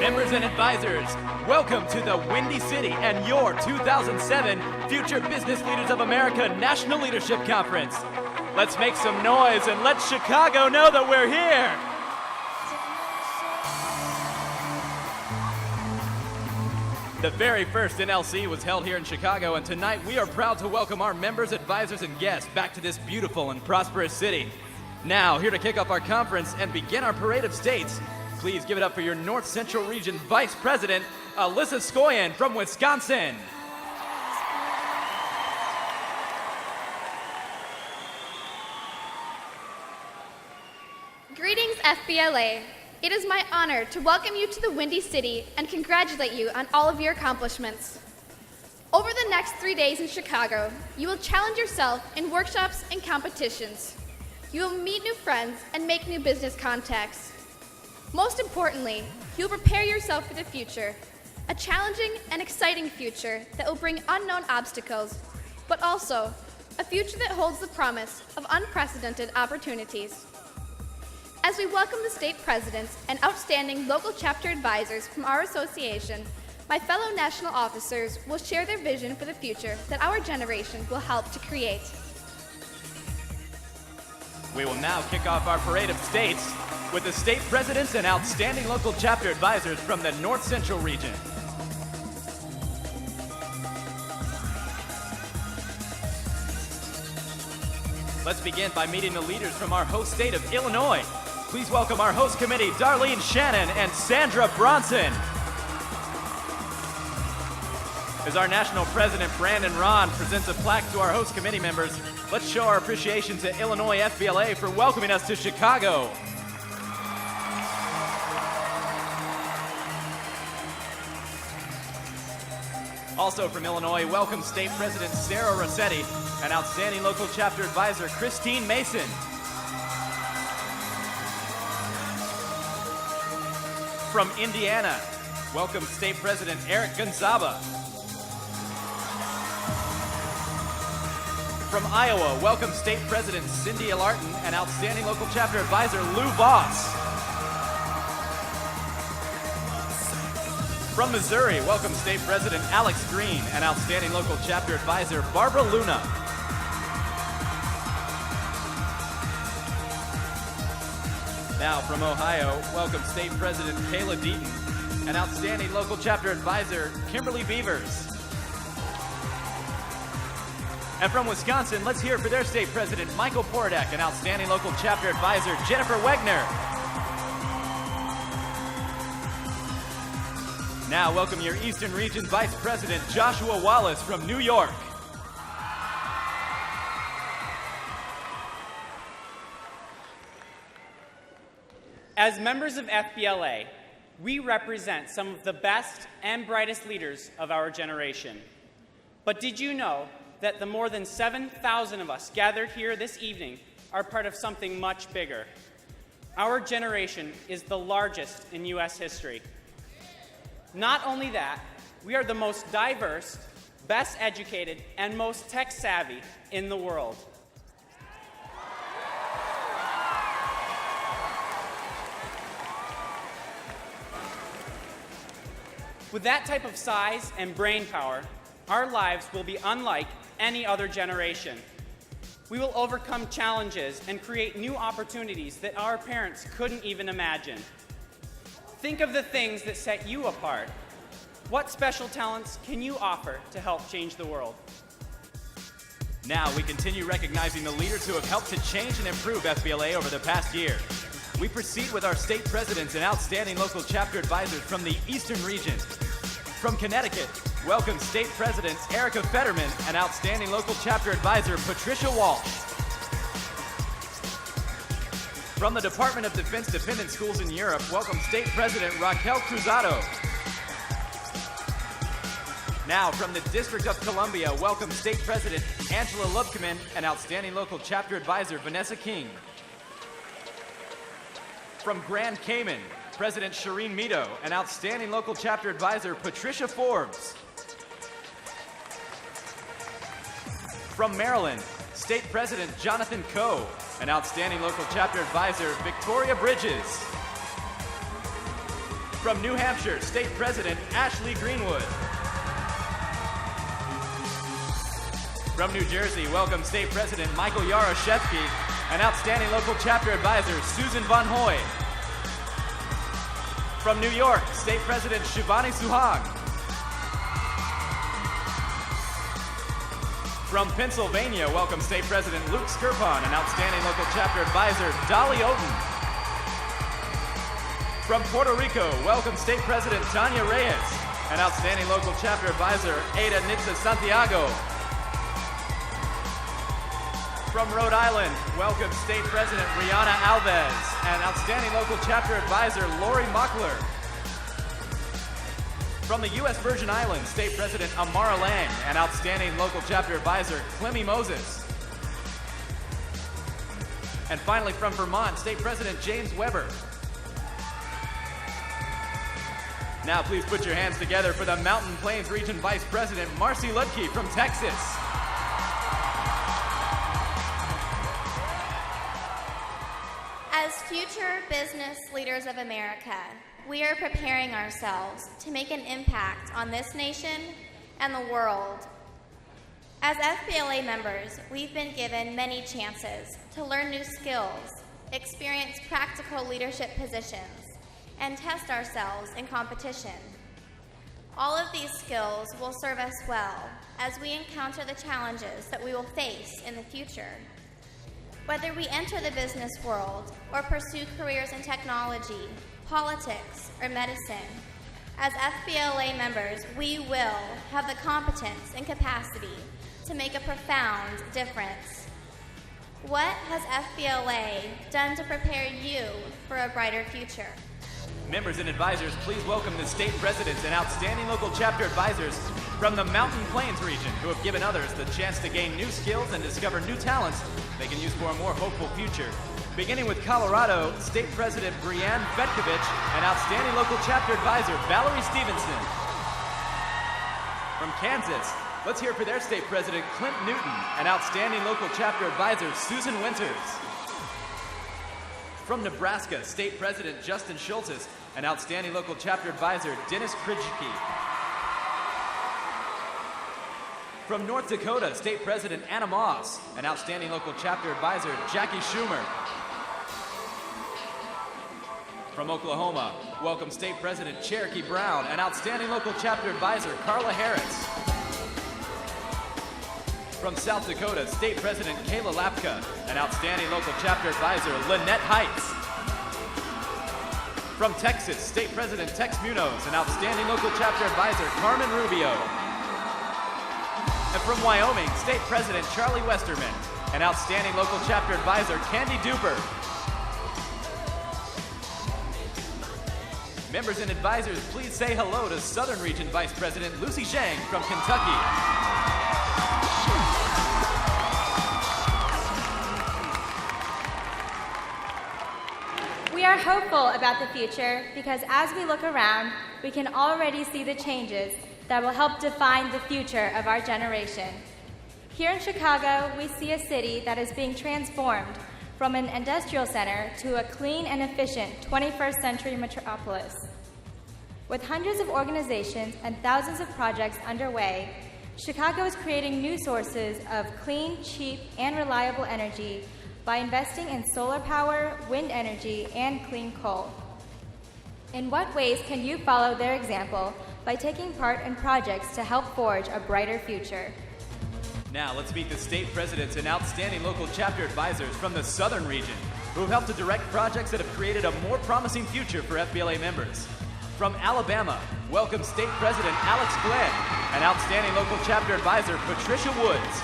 members and advisors, welcome to the Windy City and your 2007 Future Business Leaders of America National Leadership Conference. Let's make some noise and let Chicago know that we're here. The very first NLC was held here in Chicago, and tonight we are proud to welcome our members, advisors, and guests back to this beautiful and prosperous city. Now, here to kick off our conference and begin our parade of states, please give it up for your North Central Region Vice President, Alyssa Skoyan from Wisconsin. Greetings, FBLA. It is my honor to welcome you to the Windy City and congratulate you on all of your accomplishments. Over the next 3 days in Chicago, you will challenge yourself in workshops and competitions. You will meet new friends and make new business contacts. Most importantly, you will prepare yourself for the future, a challenging and exciting future that will bring unknown obstacles, but also a future that holds the promise of unprecedented opportunities. As we welcome the state presidents and outstanding local chapter advisors from our association, my fellow national officers will share their vision for the future that our generation will help to create. We will now kick off our parade of states with the state presidents and outstanding local chapter advisors from the North Central region. Let's begin by meeting the leaders from our host state of Illinois. Please welcome our host committee, Darlene Shannon and Sandra Bronson. As our national president, Brandon Ron, presents a plaque to our host committee members, let's show our appreciation to Illinois FBLA for welcoming us to Chicago. Also from Illinois, welcome State President Sarah Rossetti and outstanding local chapter advisor, Christine Mason. From Indiana, welcome State President Eric Gonzaba. From Iowa, welcome State President Cindy Alarton and outstanding local chapter advisor Lou Voss. From Missouri, welcome State President Alex Green and outstanding local chapter advisor Barbara Luna. Now from Ohio, welcome State President Kayla Deaton and outstanding local chapter advisor Kimberly Beavers. And from Wisconsin, let's hear for their state president Michael Porodek and outstanding local chapter advisor Jennifer Wegner. Now welcome your Eastern Region Vice President Joshua Wallace from New York. As members of FBLA, we represent some of the best and brightest leaders of our generation. But did you know that the more than 7,000 of us gathered here this evening are part of something much bigger? Our generation is the largest in U.S. history. Not only that, we are the most diverse, best educated, and most tech-savvy in the world. With that type of size and brain power, our lives will be unlike any other generation. We will overcome challenges and create new opportunities that our parents couldn't even imagine. Think of the things that set you apart. What special talents can you offer to help change the world? Now we continue recognizing the leaders who have helped to change and improve FBLA over the past year. We proceed with our state presidents and outstanding local chapter advisors from the Eastern region. From Connecticut, welcome State Presidents Erica Fetterman and outstanding local chapter advisor Patricia Walsh. From the Department of Defense Dependent Schools in Europe, welcome State President Raquel Cruzado. Now, from the District of Columbia, welcome State President Angela Lubkeman and outstanding local chapter advisor Vanessa King. From Grand Cayman, President Shireen Mito and outstanding local chapter advisor Patricia Forbes. From Maryland, State President Jonathan Coe and outstanding local chapter advisor Victoria Bridges. From New Hampshire, State President Ashley Greenwood. From New Jersey, welcome State President Michael Yaroshevsky and outstanding local chapter advisor Susan Von Hoy. From New York, State President Shivani Suhag. From Pennsylvania, welcome State President Luke Skirpon and outstanding local chapter advisor Dolly Oden. From Puerto Rico, welcome State President Tanya Reyes and outstanding local chapter advisor Ada Nitza Santiago. From Rhode Island, welcome State President Rihanna Alves and outstanding local chapter advisor Lori Mockler. From the U.S. Virgin Islands, State President Amara Lang and outstanding local chapter advisor Clemmy Moses. And finally from Vermont, State President James Weber. Now please put your hands together for the Mountain Plains Region Vice President Marcy Lutke from Texas. As future business leaders of America, we are preparing ourselves to make an impact on this nation and the world. As FBLA members, we've been given many chances to learn new skills, experience practical leadership positions, and test ourselves in competition. All of these skills will serve us well as we encounter the challenges that we will face in the future. Whether we enter the business world or pursue careers in technology, politics, or medicine, as FBLA members, we will have the competence and capacity to make a profound difference. What has FBLA done to prepare you for a brighter future? Members and advisors, please welcome the state presidents and outstanding local chapter advisors from the Mountain Plains region who have given others the chance to gain new skills and discover new talents they can use for a more hopeful future. Beginning with Colorado, State President Brianne Betkovich and outstanding local chapter advisor Valerie Stevenson. From Kansas, let's hear for their state president Clint Newton and outstanding local chapter advisor Susan Winters. From Nebraska, State President Justin Schultes and outstanding local chapter advisor Dennis Kritschke. From North Dakota, State President Anna Moss and outstanding local chapter advisor Jackie Schumer. From Oklahoma, welcome State President Cherokee Brown and outstanding local chapter advisor Carla Harris. From South Dakota, State President Kayla Lapka and outstanding local chapter advisor Lynette Heights. From Texas, State President Tex Munoz and outstanding local chapter advisor Carmen Rubio. And from Wyoming, State President Charlie Westerman and outstanding local chapter advisor Candy Duper. Members and advisors, please say hello to Southern Region Vice President Lucy Zhang from Kentucky. We are hopeful about the future because as we look around, we can already see the changes that will help define the future of our generation. Here in Chicago, we see a city that is being transformed from an industrial center to a clean and efficient 21st century metropolis. With hundreds of organizations and thousands of projects underway, Chicago is creating new sources of clean, cheap, and reliable energy by investing in solar power, wind energy, and clean coal. In what ways can you follow their example by taking part in projects to help forge a brighter future? Now let's meet the state presidents and outstanding local chapter advisors from the Southern region who have helped to direct projects that have created a more promising future for FBLA members. From Alabama, welcome State President Alex Glenn and outstanding local chapter advisor Patricia Woods.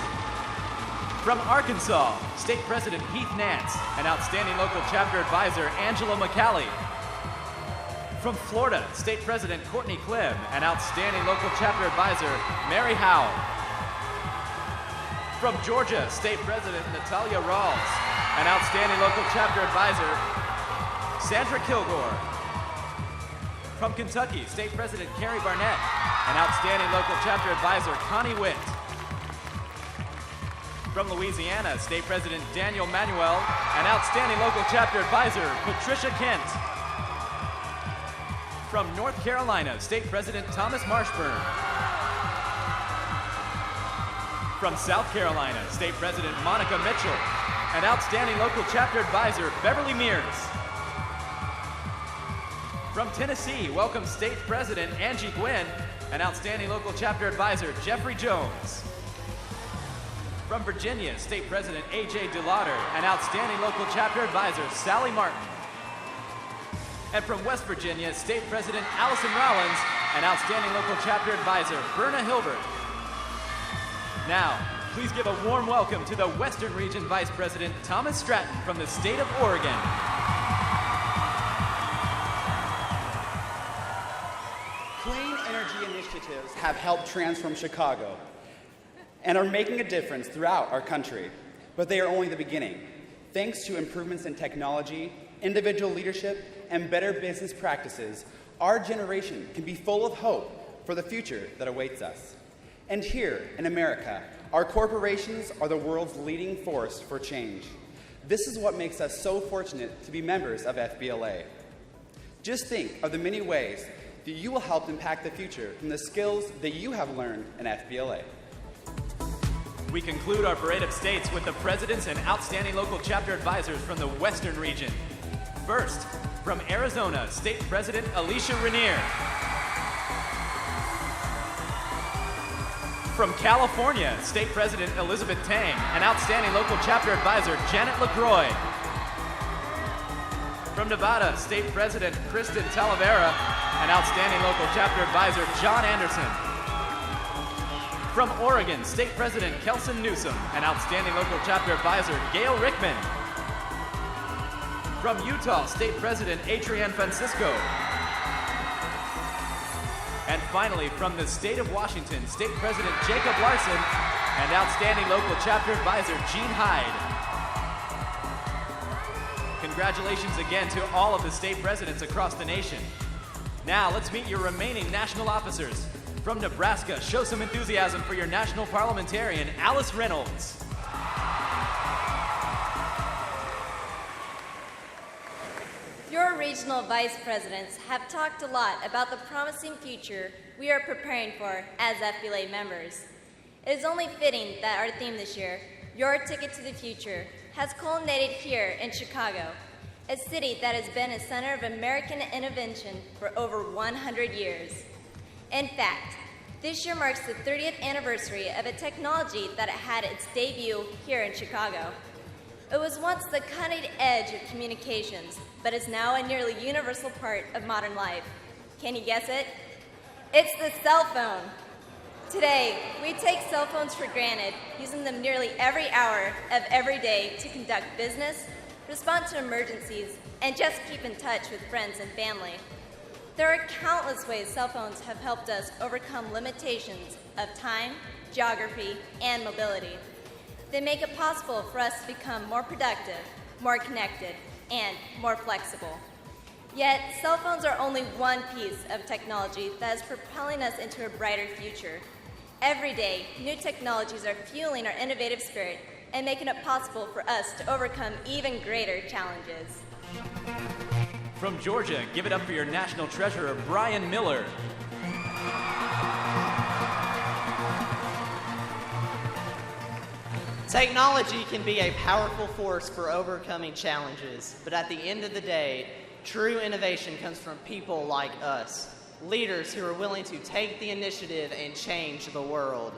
From Arkansas, State President Heath Nance and outstanding local chapter advisor Angela McCallie. From Florida, State President Courtney Clem and outstanding local chapter advisor Mary Howe. From Georgia, State President Natalia Rawls and outstanding local chapter advisor Sandra Kilgore. From Kentucky, State President Carrie Barnett and outstanding local chapter advisor Connie Witt. From Louisiana, State President Daniel Manuel and outstanding local chapter advisor Patricia Kent. From North Carolina, State President Thomas Marshburn. From South Carolina, State President Monica Mitchell, and Outstanding Local Chapter Advisor Beverly Mears. From Tennessee, welcome State President Angie Gwynn and Outstanding Local Chapter Advisor Jeffrey Jones. From Virginia, State President A.J. DeLauder and Outstanding Local Chapter Advisor Sally Martin. And from West Virginia, State President Allison Rollins and Outstanding Local Chapter Advisor Berna Hilbert. Now, please give a warm welcome to the Western Region Vice President Thomas Stratton from the state of Oregon. Clean energy initiatives have helped transform Chicago and are making a difference throughout our country, but they are only the beginning. Thanks to improvements in technology, individual leadership, and better business practices, our generation can be full of hope for the future that awaits us. And here in America, our corporations are the world's leading force for change. This is what makes us so fortunate to be members of FBLA. Just think of the many ways that you will help impact the future from the skills that you have learned in FBLA. We conclude our parade of states with the presidents and outstanding local chapter advisors from the Western region. First, from Arizona, State President Alicia Rainier. From California, State President Elizabeth Tang and outstanding local chapter advisor Janet LaCroix. From Nevada, State President Kristen Talavera and outstanding local chapter advisor John Anderson. From Oregon, State President Kelson Newsom and outstanding local chapter advisor Gail Rickman. From Utah, State President Adrienne Francisco. And finally, from the state of Washington, State President Jacob Larson and outstanding local chapter advisor Gene Hyde. Congratulations again to all of the state presidents across the nation. Now, let's meet your remaining national officers. From Nebraska, show some enthusiasm for your national parliamentarian, Alice Reynolds. Your regional vice presidents have talked a lot about the promising future we are preparing for as FBLA members. It is only fitting that our theme this year, Your Ticket to the Future, has culminated here in Chicago, a city that has been a center of American innovation for over 100 years. In fact, this year marks the 30th anniversary of a technology that had its debut here in Chicago. It was once the cutting edge of communications, but is now a nearly universal part of modern life. Can you guess it? It's the cell phone. Today, we take cell phones for granted, using them nearly every hour of every day to conduct business, respond to emergencies, and just keep in touch with friends and family. There are countless ways cell phones have helped us overcome limitations of time, geography, and mobility. They make it possible for us to become more productive, more connected, and more flexible. Yet, cell phones are only one piece of technology that is propelling us into a brighter future. Every day, new technologies are fueling our innovative spirit and making it possible for us to overcome even greater challenges. From Georgia, give it up for your national treasurer, Brian Miller. Technology can be a powerful force for overcoming challenges, but at the end of the day, true innovation comes from people like us, leaders who are willing to take the initiative and change the world.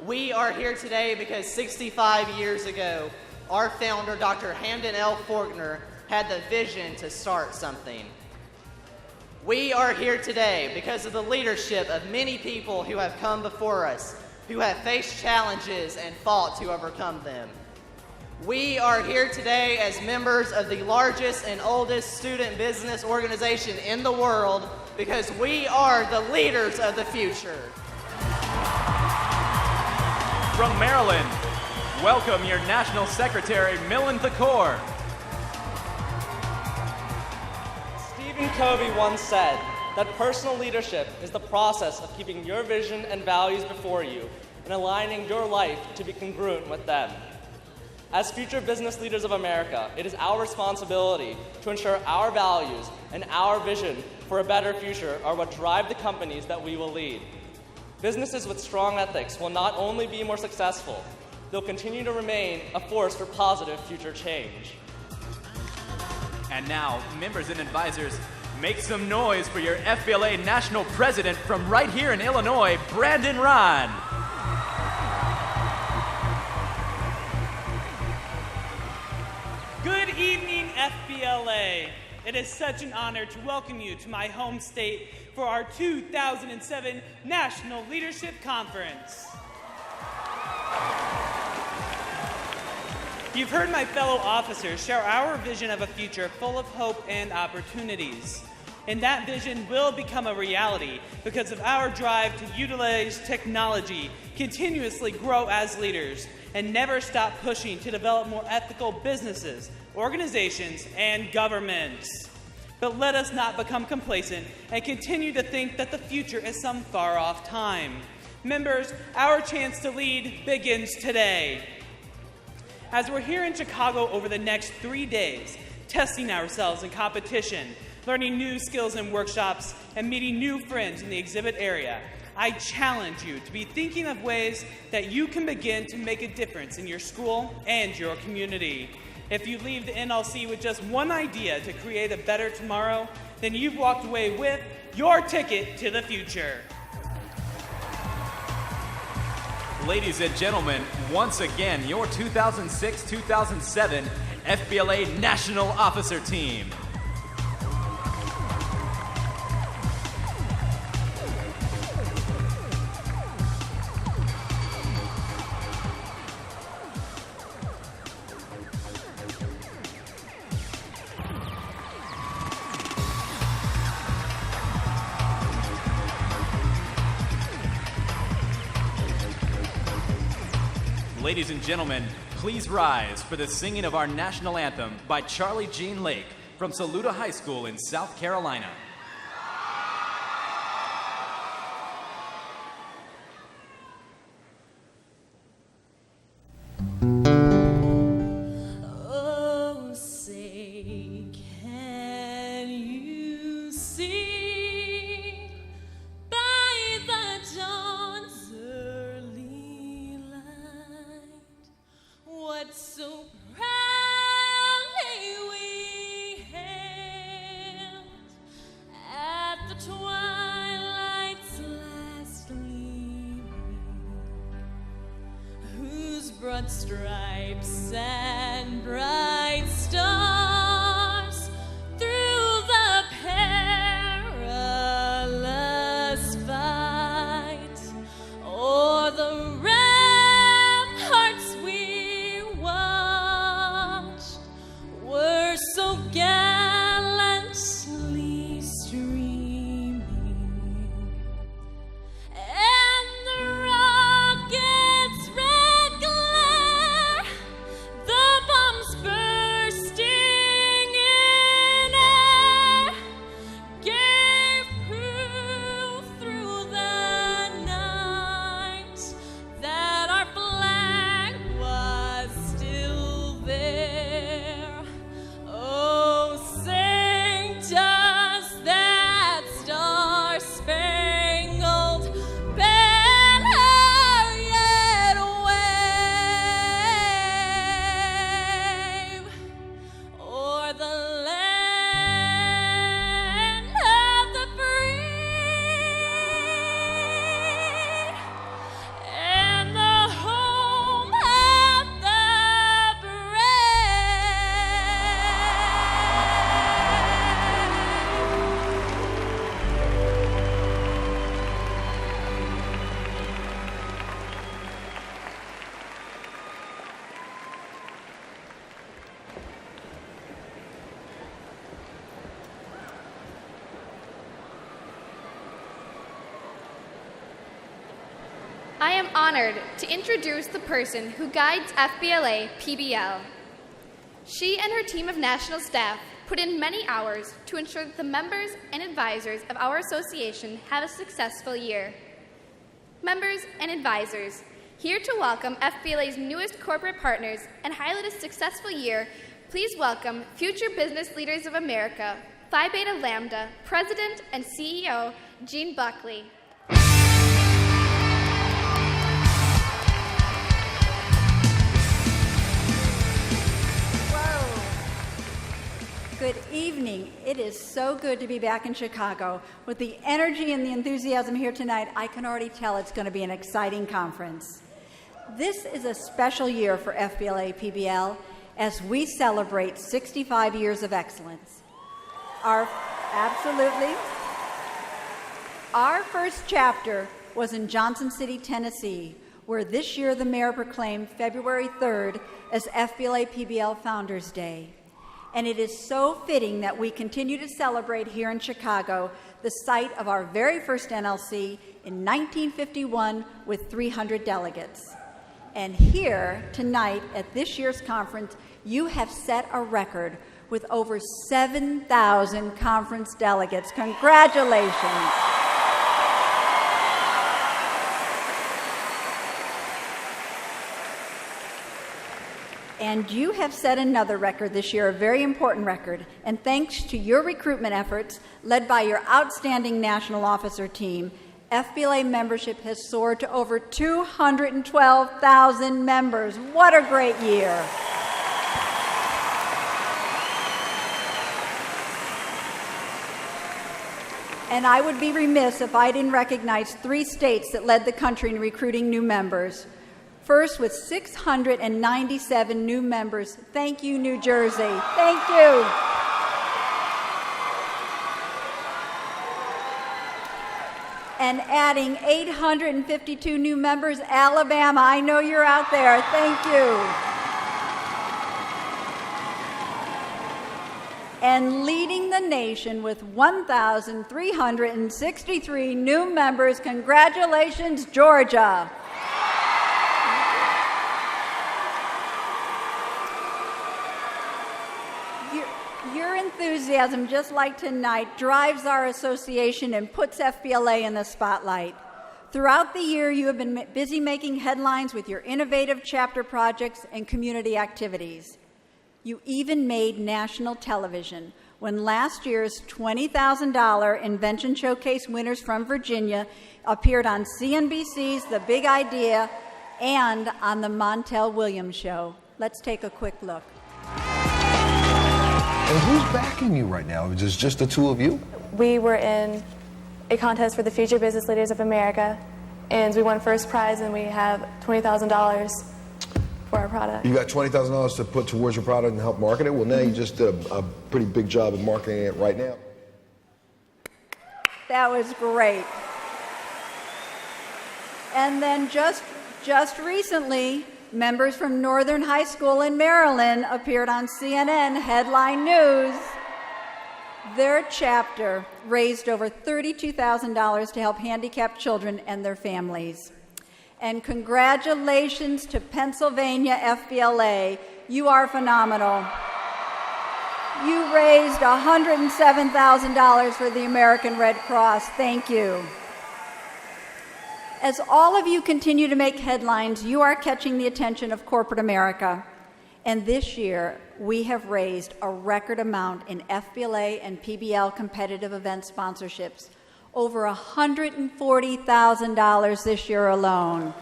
We are here today because 65 years ago, our founder, Dr. Hamden L. Faulkner, had the vision to start something. We are here today because of the leadership of many people who have come before us, who have faced challenges and fought to overcome them. We are here today as members of the largest and oldest student business organization in the world because we are the leaders of the future. From Maryland, welcome your National Secretary, Millen Thakor. Stephen Covey once said that personal leadership is the process of keeping your vision and values before you and aligning your life to be congruent with them. As future business leaders of America, it is our responsibility to ensure our values and our vision for a better future are what drive the companies that we will lead. Businesses with strong ethics will not only be more successful, they'll continue to remain a force for positive future change. And now, members and advisors, make some noise for your FBLA National President from right here in Illinois, Brandon Rahn. Good evening, FBLA. It is such an honor to welcome you to my home state for our 2007 National Leadership Conference. You've heard my fellow officers share our vision of a future full of hope and opportunities. And that vision will become a reality because of our drive to utilize technology, continuously grow as leaders, and never stop pushing to develop more ethical businesses, organizations, and governments. But let us not become complacent and continue to think that the future is some far-off time. Members, our chance to lead begins today. As we're here in Chicago over the next 3 days, testing ourselves in competition, learning new skills in workshops, and meeting new friends in the exhibit area, I challenge you to be thinking of ways that you can begin to make a difference in your school and your community. If you leave the NLC with just one idea to create a better tomorrow, then you've walked away with your ticket to the future. Ladies and gentlemen, once again, your 2006-2007 FBLA National Officer Team. Ladies and gentlemen, please rise for the singing of our national anthem by Charlie Jean Lake from Saluda High School in South Carolina. Oh, say, can you see by the dawn's early light what so proudly we hailed at the twilight's last gleaming, whose broad stripes and bright stars through the perilous fight o'er the ramparts we watched were so gallantly streaming, and the rockets' red glare, the bombs bursting in air, gave proof through the night that our flag was still there. Oh, sing does that star-spangled banner yet wave o'er the land of the free and the home of the I am honored to introduce the person who guides FBLA PBL. She and her team of national staff put in many hours to ensure that the members and advisors of our association have a successful year. Members and advisors, Here to welcome FBLA's newest corporate partners and highlight a successful year, please welcome Future Business Leaders of America, Phi Beta Lambda President and CEO, Gene Buckley. Good evening. It is so good to be back in Chicago. With the energy and the enthusiasm here tonight, I can already tell it's going to be an exciting conference. This is a special year for FBLA PBL as we celebrate 65 years of excellence. Absolutely. Our first chapter was in Johnson City, Tennessee, where this year the mayor proclaimed February 3rd as FBLA PBL Founders Day. And it is so fitting that we continue to celebrate here in Chicago, the site of our very first NLC in 1951 with 300 delegates. And here tonight at this year's conference, you have set a record with over 7,000 conference delegates. Congratulations. And you have set another record this year, a very important record. And thanks to your recruitment efforts, led by your outstanding national officer team, FBLA membership has soared to over 212,000 members. What a great year. And I would be remiss if I didn't recognize 3 states that led the country in recruiting new members. First, with 697 new members. Thank you, New Jersey. Thank you. And adding 852 new members, Alabama. I know you're out there. Thank you. And leading the nation with 1,363 new members. Congratulations, Georgia. Your enthusiasm, just like tonight, drives our association and puts FBLA in the spotlight. Throughout the year, you have been busy making headlines with your innovative chapter projects and community activities. You even made national television when last year's $20,000 Invention Showcase winners from Virginia appeared on CNBC's The Big Idea and on the Montel Williams Show. Let's take a quick look. And who's backing you right now? Is it just the two of you? We were in a contest for the Future Business Leaders of America, and we won first prize, and we have $20,000 for our product. You got $20,000 to put towards your product and help market it? Well, now you just did a pretty big job of marketing it right now. That was great. And then just recently, members from Northern High School in Maryland appeared on CNN Headline News. Their chapter raised over $32,000 to help handicapped children and their families. And congratulations to Pennsylvania FBLA. You are phenomenal. You raised $107,000 for the American Red Cross. Thank you. As all of you continue to make headlines, you are catching the attention of corporate America. And this year, we have raised a record amount in FBLA and PBL competitive event sponsorships, over $140,000 this year alone.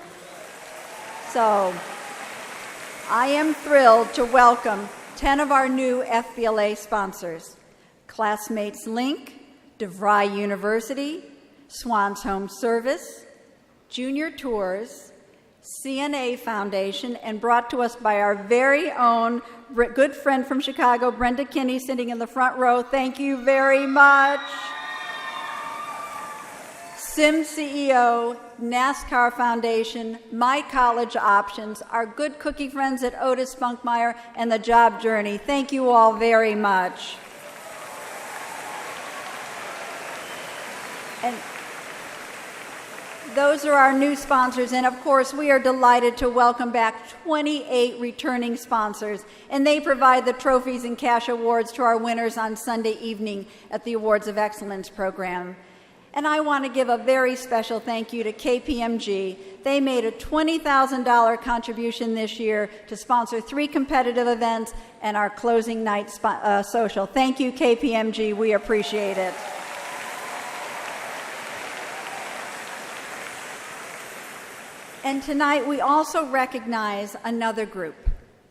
So, I am thrilled to welcome 10 of our new FBLA sponsors: Classmates Link, DeVry University, Swan's Home Service, Junior Tours, CNA Foundation, and brought to us by our very own good friend from Chicago, Brenda Kinney, sitting in the front row. Thank you very much. Sim CEO, NASCAR Foundation, My College Options, our good cookie friends at Otis Spunkmeyer, and the Job Journey. Thank you all very much. And those are our new sponsors, and of course, we are delighted to welcome back 28 returning sponsors, and they provide the trophies and cash awards to our winners on Sunday evening at the Awards of Excellence program. And I want to give a very special thank you to KPMG. They made a $20,000 contribution this year to sponsor 3 competitive events and our closing night social. Thank you, KPMG. We appreciate it. And tonight we also recognize another group,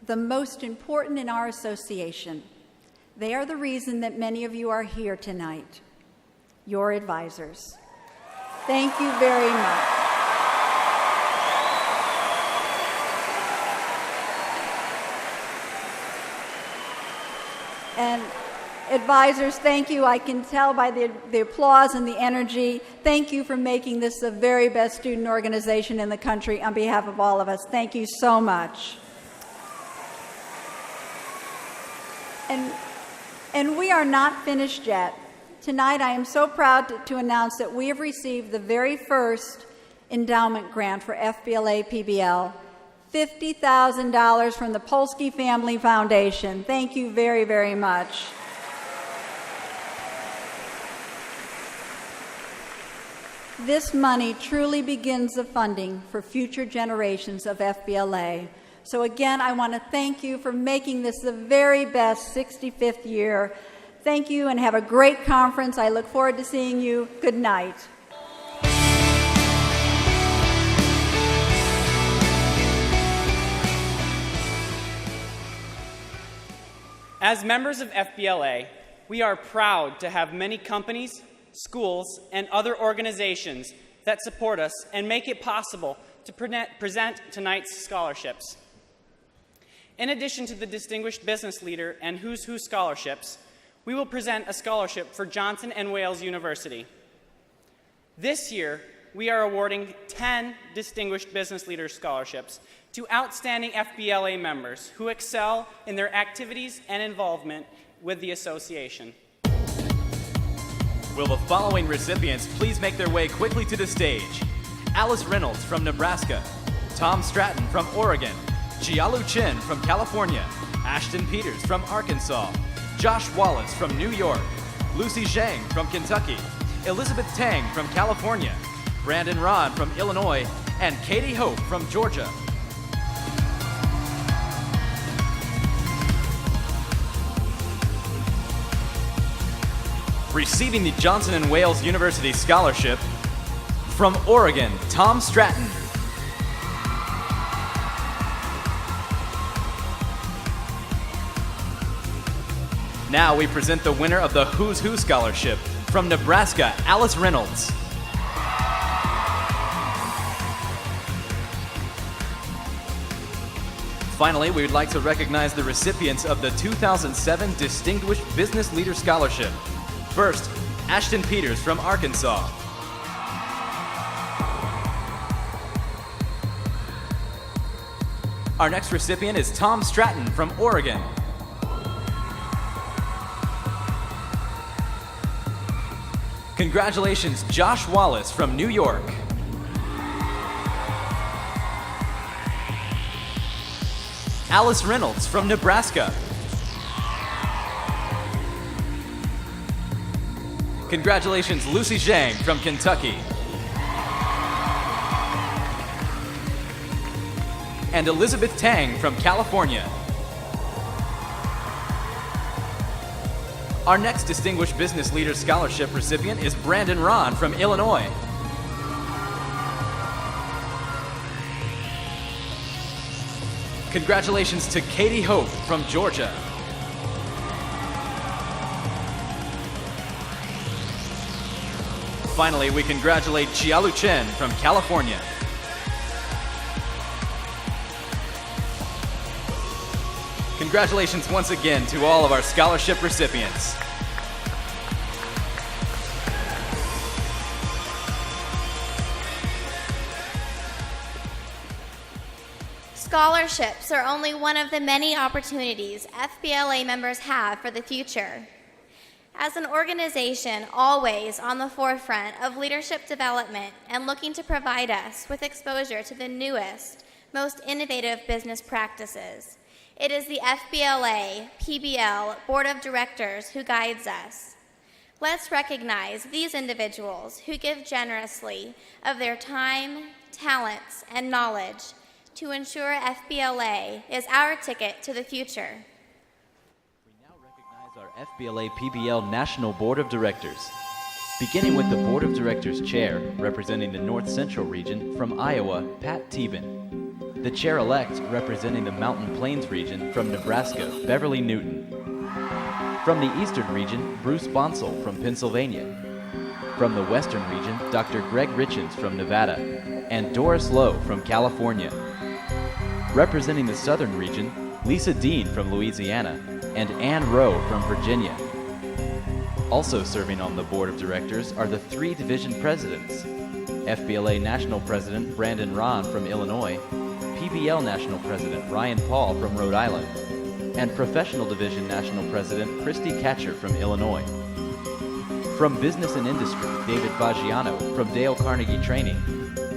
the most important in our association. They are the reason that many of you are here tonight. Your advisors. Thank you very much. And advisors, thank you. I can tell by the applause and the energy. Thank you for making this the very best student organization in the country on behalf of all of us. Thank you so much. And we are not finished yet. Tonight, I am so proud to announce that we have received the very first endowment grant for FBLA PBL, $50,000 from the Polsky Family Foundation. Thank you very, very much. This money truly begins the funding for future generations of FBLA. So again, I want to thank you for making this the very best 65th year. Thank you and have a great conference. I look forward to seeing you. Good night. As members of FBLA, we are proud to have many companies, schools, and other organizations that support us and make it possible to present tonight's scholarships. In addition to the Distinguished Business Leader and Who's Who scholarships, we will present a scholarship for Johnson & Wales University. This year, we are awarding 10 Distinguished Business Leader scholarships to outstanding FBLA members who excel in their activities and involvement with the association. Will the following recipients please make their way quickly to the stage? Alice Reynolds from Nebraska, Tom Stratton from Oregon, Jialu Chin from California, Ashton Peters from Arkansas, Josh Wallace from New York, Lucy Zhang from Kentucky, Elizabeth Tang from California, Brandon Ron from Illinois, and Katie Hope from Georgia. Receiving the Johnson & Wales University Scholarship, from Oregon, Tom Stratton. Now we present the winner of the Who's Who Scholarship, from Nebraska, Alice Reynolds. Finally, we would like to recognize the recipients of the 2007 Distinguished Business Leader Scholarship. First, Ashton Peters from Arkansas. Our next recipient is Tom Stratton from Oregon. Congratulations, Josh Wallace from New York. Alice Reynolds from Nebraska. Congratulations, Lucy Zhang from Kentucky. And Elizabeth Tang from California. Our next Distinguished Business Leader Scholarship recipient is Brandon Ron from Illinois. Congratulations to Katie Hope from Georgia. Finally, we congratulate Jialu Chen from California. Congratulations once again to all of our scholarship recipients. Scholarships are only one of the many opportunities FBLA members have for the future. As an organization always on the forefront of leadership development and looking to provide us with exposure to the newest, most innovative business practices, it is the FBLA PBL Board of Directors who guides us. Let's recognize these individuals who give generously of their time, talents, and knowledge to ensure FBLA is our ticket to the future. We now recognize our FBLA PBL National Board of Directors. Beginning with the Board of Directors Chair, representing the North Central region, from Iowa, Pat Teben. The Chair-elect, representing the Mountain Plains region, from Nebraska, Beverly Newton. From the Eastern region, Bruce Bonsall from Pennsylvania. From the Western region, Dr. Greg Richens from Nevada, and Doris Lowe from California. Representing the Southern region, Lisa Dean from Louisiana, and Ann Rowe from Virginia. Also serving on the Board of Directors are the 3 division presidents: FBLA National President Brandon Rahn from Illinois, PBL National President Ryan Paul from Rhode Island, and Professional Division National President Christy Catcher from Illinois. From Business and Industry, David Baggiano from Dale Carnegie Training,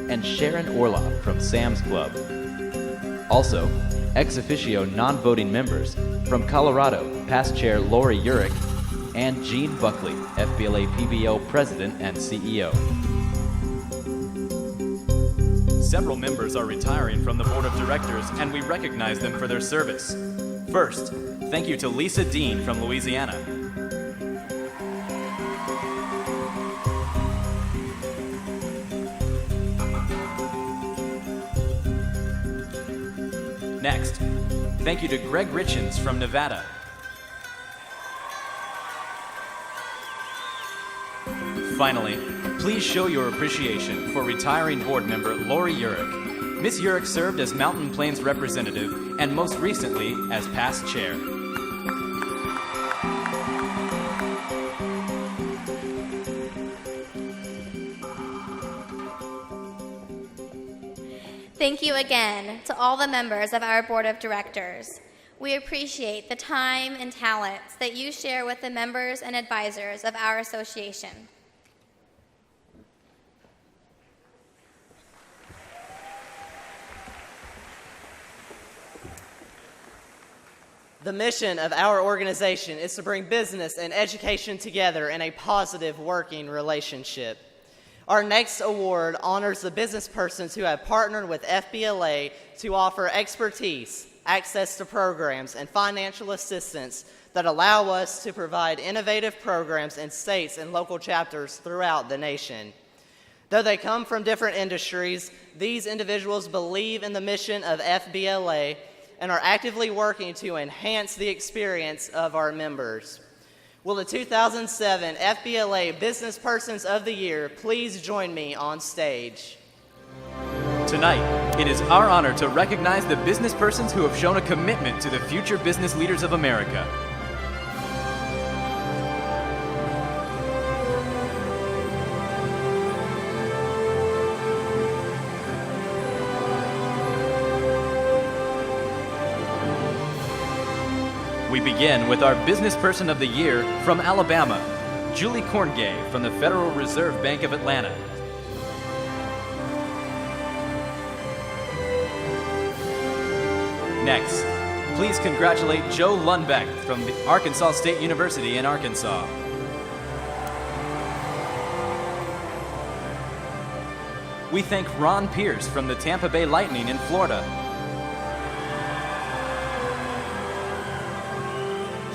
and Sharon Orloff from Sam's Club. Also, ex officio non-voting members from Colorado, past Chair Lori Urich, and Gene Buckley, FBLA PBL President and CEO. Several members are retiring from the Board of Directors, and we recognize them for their service. First, thank you to Lisa Dean from Louisiana. Next, thank you to Greg Richens from Nevada. Finally, please show your appreciation for retiring board member Lori Urich. Ms. Urich served as Mountain Plains representative and most recently as past chair. Thank you again to all the members of our Board of Directors. We appreciate the time and talents that you share with the members and advisors of our association. The mission of our organization is to bring business and education together in a positive working relationship. Our next award honors the business persons who have partnered with FBLA to offer expertise, access to programs, and financial assistance that allow us to provide innovative programs in states and local chapters throughout the nation. Though they come from different industries, these individuals believe in the mission of FBLA and are actively working to enhance the experience of our members. Will the 2007 FBLA Business Persons of the Year please join me on stage? Tonight, it is our honor to recognize the business persons who have shown a commitment to the future business leaders of America. We begin with our Business Person of the Year from Alabama, Julie Corngay from the Federal Reserve Bank of Atlanta. Next, please congratulate Joe Lundbeck from the Arkansas State University in Arkansas. We thank Ron Pierce from the Tampa Bay Lightning in Florida.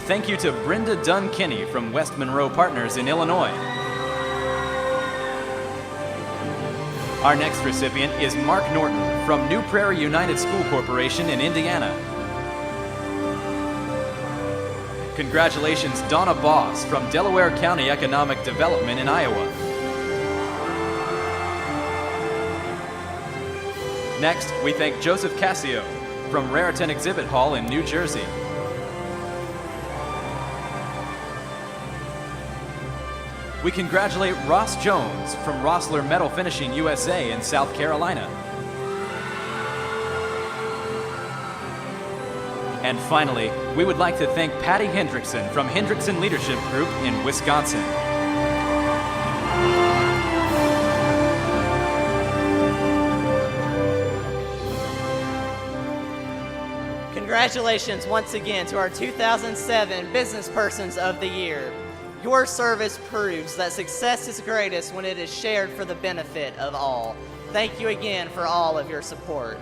Thank you to Brenda Dunn Kinney from West Monroe Partners in Illinois. Our next recipient is Mark Norton from New Prairie United School Corporation in Indiana. Congratulations, Donna Boss from Delaware County Economic Development in Iowa. Next, we thank Joseph Cassio from Raritan Exhibit Hall in New Jersey. We congratulate Ross Jones from Rossler Metal Finishing USA in South Carolina. And finally, we would like to thank Patty Hendrickson from Hendrickson Leadership Group in Wisconsin. Congratulations once again to our 2007 Business Persons of the Year. Your service proves that success is greatest when it is shared for the benefit of all. Thank you again for all of your support.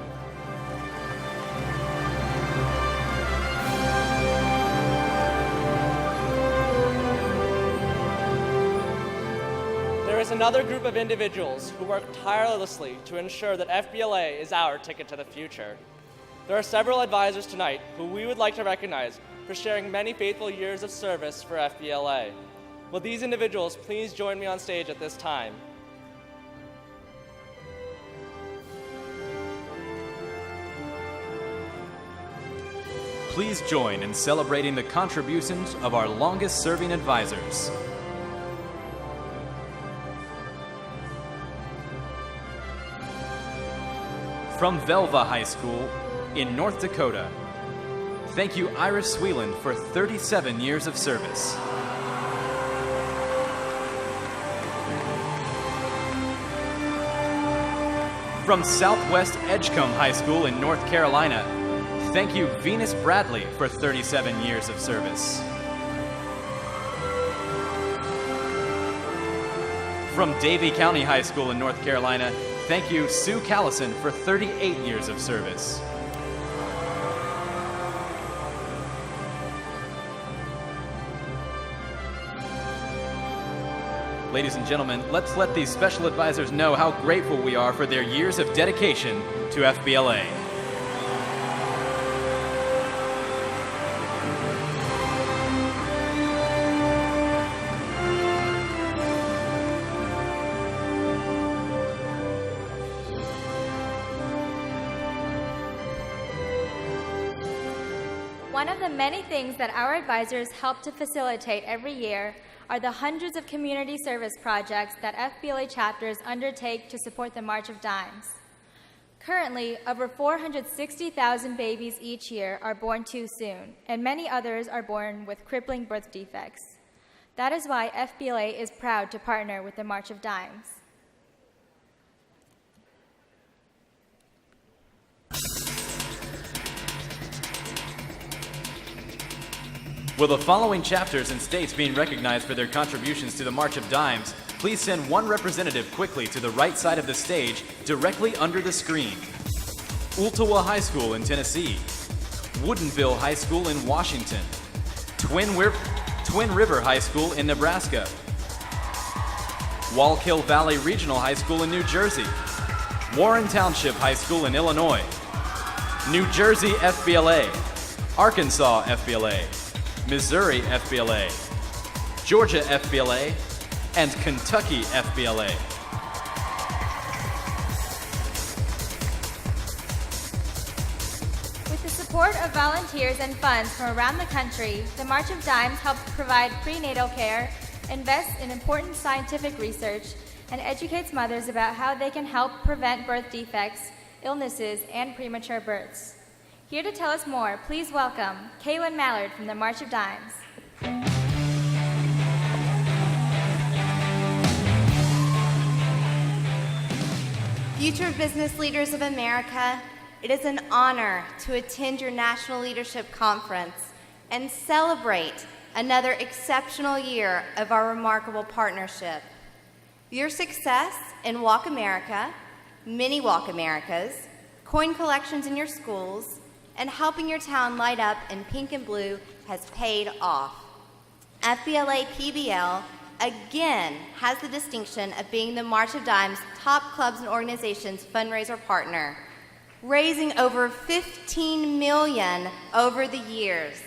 There is another group of individuals who work tirelessly to ensure that FBLA is our ticket to the future. There are several advisors tonight who we would like to recognize for sharing many faithful years of service for FBLA. Will these individuals please join me on stage at this time? Please join in celebrating the contributions of our longest-serving advisors. From Velva High School in North Dakota, thank you, Iris Sweeland, for 37 years of service. From Southwest Edgecombe High School in North Carolina, thank you, Venus Bradley, for 37 years of service. From Davie County High School in North Carolina, thank you, Sue Callison, for 38 years of service. Ladies and gentlemen, let's let these special advisors know how grateful we are for their years of dedication to FBLA. One of the many things that our advisors help to facilitate every year are the hundreds of community service projects that FBLA chapters undertake to support the March of Dimes. Currently, over 460,000 babies each year are born too soon, and many others are born with crippling birth defects. That is why FBLA is proud to partner with the March of Dimes. Will the following chapters and states being recognized for their contributions to the March of Dimes please send one representative quickly to the right side of the stage, directly under the screen? Ooltewah High School in Tennessee, Woodinville High School in Washington, Twin River High School in Nebraska, Wallkill Valley Regional High School in New Jersey, Warren Township High School in Illinois, New Jersey FBLA, Arkansas FBLA, Missouri FBLA, Georgia FBLA, and Kentucky FBLA. With the support of volunteers and funds from around the country, the March of Dimes helps provide prenatal care, invests in important scientific research, and educates mothers about how they can help prevent birth defects, illnesses, and premature births. Here to tell us more, please welcome Kaylin Mallard from the March of Dimes. Future business leaders of America, it is an honor to attend your National Leadership Conference and celebrate another exceptional year of our remarkable partnership. Your success in Walk America, mini Walk Americas, coin collections in your schools, and helping your town light up in pink and blue has paid off. FBLA PBL again has the distinction of being the March of Dimes top clubs and organizations fundraiser partner, raising over $15 million over the years.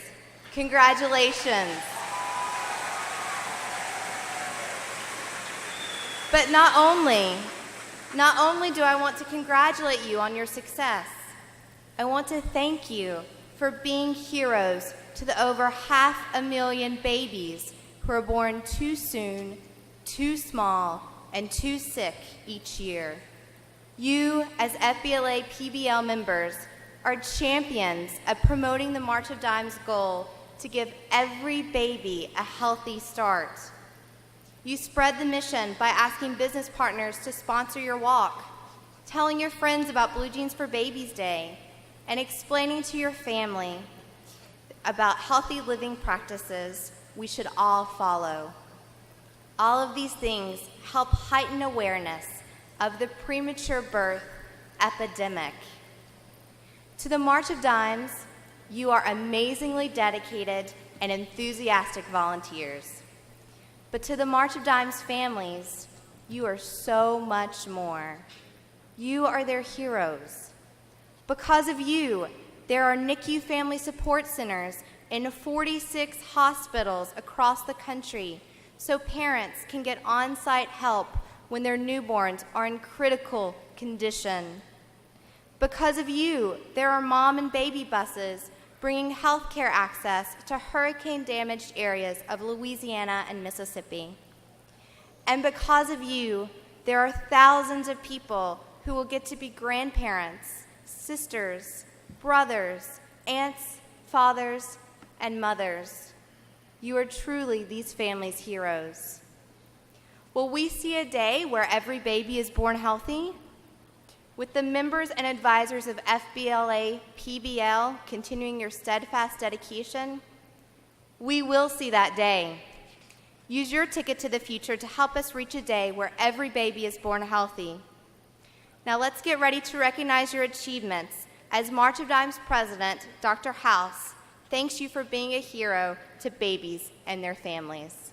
Congratulations. But not only do I want to congratulate you on your success, I want to thank you for being heroes to the over 500,000 babies who are born too soon, too small, and too sick each year. You, as FBLA PBL members, are champions of promoting the March of Dimes goal to give every baby a healthy start. You spread the mission by asking business partners to sponsor your walk, telling your friends about Blue Jeans for Babies Day, and explaining to your family about healthy living practices we should all follow. All of these things help heighten awareness of the premature birth epidemic. To the March of Dimes, you are amazingly dedicated and enthusiastic volunteers. But to the March of Dimes families, you are so much more. You are their heroes. Because of you, there are NICU family support centers in 46 hospitals across the country, so parents can get on-site help when their newborns are in critical condition. Because of you, there are mom and baby buses bringing healthcare access to hurricane-damaged areas of Louisiana and Mississippi. And because of you, there are thousands of people who will get to be grandparents, sisters, brothers, aunts, fathers, and mothers. You are truly these families' heroes. Will we see a day where every baby is born healthy? With the members and advisors of FBLA PBL continuing your steadfast dedication, we will see that day. Use your ticket to the future to help us reach a day where every baby is born healthy. Now let's get ready to recognize your achievements as March of Dimes President, Dr. House, thanks you for being a hero to babies and their families.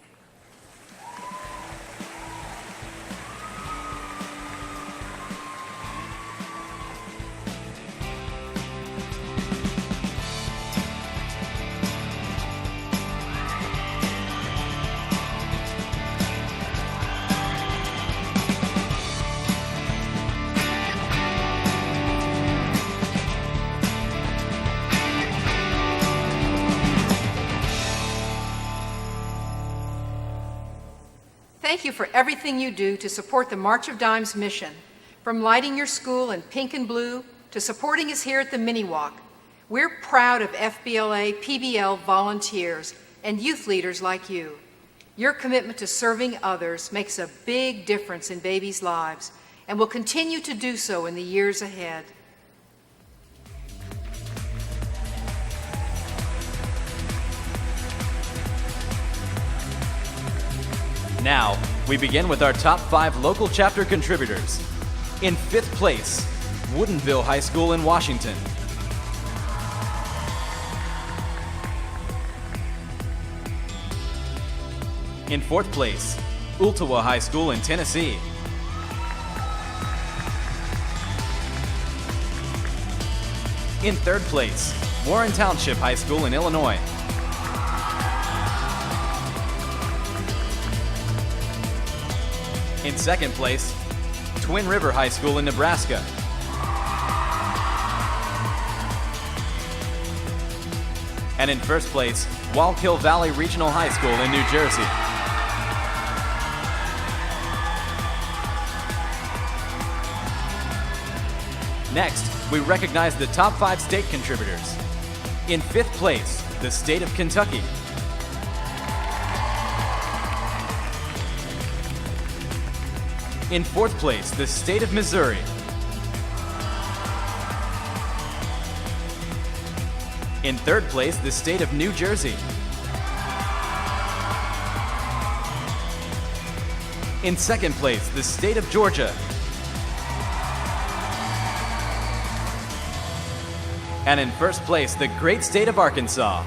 Thank you for everything you do to support the March of Dimes mission, from lighting your school in pink and blue to supporting us here at the Mini Walk. We're proud of FBLA PBL volunteers and youth leaders like you. Your commitment to serving others makes a big difference in babies' lives and will continue to do so in the years ahead. Now, we begin with our top 5 local chapter contributors. In 5th place, Woodinville High School in Washington. In 4th place, Ooltewah High School in Tennessee. In 3rd place, Warren Township High School in Illinois. In 2nd place, Twin River High School in Nebraska. And in 1st place, Wallkill Valley Regional High School in New Jersey. Next, we recognize the top 5 state contributors. In 5th place, the state of Kentucky. In 4th place, the state of Missouri. In 3rd place, the state of New Jersey. In 2nd place, the state of Georgia. And in 1st place, the great state of Arkansas.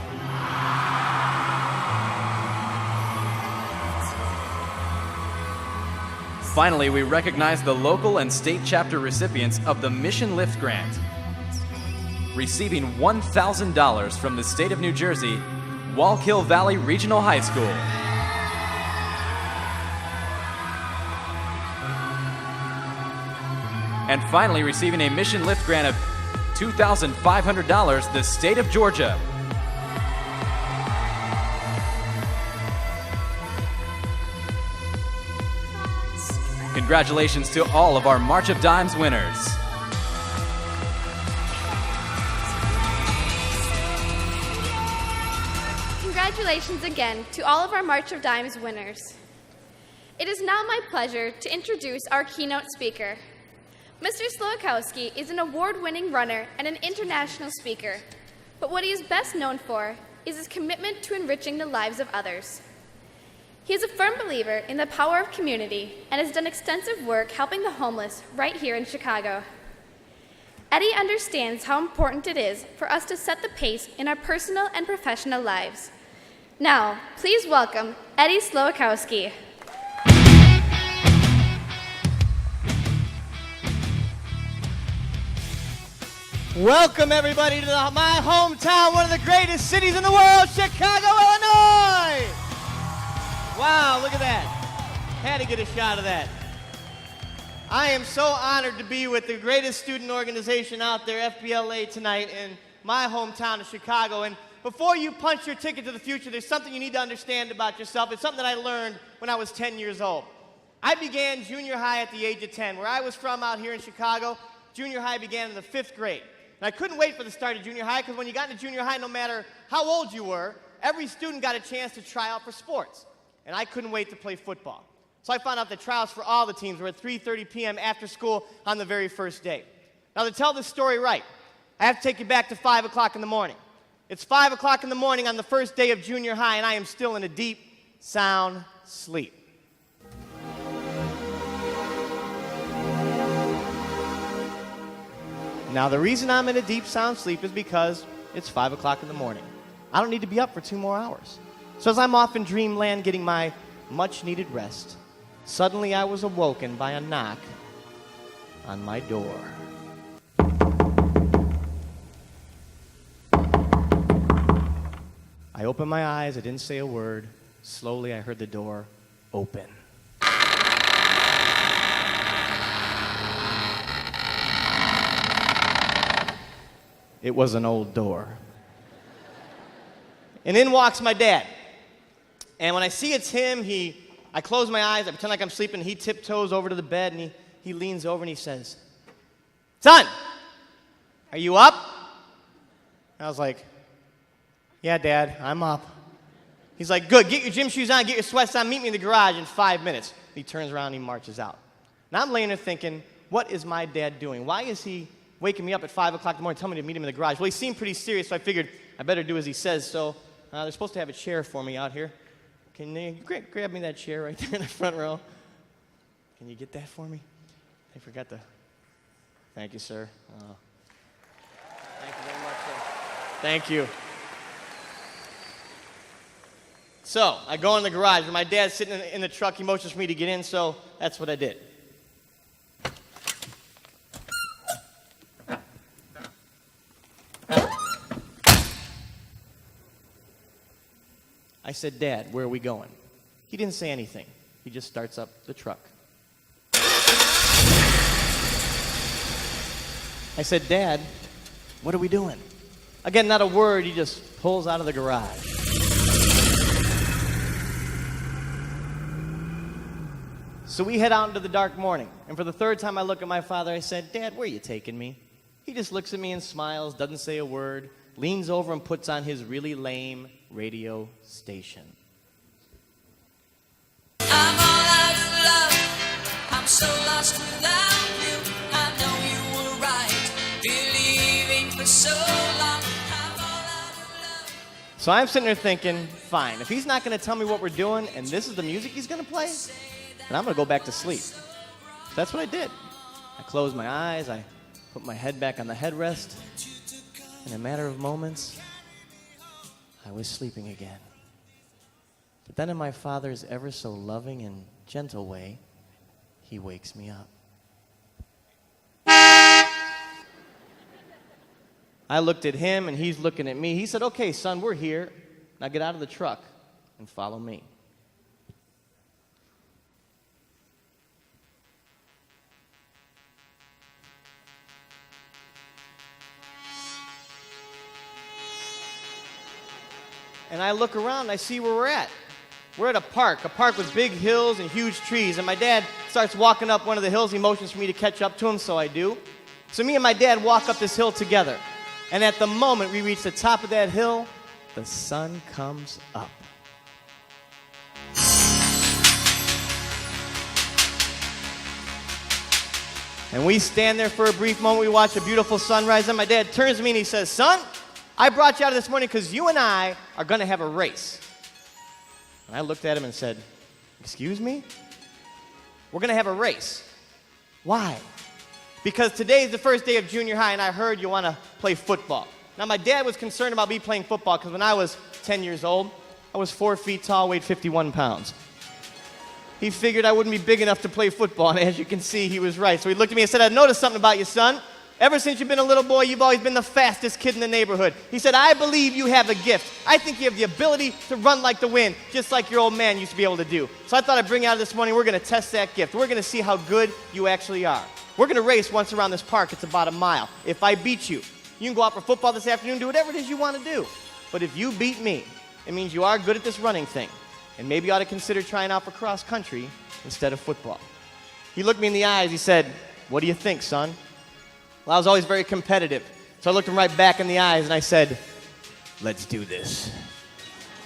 Finally, we recognize the local and state chapter recipients of the Mission Lift Grant. Receiving $1,000 from the state of New Jersey, Wallkill Valley Regional High School. And finally, receiving a Mission Lift Grant of $2,500, the state of Georgia. Congratulations to all of our March of Dimes winners. Congratulations again to all of our March of Dimes winners. It is now my pleasure to introduce our keynote speaker. Mr. Slowakowski is an award-winning runner and an international speaker, but what he is best known for is his commitment to enriching the lives of others. He is a firm believer in the power of community and has done extensive work helping the homeless right here in Chicago. Eddie understands how important it is for us to set the pace in our personal and professional lives. Now, please welcome Eddie Slowakowski. Welcome, everybody, to my hometown, one of the greatest cities in the world, Chicago, Illinois! Wow, look at that. Had to get a shot of that. I am so honored to be with the greatest student organization out there, FBLA, tonight in my hometown of Chicago. And before you punch your ticket to the future, there's something you need to understand about yourself. It's something that I learned when I was 10 years old. I began junior high at the age of 10. Where I was from out here in Chicago, junior high began in the 5th grade. And I couldn't wait for the start of junior high because when you got into junior high, no matter how old you were, every student got a chance to try out for sports. And I couldn't wait to play football. So I found out the tryouts for all the teams were at 3:30 p.m. after school on the very first day. Now, to tell this story right, I have to take you back to 5 o'clock in the morning. It's 5 o'clock in the morning on the first day of junior high, and I am still in a deep, sound sleep. Now, the reason I'm in a deep, sound sleep is because it's 5 o'clock in the morning. I don't need to be up for 2 more hours. So as I'm off in dreamland getting my much-needed rest, suddenly I was awoken by a knock on my door. I opened my eyes, I didn't say a word. Slowly I heard the door open. It was an old door. And in walks my dad. And when I see it's him, I close my eyes, I pretend like I'm sleeping, he tiptoes over to the bed, and he leans over and he says, "Son, are you up?" And I was like, "Yeah, Dad, I'm up." He's like, "Good, get your gym shoes on, get your sweats on, meet me in the garage in 5 minutes." He turns around and he marches out. Now I'm laying there thinking, what is my dad doing? Why is he waking me up at 5 o'clock in the morning, telling me to meet him in the garage? Well, he seemed pretty serious, so I figured I better do as he says. So they're supposed to have a chair for me out here. Can you grab me that chair right there in the front row? Can you get that for me? I forgot to. Thank you, sir. Thank you very much, sir. Thank you. So I go in the garage, and my dad's sitting in the truck. He motions for me to get in, so that's what I did. I said, "Dad, where are we going?" He didn't say anything. He just starts up the truck. I said, "Dad, what are we doing?" Again, not a word. He just pulls out of the garage. So we head out into the dark morning. And for the third time I look at my father, I said, "Dad, where are you taking me?" He just looks at me and smiles, doesn't say a word, leans over and puts on his really lame radio station. I'm all out of love. I'm so lost without you. I know you were right, believing for so long. I'm all out of love. So I'm sitting there thinking, fine, if he's not going to tell me what we're doing and this is the music he's going to play, then I'm going to go back to sleep. So that's what I did. I closed my eyes, I put my head back on the headrest. In a matter of moments, I was sleeping again. But then in my father's ever so loving and gentle way, he wakes me up. I looked at him and he's looking at me. He said, "Okay, son, we're here. Now get out of the truck and follow me." And I look around and I see where we're at. We're at a park with big hills and huge trees. And my dad starts walking up one of the hills. He motions for me to catch up to him, so I do. So me and my dad walk up this hill together. And at the moment we reach the top of that hill, the sun comes up. And we stand there for a brief moment. We watch a beautiful sunrise. And my dad turns to me and he says, "Son, I brought you out this morning because you and I are going to have a race. And I looked at him and said, excuse me? We're going to have a race. Why? Because today is the first day of junior high, and I heard you want to play football. Now, my dad was concerned about me playing football because when I was 10 years old, I was 4 feet tall, weighed 51 pounds. He figured I wouldn't be big enough to play football, and as you can see, he was right. So he looked at me and said, I noticed something about you, son. Ever since you've been a little boy, you've always been the fastest kid in the neighborhood. He said, I believe you have a gift. I think you have the ability to run like the wind, just like your old man used to be able to do. So I thought I'd bring you out this morning. We're going to test that gift. We're going to see how good you actually are. We're going to race once around this park. It's about a mile. If I beat you, you can go out for football this afternoon, do whatever it is you want to do. But if you beat me, it means you are good at this running thing. And maybe you ought to consider trying out for cross country instead of football. He looked me in the eyes. He said, what do you think, son? Well, I was always very competitive. So I looked him right back in the eyes and I said, let's do this.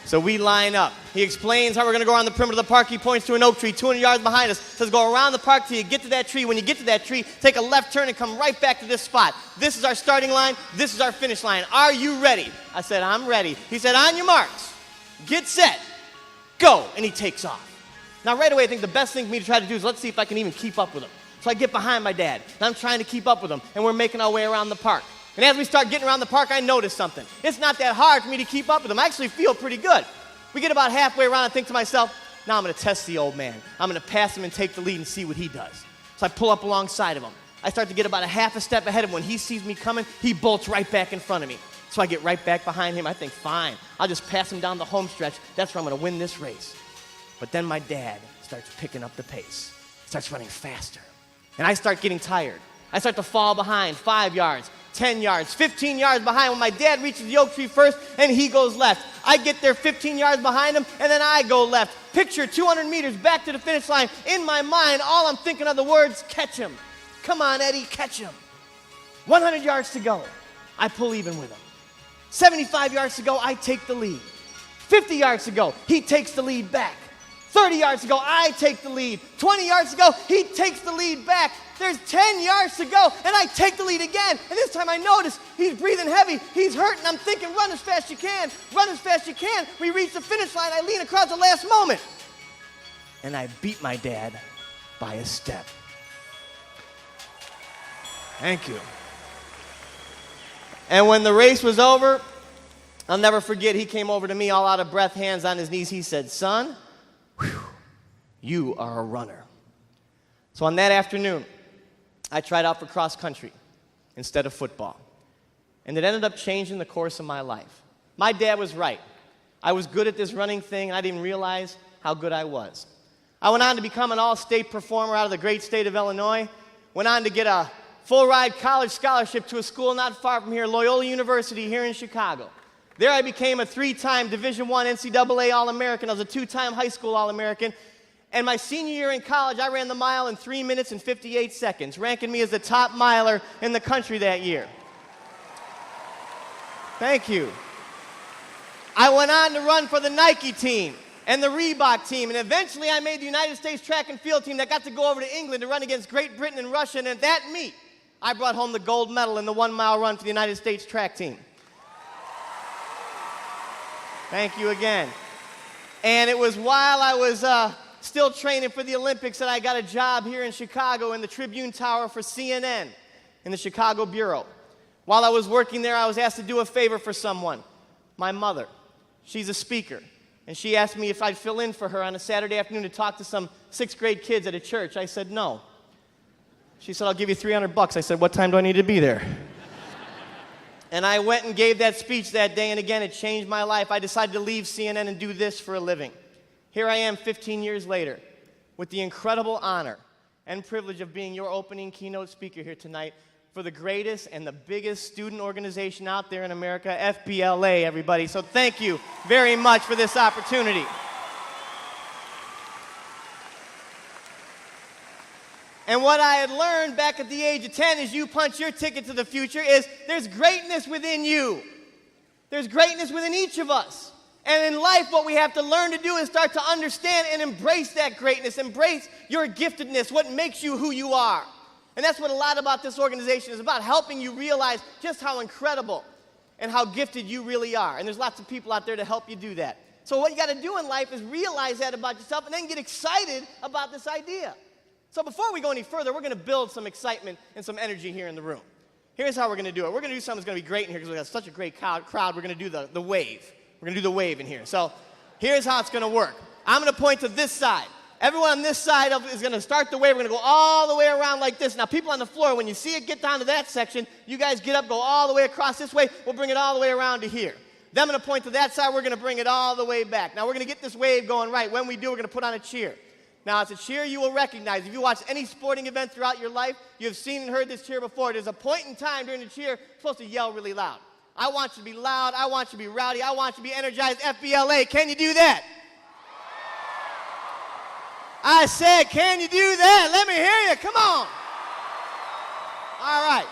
So we line up. He explains how we're going to go around the perimeter of the park. He points to an oak tree 200 yards behind us. Says go around the park till you get to that tree. When you get to that tree, take a left turn and come right back to this spot. This is our starting line. This is our finish line. Are you ready? I said, I'm ready. He said, on your marks, get set, go. And he takes off. Now right away I think the best thing for me to try to do is let's see if I can even keep up with him. So I get behind my dad, and I'm trying to keep up with him, and we're making our way around the park. And as we start getting around the park, I notice something. It's not that hard for me to keep up with him. I actually feel pretty good. We get about halfway around and think to myself, now I'm going to test the old man. I'm going to pass him and take the lead and see what he does. So I pull up alongside of him. I start to get about a half a step ahead of him. When he sees me coming, he bolts right back in front of me. So I get right back behind him. I think, fine, I'll just pass him down the home stretch. That's where I'm going to win this race. But then my dad starts picking up the pace, starts running faster. And I start getting tired. I start to fall behind 5 yards, 10 yards, 15 yards behind. When my dad reaches the oak tree first and he goes left, I get there 15 yards behind him and then I go left. Picture 200 meters back to the finish line. In my mind, all I'm thinking are the words, catch him. Come on, Eddie, catch him. 100 yards to go. I pull even with him. 75 yards to go, I take the lead. 50 yards to go, he takes the lead back. 30 yards to go, I take the lead. 20 yards to go, he takes the lead back. There's 10 yards to go, and I take the lead again. And this time I notice he's breathing heavy. He's hurting. I'm thinking, run as fast as you can. Run as fast as you can. We reach the finish line. I lean across the last moment. And I beat my dad by a step. Thank you. And when the race was over, I'll never forget, he came over to me all out of breath, hands on his knees. He said, son, you are a runner. So on that afternoon, I tried out for cross country instead of football. And it ended up changing the course of my life. My dad was right. I was good at this running thing, and I didn't realize how good I was. I went on to become an all-state performer out of the great state of Illinois, went on to get a full-ride college scholarship to a school not far from here, Loyola University here in Chicago. There I became a 3-time Division I NCAA All-American. I was a 2-time high school All-American. And my senior year in college, I ran the mile in 3 minutes and 58 seconds, ranking me as the top miler in the country that year. Thank you. I went on to run for the Nike team and the Reebok team, and eventually I made the United States track and field team that got to go over to England to run against Great Britain and Russia, and at that meet, I brought home the gold medal in the 1-mile run for the United States track team. Thank you again. And it was while I was still training for the Olympics that I got a job here in Chicago in the Tribune Tower for CNN in the Chicago Bureau. While I was working there, I was asked to do a favor for someone. My mother. She's a speaker. And she asked me if I'd fill in for her on a Saturday afternoon to talk to some 6th grade kids at a church. I said no. She said, I'll give you $300. I said, what time do I need to be there? And I went and gave that speech that day, and again, it changed my life. I decided to leave CNN and do this for a living. Here I am 15 years later with the incredible honor and privilege of being your opening keynote speaker here tonight for the greatest and the biggest student organization out there in America, FBLA, everybody. So thank you very much for this opportunity. And what I had learned back at the age of 10 as you punch your ticket to the future is there's greatness within you. There's greatness within each of us. And in life, what we have to learn to do is start to understand and embrace that greatness, embrace your giftedness, what makes you who you are. And that's what a lot about this organization is about, helping you realize just how incredible and how gifted you really are. And there's lots of people out there to help you do that. So what you got to do in life is realize that about yourself and then get excited about this idea. So before we go any further, we're going to build some excitement and some energy here in the room. Here's how we're going to do it. We're going to do something that's going to be great in here because we got such a great crowd. We're going to do the wave. We're going to do the wave in here. So here's how it's going to work. I'm going to point to this side. Everyone on this side is going to start the wave. We're going to go all the way around like this. Now, people on the floor, when you see it get down to that section, you guys get up, go all the way across this way. We'll bring it all the way around to here. Then I'm going to point to that side. We're going to bring it all the way back. Now, we're going to get this wave going right. When we do, we're going to put on a cheer. Now, it's a cheer you will recognize. If you watch any sporting event throughout your life, you have seen and heard this cheer before. There's a point in time during the cheer you're supposed to yell really loud. I want you to be loud. I want you to be rowdy. I want you to be energized. FBLA, can you do that? I said, can you do that? Let me hear you. Come on. All right.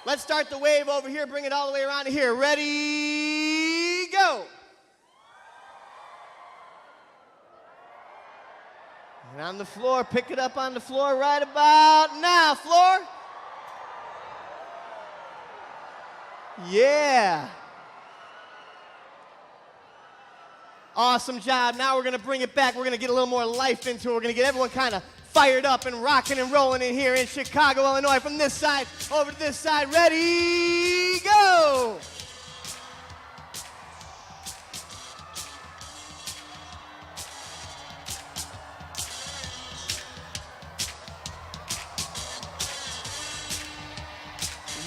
Let's start the wave over here. Bring it all the way around to here. Ready, go. And on the floor, pick it up on the floor right about now, floor. Yeah. Awesome job. Now we're going to bring it back. We're going to get a little more life into it. We're going to get everyone kind of fired up and rocking and rolling in here in Chicago, Illinois. From this side over to this side. Ready, go.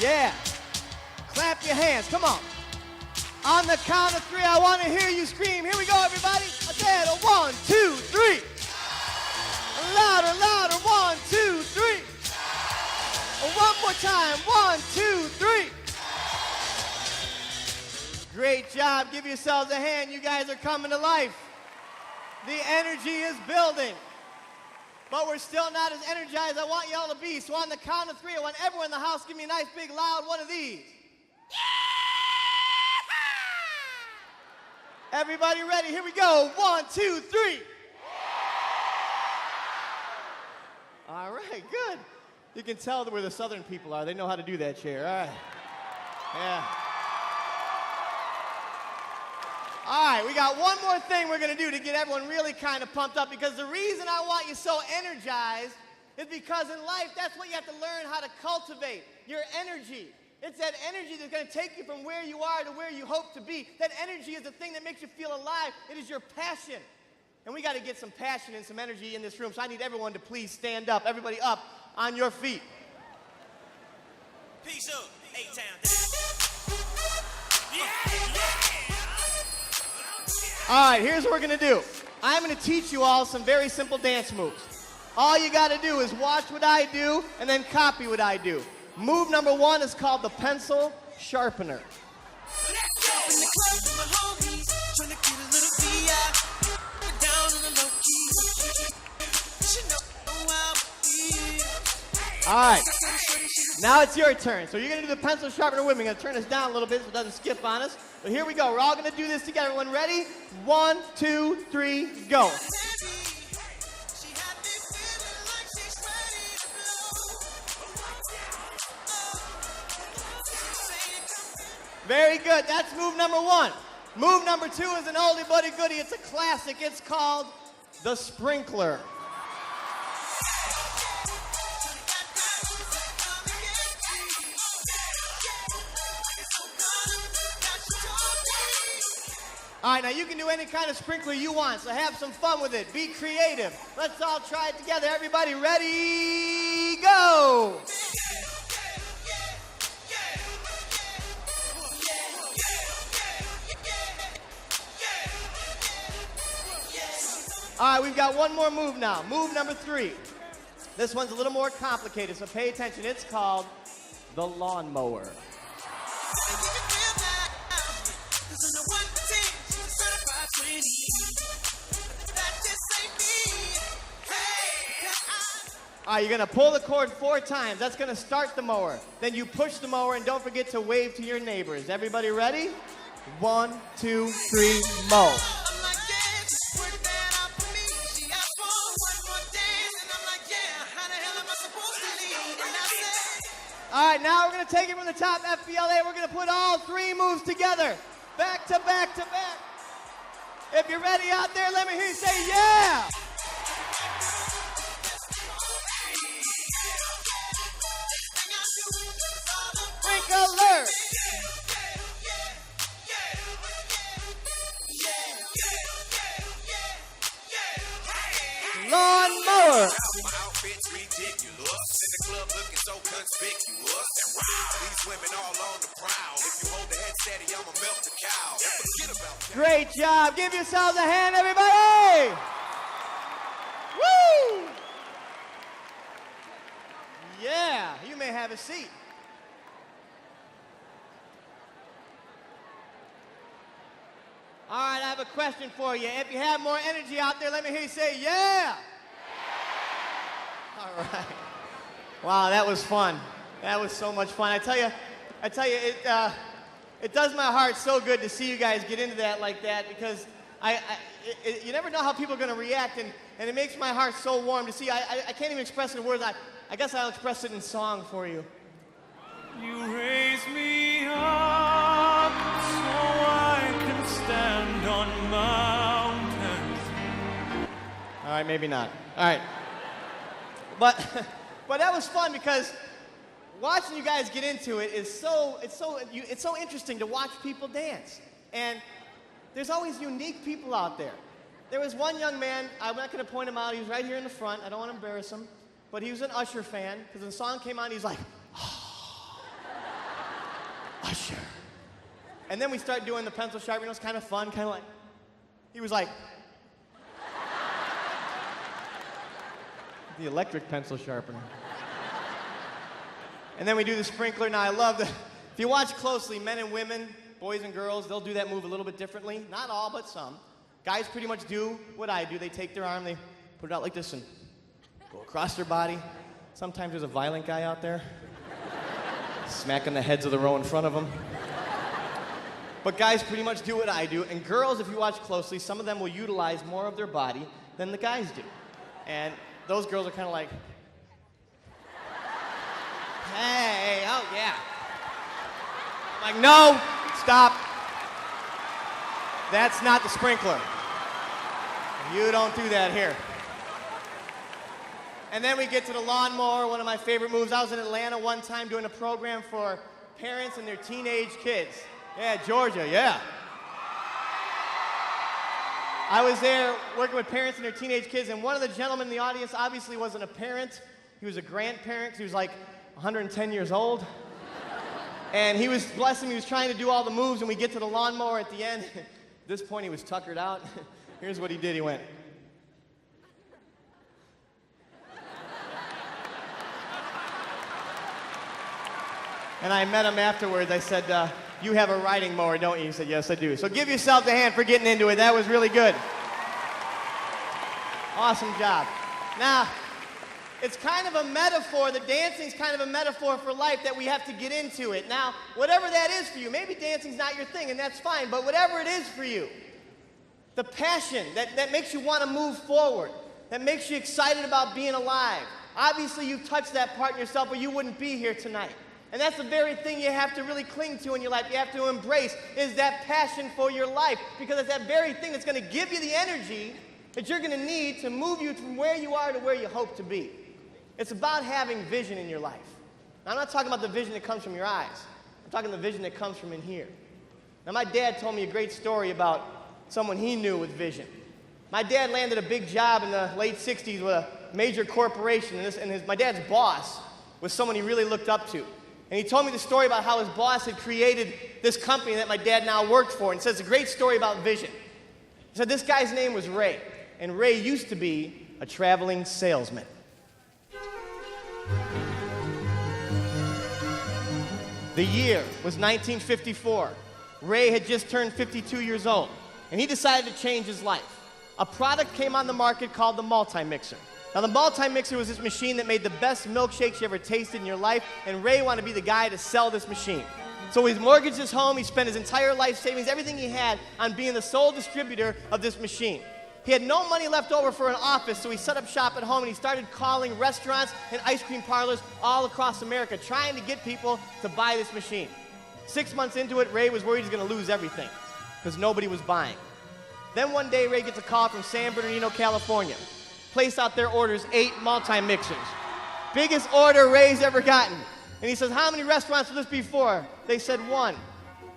Yeah. Clap your hands. Come on. On the count of 3, I want to hear you scream. Here we go, everybody. I said 1, 2, 3. Louder, louder. 1, 2, 3. One more time. 1, 2, 3. Great job. Give yourselves a hand. You guys are coming to life. The energy is building. But we're still not as energized as I want you all to be. So on the count of 3, I want everyone in the house to give me a nice, big, loud one of these. Everybody ready? Here we go. 1, 2, 3. All right, good. You can tell where the southern people are. They know how to do that chair. All right. Yeah. All right, we got one more thing we're going to do to get everyone really kind of pumped up, because the reason I want you so energized is because in life, that's what you have to learn how to cultivate, your energy. It's that energy that's going to take you from where you are to where you hope to be. That energy is the thing that makes you feel alive. It is your passion. And we got to get some passion and some energy in this room, so I need everyone to please stand up. Everybody up on your feet. Peace up, A-Town. Yeah. All right, here's what we're going to do. I'm going to teach you all some very simple dance moves. All you got to do is watch what I do and then copy what I do. Move number 1 is called the pencil sharpener. All right, now it's your turn. So you're going to do the pencil sharpener with me. I'm going to turn this down a little bit so it doesn't skip on us. But here we go. We're all going to do this together. Everyone ready? 1, 2, 3, go. Very good. That's move number 1. Move number 2 is an oldie buddy goodie. It's a classic. It's called the sprinkler. All right, now you can do any kind of sprinkler you want, so have some fun with it. Be creative. Let's all try it together. Everybody ready, go! All right, we've got one more move now. Move number 3. This one's a little more complicated, so pay attention. It's called the lawnmower. All right, you're going to pull the cord 4 times. That's going to start the mower. Then you push the mower, and don't forget to wave to your neighbors. Everybody ready? 1, 2, 3, mow. All right, now we're going to take it from the top, FBLA. We're going to put all three moves together, back to back to back. If you're ready out there, let me hear you say, yeah! Sprinkler! Lawnmower! My outfit's ridiculous. In the club looking so conspicuous. And wow, these women all on the prowl. If you hold the head steady, I'ma melt the cow. Forget about that. Great job. Give yourselves a hand, everybody. Woo! Yeah, you may have a seat. All right, I have a question for you. If you have more energy out there, let me hear you say, yeah. All right. Wow, that was fun. That was so much fun. I tell you, it does my heart so good to see you guys get into that like that, because you never know how people are going to react, and it makes my heart so warm to see. I can't even express it in words. I guess I'll express it in song for you. You raise me up so I can stand on mountains. All right, maybe not. All right. But that was fun, because watching you guys get into it is it's so interesting to watch people dance. And there's always unique people out there. There was one young man, I'm not going to point him out, he was right here in the front, I don't want to embarrass him, but he was an Usher fan, because when the song came on, he's like, oh, Usher. And then we started doing the pencil sharpening. It was kind of fun, kind of like, he was like, the electric pencil sharpener. And then we do the sprinkler. Now, I love if you watch closely, men and women, boys and girls, they'll do that move a little bit differently. Not all, but some. Guys pretty much do what I do. They take their arm, they put it out like this and go across their body. Sometimes there's a violent guy out there smacking the heads of the row in front of them. But guys pretty much do what I do. And girls, if you watch closely, some of them will utilize more of their body than the guys do. And those girls are kind of like, hey, oh yeah. I'm like, no, stop. That's not the sprinkler. You don't do that here. And then we get to the lawnmower, one of my favorite moves. I was in Atlanta one time doing a program for parents and their teenage kids. Yeah, Georgia, yeah. I was there working with parents and their teenage kids, and one of the gentlemen in the audience obviously wasn't a parent. He was a grandparent, 'cause he was like 110 years old. And he was, bless him, he was trying to do all the moves, and we get to the lawnmower at the end. At this point, he was tuckered out. Here's what he did. He went. And I met him afterwards. I said, you have a riding mower, don't you? He said, yes, I do. So give yourselves a hand for getting into it. That was really good. Awesome job. Now, it's kind of a metaphor. The dancing's kind of a metaphor for life, that we have to get into it. Now, whatever that is for you, maybe dancing's not your thing, and that's fine, but whatever it is for you, the passion that makes you want to move forward, that makes you excited about being alive. Obviously, you've touched that part in yourself, or you wouldn't be here tonight. And that's the very thing you have to really cling to in your life. You have to embrace, is that passion for your life. Because it's that very thing that's going to give you the energy that you're going to need to move you from where you are to where you hope to be. It's about having vision in your life. Now, I'm not talking about the vision that comes from your eyes. I'm talking the vision that comes from in here. Now, my dad told me a great story about someone he knew with vision. My dad landed a big job in the late 60s with a major corporation, and my dad's boss was someone he really looked up to. And he told me the story about how his boss had created this company that my dad now worked for, and says a great story about vision. He said this guy's name was Ray, and Ray used to be a traveling salesman. The year was 1954. Ray had just turned 52 years old, and he decided to change his life. A product came on the market called the multi-mixer. Now, the multi-mixer was this machine that made the best milkshakes you ever tasted in your life, and Ray wanted to be the guy to sell this machine. So he mortgaged his home, he spent his entire life savings, everything he had, on being the sole distributor of this machine. He had no money left over for an office, so he set up shop at home and he started calling restaurants and ice cream parlors all across America, trying to get people to buy this machine. 6 months into it, Ray was worried he was going to lose everything because nobody was buying. Then one day, Ray gets a call from San Bernardino, California. Place out their orders 8 multi-mixers. Biggest order Ray's ever gotten. And he says, how many restaurants will this be for? They said 1.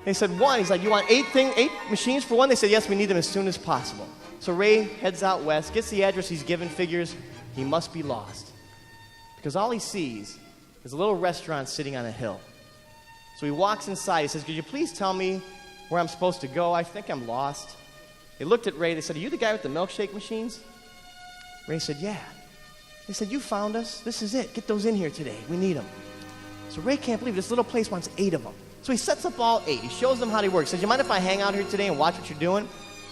They said 1. He's like, you want 8 machines for 1? They said, yes, we need them as soon as possible. So Ray heads out west, gets the address he's given, figures he must be lost. Because all he sees is a little restaurant sitting on a hill. So he walks inside. He says, could you please tell me where I'm supposed to go? I think I'm lost. They looked at Ray. They said, are you the guy with the milkshake machines? Ray said, yeah. They said, you found us. This is it. Get those in here today. We need them. So Ray can't believe this little place wants 8 of them. So he sets up all 8. He shows them how they work. He says, you mind if I hang out here today and watch what you're doing?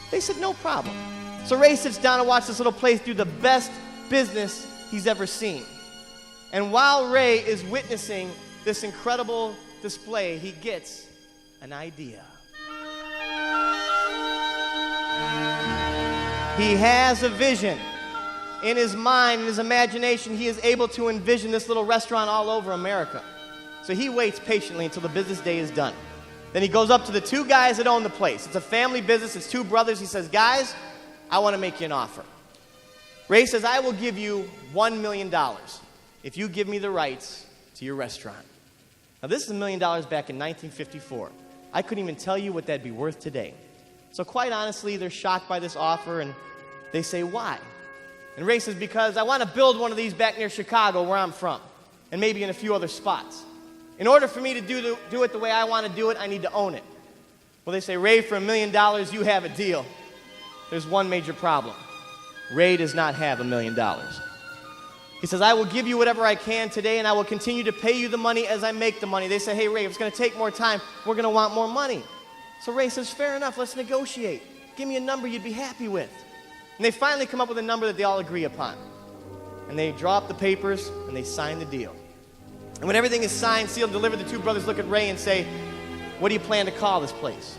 They said, no problem. So Ray sits down and watches this little place do the best business he's ever seen. And while Ray is witnessing this incredible display, he gets an idea. He has a vision. In his mind, in his imagination, he is able to envision this little restaurant all over America. So he waits patiently until the business day is done. Then he goes up to the 2 guys that own the place. It's a family business. It's 2 brothers. He says, guys, I want to make you an offer. Ray says, I will give you $1 million if you give me the rights to your restaurant. Now, this is $1 million back in 1954. I couldn't even tell you what that'd be worth today. So quite honestly, they're shocked by this offer, and they say, why? And Ray says, because I want to build one of these back near Chicago, where I'm from, and maybe in a few other spots. In order for me to do it the way I want to do it, I need to own it. Well, they say, Ray, for $1 million, you have a deal. There's one major problem. Ray does not have $1 million. He says, I will give you whatever I can today, and I will continue to pay you the money as I make the money. They say, hey, Ray, if it's going to take more time, we're going to want more money. So Ray says, fair enough, let's negotiate. Give me a number you'd be happy with. And they finally come up with a number that they all agree upon. And they draw up the papers, and they sign the deal. And when everything is signed, sealed, and delivered, the 2 brothers look at Ray and say, what do you plan to call this place?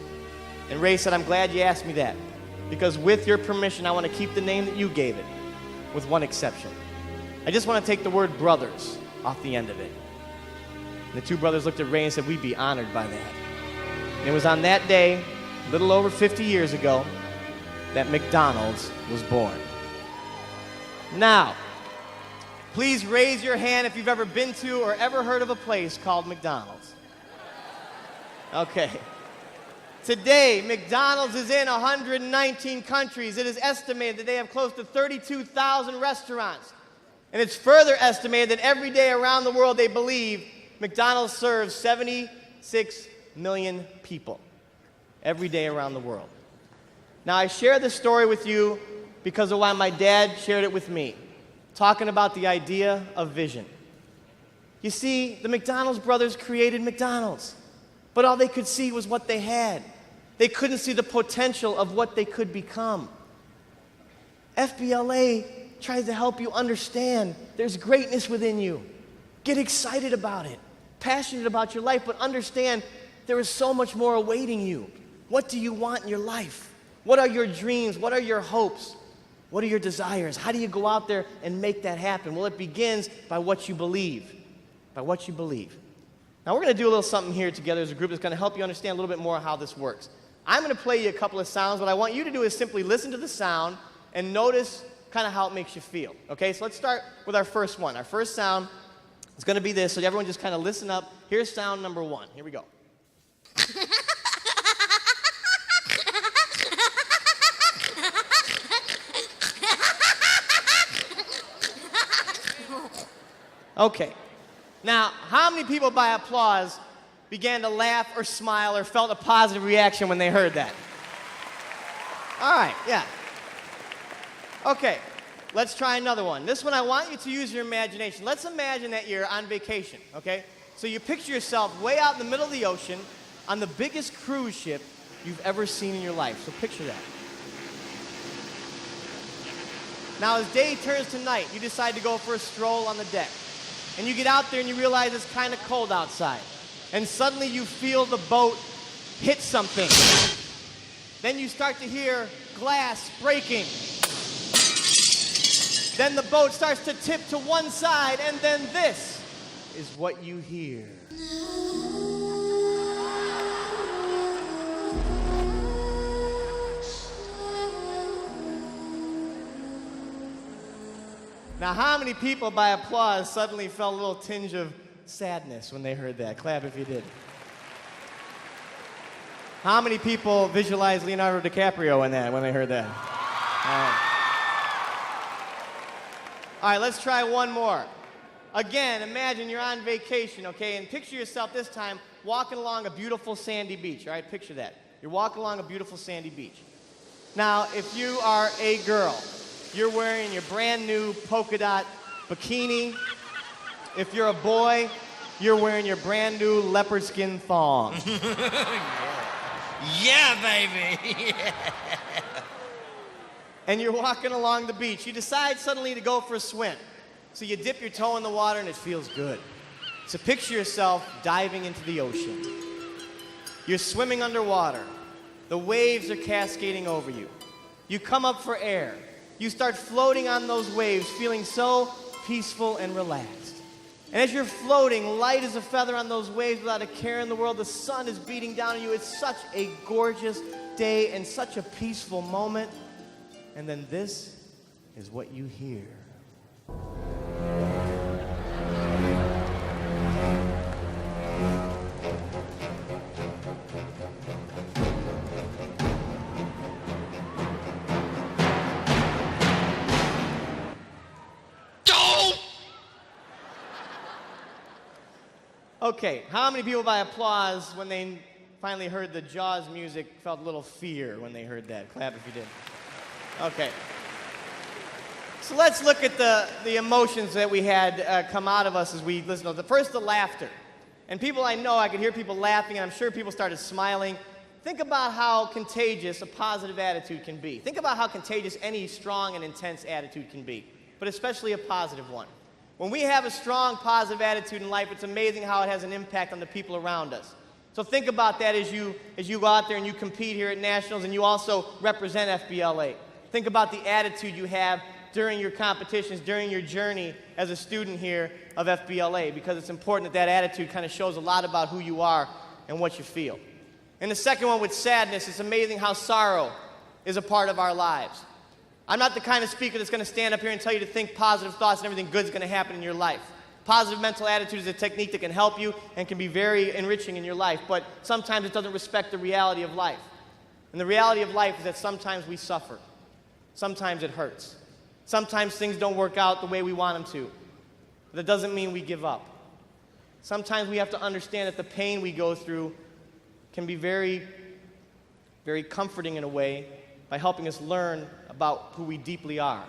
And Ray said, I'm glad you asked me that, because with your permission, I want to keep the name that you gave it, with one exception. I just want to take the word brothers off the end of it. And the 2 brothers looked at Ray and said, we'd be honored by that. And it was on that day, a little over 50 years ago, that McDonald's was born. Now, please raise your hand if you've ever been to or ever heard of a place called McDonald's. Okay. Today, McDonald's is in 119 countries. It is estimated that they have close to 32,000 restaurants. And it's further estimated that every day around the world, they believe McDonald's serves 76 million people every day around the world. Now, I share this story with you because of why my dad shared it with me, talking about the idea of vision. You see, the McDonald's brothers created McDonald's, but all they could see was what they had. They couldn't see the potential of what they could become. FBLA tries to help you understand there's greatness within you. Get excited about it, passionate about your life, but understand there is so much more awaiting you. What do you want in your life? What are your dreams? What are your hopes? What are your desires? How do you go out there and make that happen? Well, it begins by what you believe. By what you believe. Now, we're going to do a little something here together as a group that's going to help you understand a little bit more how this works. I'm going to play you a couple of sounds. What I want you to do is simply listen to the sound and notice kind of how it makes you feel. Okay, so let's start with our first one. Our first sound is going to be this, so everyone just kind of listen up. Here's sound number 1. Here we go. Okay. Now, how many people by applause began to laugh or smile or felt a positive reaction when they heard that? All right, yeah. Okay, let's try another one. This one, I want you to use your imagination. Let's imagine that you're on vacation, okay? So you picture yourself way out in the middle of the ocean on the biggest cruise ship you've ever seen in your life. So picture that. Now, as day turns to night, you decide to go for a stroll on the deck. And you get out there and you realize it's kind of cold outside. And suddenly you feel the boat hit something. Then you start to hear glass breaking. Then the boat starts to tip to one side, and then this is what you hear. Now, how many people by applause suddenly felt a little tinge of sadness when they heard that? Clap if you did. How many people visualized Leonardo DiCaprio in that when they heard that? All right, let's try one more. Again, imagine you're on vacation, okay, and picture yourself this time walking along a beautiful sandy beach, all right? Picture that. You're walking along a beautiful sandy beach. Now, if you are a girl, you're wearing your brand new polka dot bikini. If you're a boy, you're wearing your brand new leopard skin thong. Yeah, baby. And you're walking along the beach. You decide suddenly to go for a swim. So you dip your toe in the water and it feels good. So picture yourself diving into the ocean. You're swimming underwater. The waves are cascading over you. You come up for air. You start floating on those waves, feeling so peaceful and relaxed. And as you're floating, light as a feather on those waves without a care in the world, the sun is beating down on you. It's such a gorgeous day and such a peaceful moment. And then this is what you hear. Okay, how many people by applause when they finally heard the Jaws music felt a little fear when they heard that? Clap if you did. Okay. So let's look at the emotions that we had come out of us as we listened to it. First, the laughter. And people I know, I could hear people laughing, and I'm sure people started smiling. Think about how contagious a positive attitude can be. Think about how contagious any strong and intense attitude can be, but especially a positive one. When we have a strong, positive attitude in life, it's amazing how it has an impact on the people around us. So think about that as you go out there and you compete here at Nationals and you also represent FBLA. Think about the attitude you have during your competitions, during your journey as a student here of FBLA, because it's important that that attitude kind of shows a lot about who you are and what you feel. And the second one with sadness, it's amazing how sorrow is a part of our lives. I'm not the kind of speaker that's going to stand up here and tell you to think positive thoughts and everything good is going to happen in your life. Positive mental attitude is a technique that can help you and can be very enriching in your life, but sometimes it doesn't respect the reality of life. And the reality of life is that sometimes we suffer. Sometimes it hurts. Sometimes things don't work out the way we want them to. But that doesn't mean we give up. Sometimes we have to understand that the pain we go through can be very, very comforting in a way by helping us learn about who we deeply are.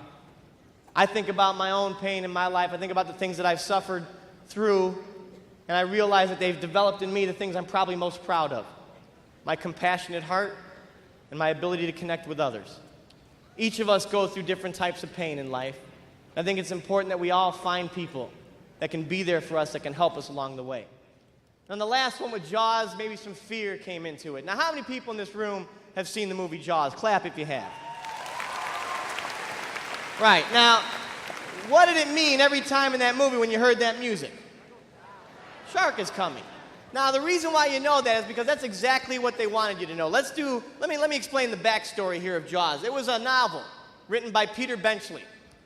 I think about my own pain in my life. I think about the things that I've suffered through, and I realize that they've developed in me the things I'm probably most proud of. My compassionate heart and my ability to connect with others. Each of us go through different types of pain in life. I think it's important that we all find people that can be there for us, that can help us along the way. And the last one with Jaws, maybe some fear came into it. Now, how many people in this room have seen the movie Jaws? Clap if you have. Right, now, what did it mean every time in that movie when you heard that music? Shark is coming. Now, the reason why you know that is because that's exactly what they wanted you to know. Let me explain the backstory here of Jaws. It was a novel written by Peter Benchley,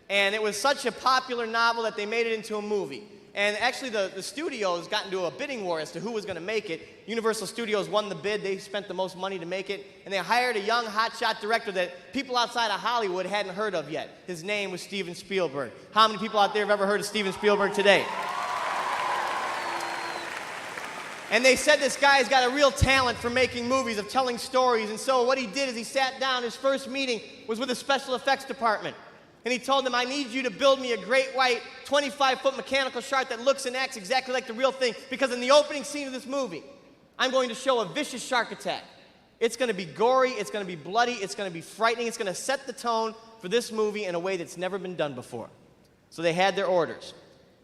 and it was such a popular novel that they made it into a movie. And actually, the studios got into a bidding war as to who was going to make it. Universal Studios won the bid. They spent the most money to make it. And they hired a young, hotshot director that people outside of Hollywood hadn't heard of yet. His name was Steven Spielberg. How many people out there have ever heard of Steven Spielberg today? And they said this guy's got a real talent for making movies, of telling stories. And so what he did is he sat down. His first meeting was with the special effects department. And he told them, I need you to build me a great white 25-foot mechanical shark that looks and acts exactly like the real thing, because in the opening scene of this movie, I'm going to show a vicious shark attack. It's going to be gory, it's going to be bloody, it's going to be frightening, it's going to set the tone for this movie in a way that's never been done before. So they had their orders,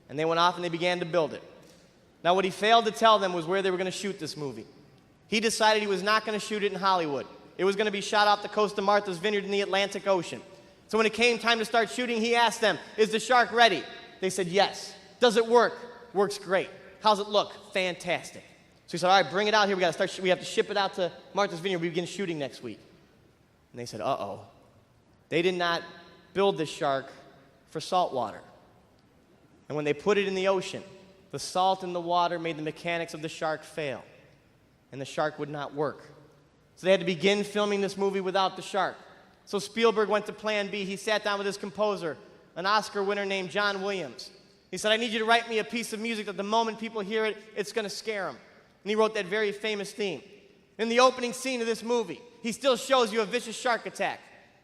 and they went off and they began to build it. Now, what he failed to tell them was where they were going to shoot this movie. He decided he was not going to shoot it in Hollywood. It was going to be shot off the coast of Martha's Vineyard in the Atlantic Ocean. So when it came time to start shooting, he asked them, is the shark ready? They said, yes. Does it work? Works great. How's it look? Fantastic. So he said, all right, bring it out here. We have to ship it out to Martha's Vineyard. We begin shooting next week. And they said, uh-oh. They did not build this shark for salt water. And when they put it in the ocean, the salt in the water made the mechanics of the shark fail. And the shark would not work. So they had to begin filming this movie without the shark. So Spielberg went to plan B. He sat down with his composer, an Oscar winner named John Williams. He said, I need you to write me a piece of music that the moment people hear it, it's going to scare them. And he wrote that very famous theme. In the opening scene of this movie, he still shows you a vicious shark attack.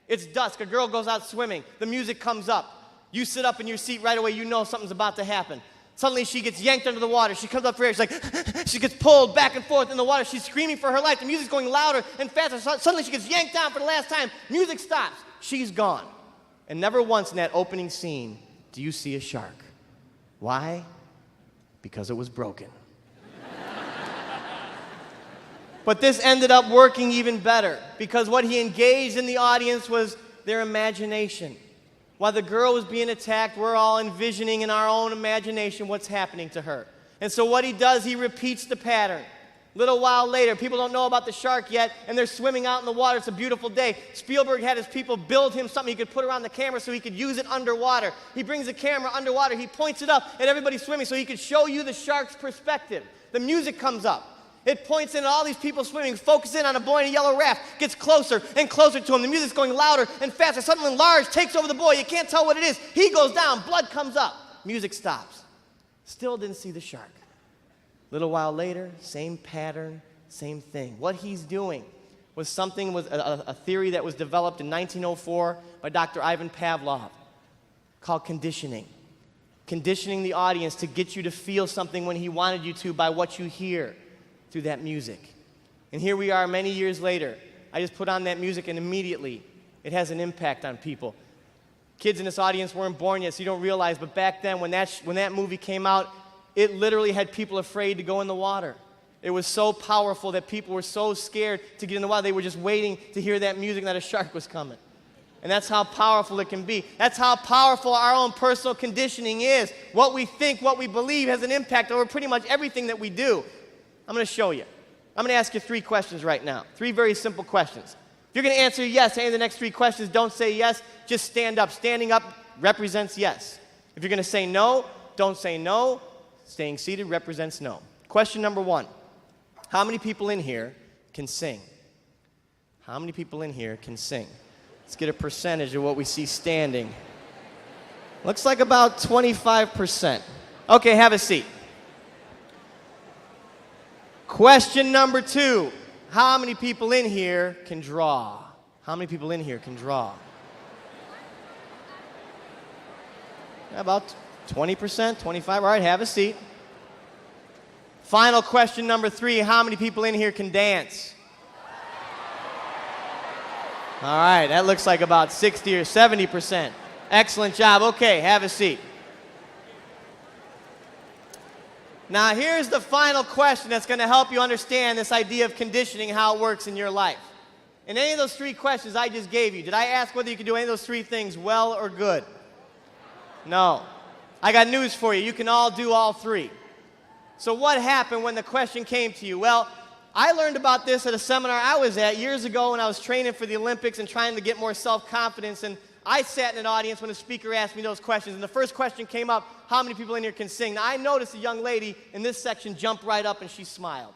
It's dusk. A girl goes out swimming. The music comes up. You sit up in your seat right away. You know something's about to happen. Suddenly she gets yanked under the water. She comes up for air. She's like, she gets pulled back and forth in the water. She's screaming for her life. The music's going louder and faster. Suddenly she gets yanked down for the last time. Music stops. She's gone. And never once in that opening scene do you see a shark. Why? Because it was broken. But this ended up working even better because what he engaged in the audience was their imagination. While the girl was being attacked, we're all envisioning in our own imagination what's happening to her. And so what he does, he repeats the pattern. Little while later, people don't know about the shark yet, and they're swimming out in the water. It's a beautiful day. Spielberg had his people build him something he could put around the camera so he could use it underwater. He brings the camera underwater. He points it up at everybody swimming so he could show you the shark's perspective. The music comes up. It points in at all these people swimming, focus in on a boy in a yellow raft, gets closer and closer to him. The music's going louder and faster. Something large takes over the boy. You can't tell what it is. He goes down. Blood comes up. Music stops. Still didn't see the shark. Little while later, same pattern, same thing. What he's doing was a theory that was developed in 1904 by Dr. Ivan Pavlov called conditioning. Conditioning the audience to get you to feel something when he wanted you to by what you hear through that music. And here we are many years later. I just put on that music and immediately it has an impact on people. Kids in this audience weren't born yet, so you don't realize, but back then when that movie came out, it literally had people afraid to go in the water. It was so powerful that people were so scared to get in the water, they were just waiting to hear that music and that a shark was coming. And that's how powerful it can be. That's how powerful our own personal conditioning is. What we think, what we believe has an impact over pretty much everything that we do. I'm going to show you. I'm going to ask you 3 questions right now. 3 very simple questions. If you're going to answer yes to any of the next 3 questions, don't say yes, just stand up. Standing up represents yes. If you're going to say no, don't say no. Staying seated represents no. Question number 1. How many people in here can sing? How many people in here can sing? Let's get a percentage of what we see standing. Looks like about 25%. Okay, have a seat. Question number 2. How many people in here can draw? How many people in here can draw? About 20%, 25. All right, have a seat. Final question number 3. How many people in here can dance? All right, that looks like about 60 or 70%. Excellent job. Okay, have a seat. Now, here's the final question that's going to help you understand this idea of conditioning, how it works in your life. In any of those 3 questions I just gave you, did I ask whether you could do any of those 3 things well or good? No. I got news for you. You can all do all 3. So what happened when the question came to you? Well, I learned about this at a seminar I was at years ago when I was training for the Olympics and trying to get more self-confidence. And I sat in an audience when the speaker asked me those questions. And the first question came up, how many people in here can sing? Now, I noticed a young lady in this section jump right up and she smiled.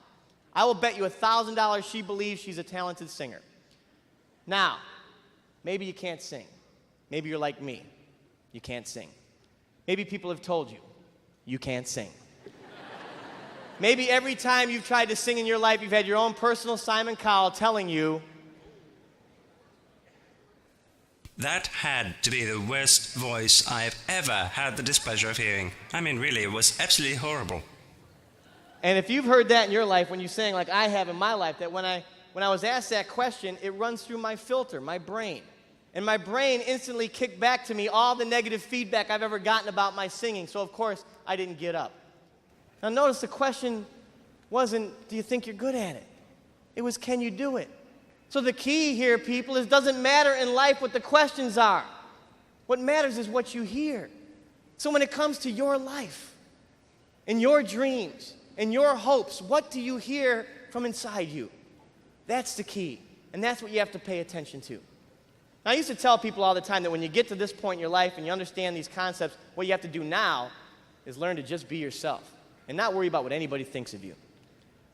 I will bet you $1,000 she believes she's a talented singer. Now, maybe you can't sing. Maybe you're like me. You can't sing. Maybe people have told you, you can't sing. Maybe every time you've tried to sing in your life, you've had your own personal Simon Cowell telling you, that had to be the worst voice I've ever had the displeasure of hearing. I mean, really, it was absolutely horrible. And if you've heard that in your life when you sing like I have in my life, that when I was asked that question, it runs through my filter, my brain. And my brain instantly kicked back to me all the negative feedback I've ever gotten about my singing. So, of course, I didn't get up. Now, notice the question wasn't, do you think you're good at it? It was, can you do it? So the key here, people, is it doesn't matter in life what the questions are. What matters is what you hear. So when it comes to your life and your dreams and your hopes, what do you hear from inside you? That's the key, and that's what you have to pay attention to. Now, I used to tell people all the time that when you get to this point in your life and you understand these concepts, what you have to do now is learn to just be yourself and not worry about what anybody thinks of you.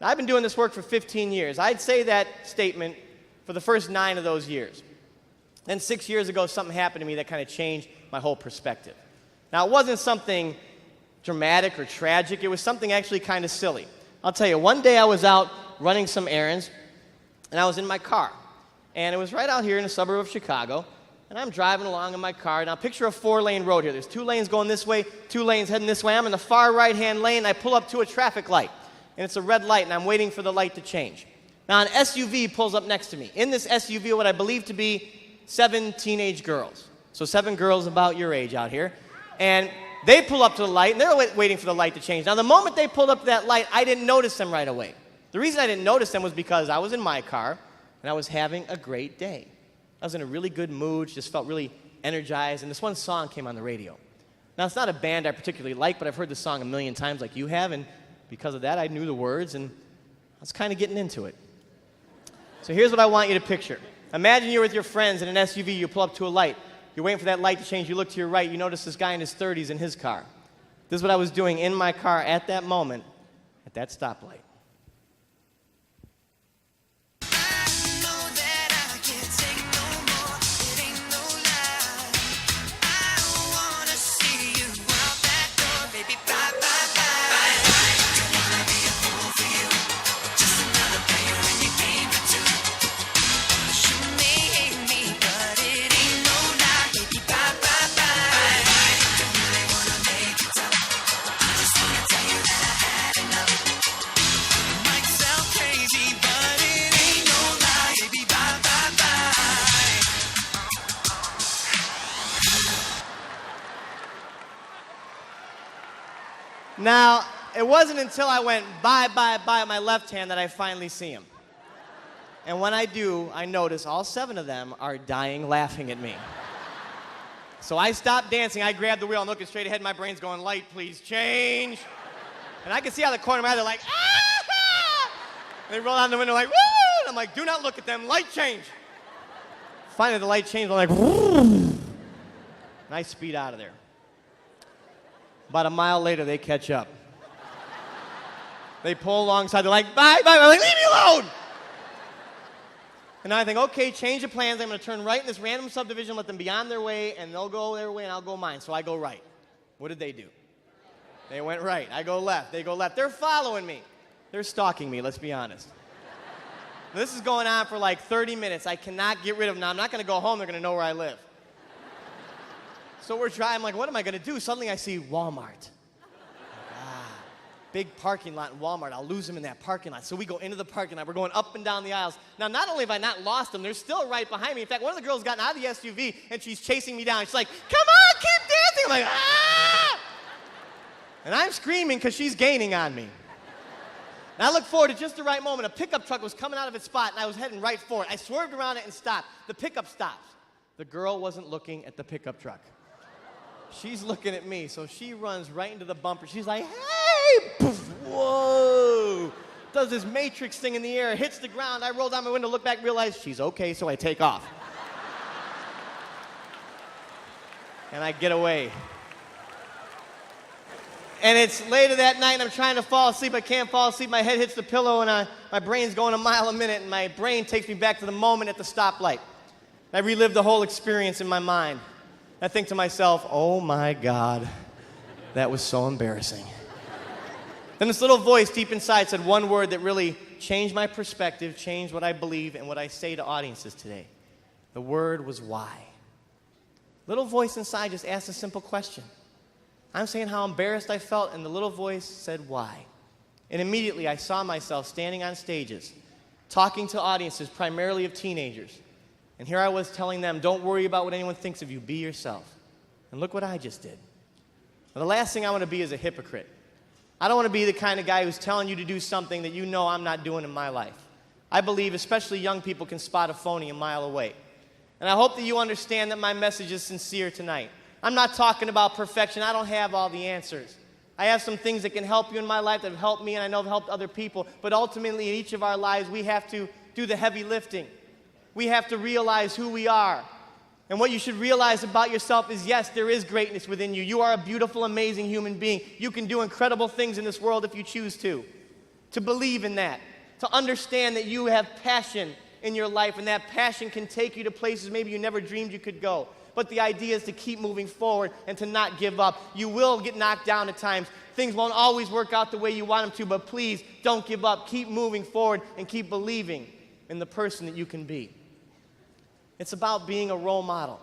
Now, I've been doing this work for 15 years. I'd say that statement for the first 9 of those years. Then 6 years ago, something happened to me that kind of changed my whole perspective. Now, it wasn't something dramatic or tragic. It was something actually kind of silly. I'll tell you, one day I was out running some errands, and I was in my car. And it was right out here in the suburb of Chicago. And I'm driving along in my car. Now, picture a 4-lane road here. There's 2 lanes going this way, 2 lanes heading this way. I'm in the far right-hand lane. I pull up to a traffic light. And it's a red light, and I'm waiting for the light to change. Now, an SUV pulls up next to me. In this SUV are what I believe to be 7 teenage girls. So 7 girls about your age out here. And they pull up to the light, and they're waiting for the light to change. Now, the moment they pulled up to that light, I didn't notice them right away. The reason I didn't notice them was because I was in my car, and I was having a great day. I was in a really good mood, just felt really energized, and this one song came on the radio. Now, it's not a band I particularly like, but I've heard the song a million times like you have, and because of that, I knew the words, and I was kind of getting into it. So here's what I want you to picture. Imagine you're with your friends in an SUV, you pull up to a light. You're waiting for that light to change, you look to your right, you notice this guy in his 30s in his car. This is what I was doing in my car at that moment, at that stoplight. Now, it wasn't until I went bye, bye, bye with my left hand that I finally see him. And when I do, I notice all 7 of them are dying laughing at me. So I stopped dancing, I grabbed the wheel, I'm looking straight ahead, my brain's going, light, please, change. And I can see out the corner of my eye, they're like, ah! And they roll out the window like, woo! And I'm like, do not look at them, light change. Finally, the light changed, I'm like, woo! And I speed out of there. About a mile later, they catch up. They pull alongside. They're like, bye, bye. I'm like, leave me alone! And I think, okay, change of plans. I'm going to turn right in this random subdivision, let them be on their way, and they'll go their way, and I'll go mine. So I go right. What did they do? They went right. I go left. They go left. They're following me. They're stalking me, let's be honest. This is going on for like 30 minutes. I cannot get rid of them. Now, I'm not going to go home. They're going to know where I live. So we're driving, I'm like, what am I going to do? Suddenly I see Walmart. Big parking lot in Walmart. I'll lose them in that parking lot. So we go into the parking lot. We're going up and down the aisles. Now, not only have I not lost them, they're still right behind me. In fact, one of the girls got out of the SUV, and she's chasing me down. She's like, come on, keep dancing. I'm like, ah! And I'm screaming because she's gaining on me. And I look forward at just the right moment. A pickup truck was coming out of its spot, and I was heading right for it. I swerved around it and stopped. The pickup stops. The girl wasn't looking at the pickup truck. She's looking at me, so she runs right into the bumper. She's like, hey! Poof, whoa! Does this Matrix thing in the air, hits the ground. I roll down my window, look back, realize she's okay, so I take off. And I get away. And it's later that night, and I'm trying to fall asleep. I can't fall asleep. My head hits the pillow, and my brain's going a mile a minute, and my brain takes me back to the moment at the stoplight. I relive the whole experience in my mind. I think to myself, oh my God, that was so embarrassing. Then this little voice deep inside said one word that really changed my perspective, changed what I believe and what I say to audiences today. The word was why. Little voice inside just asked a simple question. I'm saying how embarrassed I felt, and the little voice said why. And immediately I saw myself standing on stages, talking to audiences primarily of teenagers. And here I was telling them, don't worry about what anyone thinks of you, be yourself. And look what I just did. Well, the last thing I want to be is a hypocrite. I don't want to be the kind of guy who's telling you to do something that you know I'm not doing in my life. I believe especially young people can spot a phony a mile away. And I hope that you understand that my message is sincere tonight. I'm not talking about perfection. I don't have all the answers. I have some things that can help you in my life that have helped me, and I know have helped other people. But ultimately, in each of our lives, we have to do the heavy lifting. We have to realize who we are. And what you should realize about yourself is, yes, there is greatness within you. You are a beautiful, amazing human being. You can do incredible things in this world if you choose to. To believe in that. To understand that you have passion in your life, and that passion can take you to places maybe you never dreamed you could go. But the idea is to keep moving forward and to not give up. You will get knocked down at times. Things won't always work out the way you want them to, but please don't give up. Keep moving forward and keep believing in the person that you can be. It's about being a role model.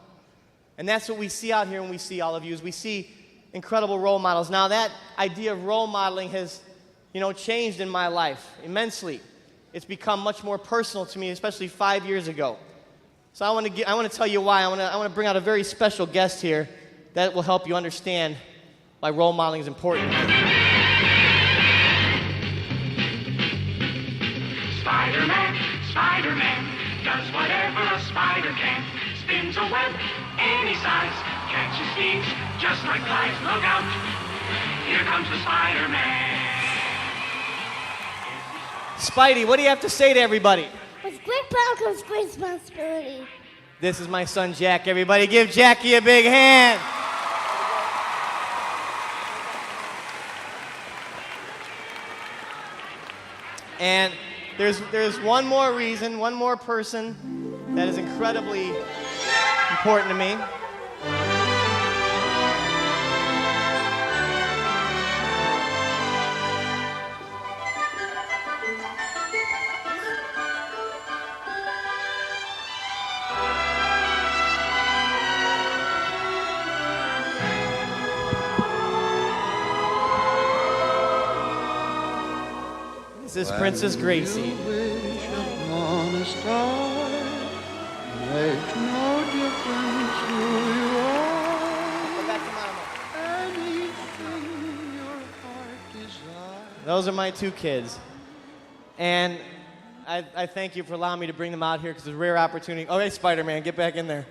And that's what we see out here when we see all of you, is we see incredible role models. Now that idea of role modeling has, changed in my life immensely. It's become much more personal to me, especially 5 years ago. So I want to tell you why. I want to bring out a very special guest here that will help you understand why role modeling is important. Spider-Man does whatever a spider can. Spins a web any size, catches thieves just like flies. Look out, here comes the Spider-Man. Spidey, what do you have to say to everybody? With great power comes great responsibility. This is my son Jack, everybody. Give Jackie a big hand. And there's one more reason, one more person that is incredibly important to me. This is Princess Gracie. Those are my two kids. And I thank you for allowing me to bring them out here because it's a rare opportunity. Oh, hey, Spider-Man, get back in there.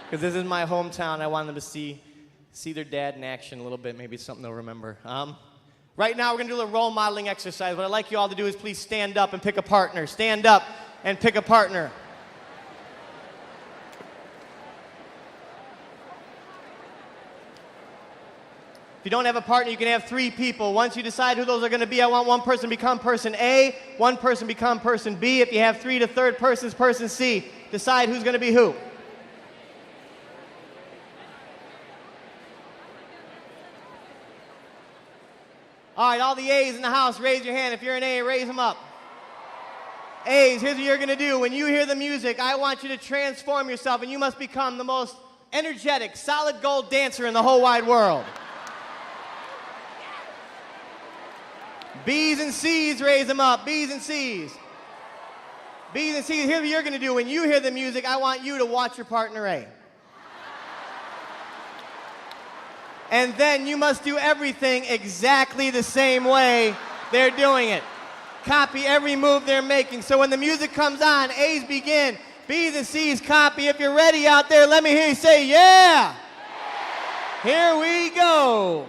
Because this is my hometown. I want them to see their dad in action a little bit. Maybe it's something they'll remember. Right now, we're going to do a role modeling exercise. What I'd like you all to do is please stand up and pick a partner. Stand up and pick a partner. If you don't have a partner, you can have 3 people. Once you decide who those are going to be, I want one person to become person A, one person become person B. If you have 3, the third person is person C. Decide who's going to be who. All right, all the A's in the house, raise your hand. If you're an A, raise them up. A's, here's what you're going to do. When you hear the music, I want you to transform yourself, and you must become the most energetic, solid gold dancer in the whole wide world. B's and C's, raise them up. B's and C's. B's and C's, here's what you're going to do. When you hear the music, I want you to watch your partner A. And then you must do everything exactly the same way they're doing it. Copy every move they're making. So when the music comes on, A's begin, B's and C's copy. If you're ready out there, let me hear you say, yeah! Here we go.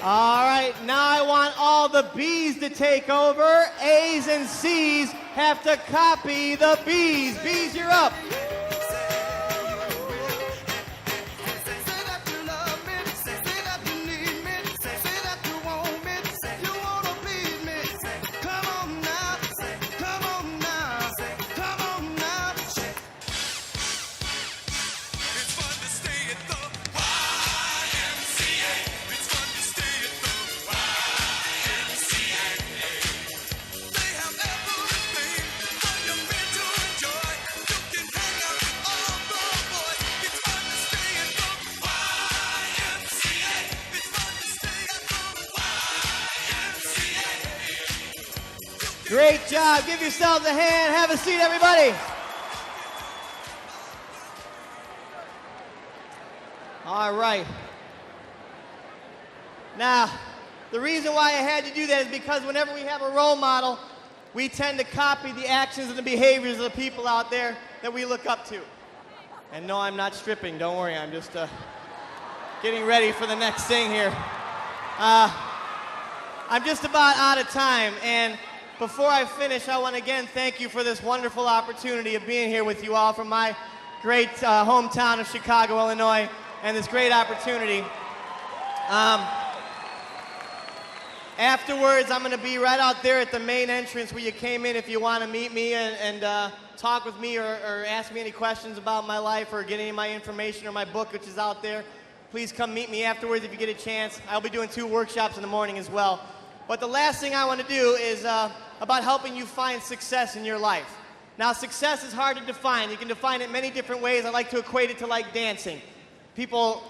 All right, now I want all the B's to take over. A's and C's have to copy the B's. B's, you're up. They have everything. Great job. Give yourselves a hand. Have a seat, everybody. All right. Now, the reason why I had to do that is because whenever we have a role model, we tend to copy the actions and the behaviors of the people out there that we look up to. And no, I'm not stripping. Don't worry. I'm just getting ready for the next thing here. I'm just about out of time. And before I finish, I want to again thank you for this wonderful opportunity of being here with you all from my great hometown of Chicago, Illinois, and this great opportunity. Afterwards, I'm going to be right out there at the main entrance where you came in if you want to meet me and talk with me or ask me any questions about my life or get any of my information or my book, which is out there. Please come meet me afterwards if you get a chance. I'll be doing 2 workshops in the morning as well. But the last thing I want to do is about helping you find success in your life. Now, success is hard to define. You can define it many different ways. I like to equate it to like dancing. People,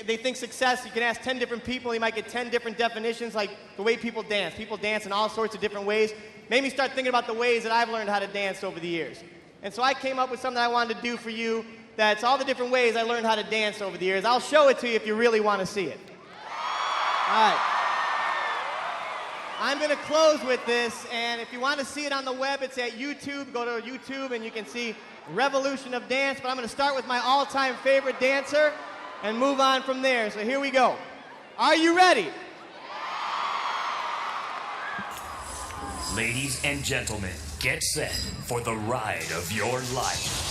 they think success, you can ask 10 different people, you might get 10 different definitions, like the way people dance. People dance in all sorts of different ways. Made me start thinking about the ways that I've learned how to dance over the years. And so I came up with something I wanted to do for you that's all the different ways I learned how to dance over the years. I'll show it to you if you really want to see it. All right. I'm going to close with this, and if you want to see it on the web, it's at YouTube. Go to YouTube and you can see Revolution of Dance, but I'm going to start with my all-time favorite dancer and move on from there. So here we go. Are you ready? Ladies and gentlemen, get set for the ride of your life.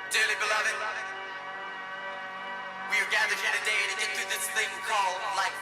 Dearly beloved, we are gathered here today to get through this thing called life.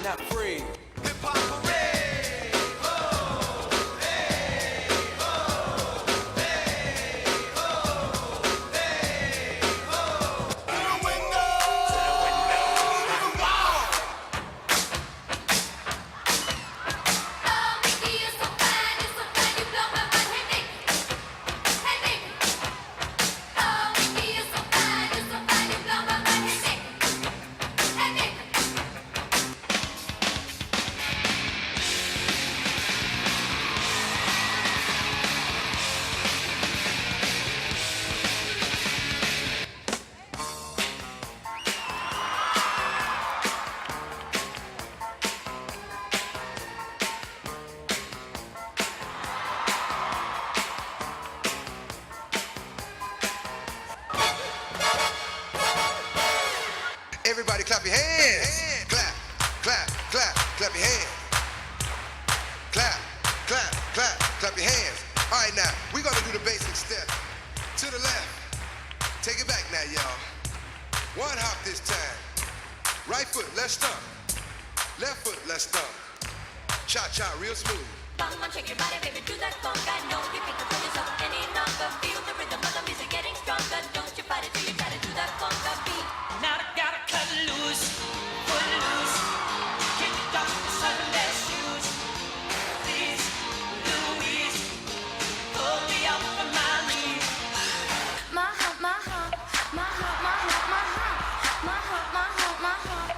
Not free. Hip hop hooray! Ho! Hey! Ho! clap your hands. Clap, clap, clap, clap your hands. Clap, clap, clap, clap your hands. All right, now, we're gonna do the basic step. To the left. Take it back now, y'all. One hop this time. Right foot, let's stomp. Left foot, let's stomp. Cha-cha, real smooth. Come on, shake your body, baby, do that conga. No, you can't control yourself any longer. Feel the rhythm of the music getting stronger. Don't you fight it till you try to do that conga beat. Now I gotta cut loose, pull loose. Kick it off the Sunday shoes. Please, Louise, pull me up from my knees. My heart, my heart, my heart, my heart, my heart, my heart, my heart, my heart.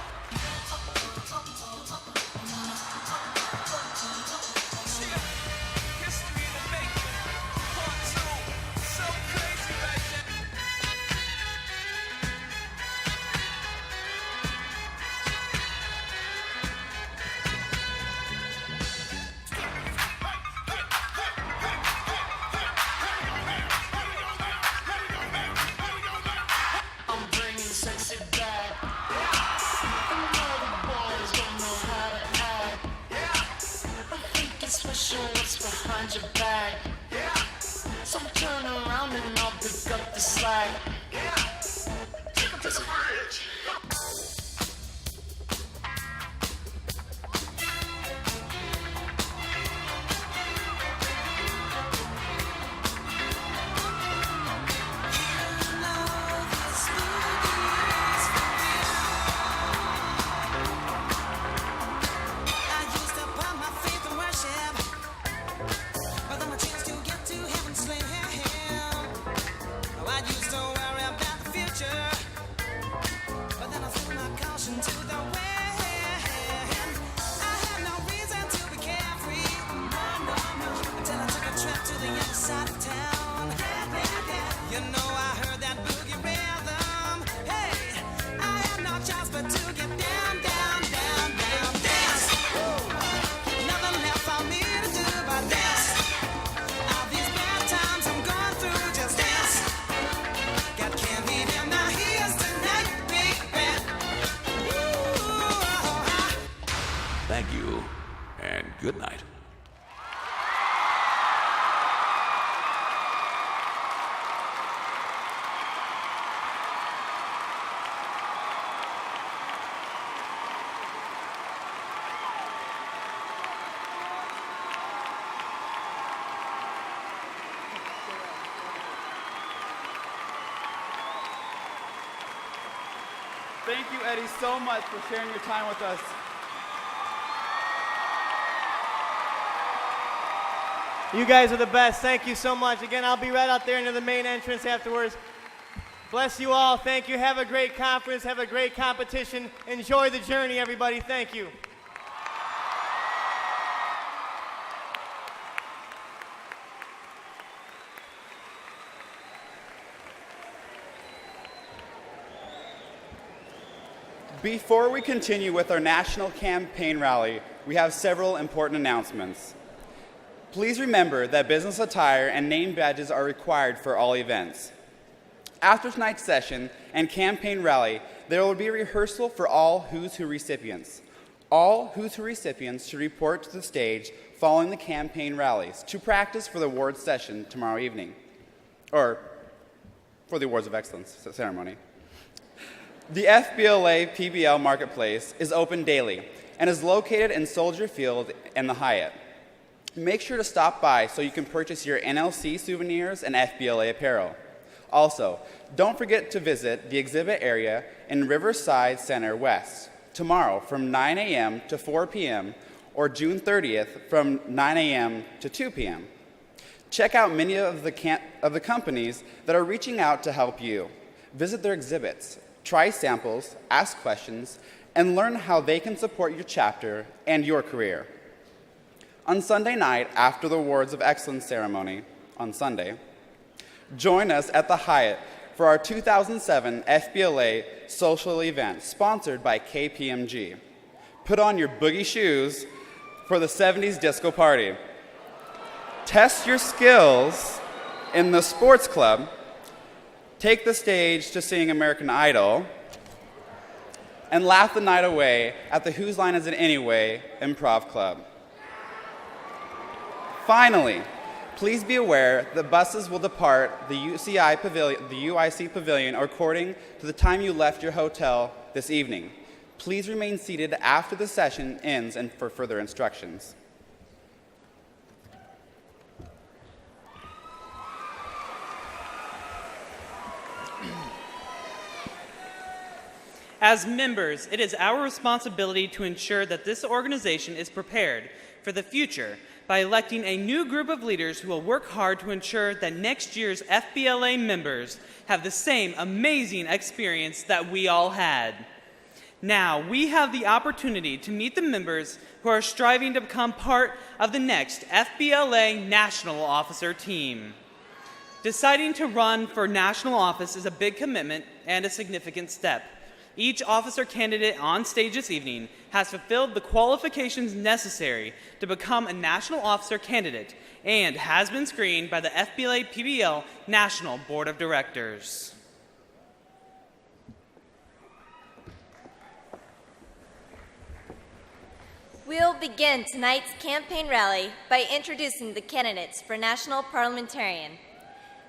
Your back. So turn around and I'll pick up the slack. Take up this bridge. Thank you, and good night. Thank you, Eddie, so much for sharing your time with us. You guys are the best. Thank you so much. Again, I'll be right out there into the main entrance afterwards. Bless you all. Thank you. Have a great conference. Have a great competition. Enjoy the journey, everybody. Thank you. Before we continue with our national campaign rally, we have several important announcements. Please remember that business attire and name badges are required for all events. After tonight's session and campaign rally, there will be a rehearsal for all Who's Who recipients. All Who's Who recipients should report to the stage following the campaign rallies to practice for the awards session tomorrow evening, or for the Awards of Excellence ceremony. The FBLA PBL Marketplace is open daily and is located in Soldier Field and the Hyatt. Make sure to stop by so you can purchase your NLC souvenirs and FBLA apparel. Also, don't forget to visit the exhibit area in Riverside Center West tomorrow from 9 a.m. to 4 p.m. or June 30th from 9 a.m. to 2 p.m. Check out many of the companies that are reaching out to help you. Visit their exhibits, try samples, ask questions, and learn how they can support your chapter and your career. On Sunday night, after the Awards of Excellence ceremony on Sunday, join us at the Hyatt for our 2007 FBLA social event sponsored by KPMG. Put on your boogie shoes for the 70s disco party. Test your skills in the sports club. Take the stage to sing American Idol. and laugh the night away at the Whose Line Is It Anyway improv club. Finally, please be aware that buses will depart the UIC pavilion according to the time you left your hotel this evening. Please remain seated after the session ends and for further instructions. As members, it is our responsibility to ensure that this organization is prepared for the future by electing a new group of leaders who will work hard to ensure that next year's FBLA members have the same amazing experience that we all had. Now, we have the opportunity to meet the members who are striving to become part of the next FBLA National Officer team. Deciding to run for national office is a big commitment and a significant step. Each officer candidate on stage this evening has fulfilled the qualifications necessary to become a national officer candidate and has been screened by the FBLA PBL National Board of Directors. We'll begin tonight's campaign rally by introducing the candidates for National Parliamentarian.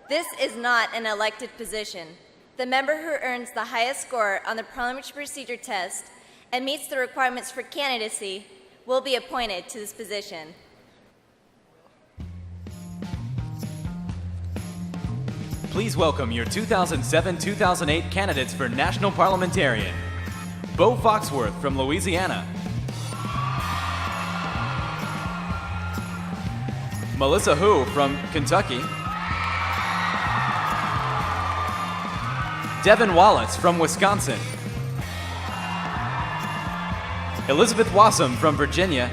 This is not an elected position. The member who earns the highest score on the parliamentary procedure test and meets the requirements for candidacy will be appointed to this position. Please welcome your 2007-2008 candidates for National Parliamentarian. Bo Foxworth from Louisiana. Melissa Hu from Kentucky. Devin Wallace from Wisconsin. Elizabeth Wassam from Virginia.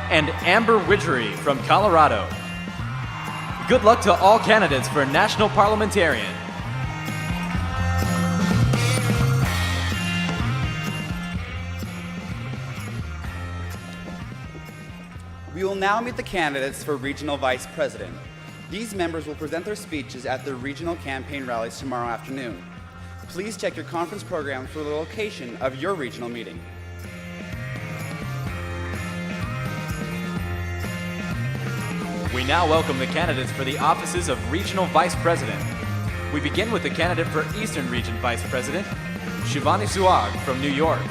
And Amber Widgery from Colorado. Good luck to all candidates for National Parliamentarian. We will now meet the candidates for Regional Vice President. These members will present their speeches at their regional campaign rallies tomorrow afternoon. Please check your conference program for the location of your regional meeting. We now welcome the candidates for the offices of Regional Vice President. We begin with the candidate for Eastern Region Vice President, Shivani Suag from New York.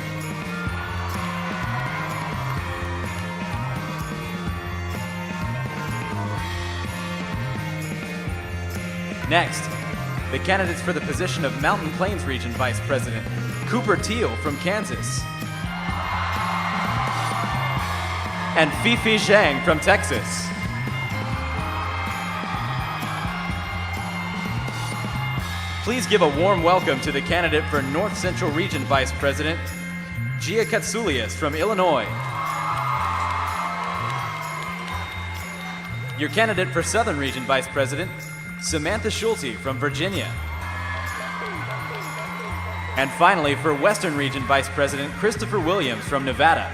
Next, the candidates for the position of Mountain Plains Region Vice President, Cooper Teal from Kansas, and Fifi Zhang from Texas. Please give a warm welcome to the candidate for North Central Region Vice President, Gia Katsoulias from Illinois. Your candidate for Southern Region Vice President, Samantha Schulte from Virginia. And finally, for Western Region Vice President, Christopher Williams from Nevada.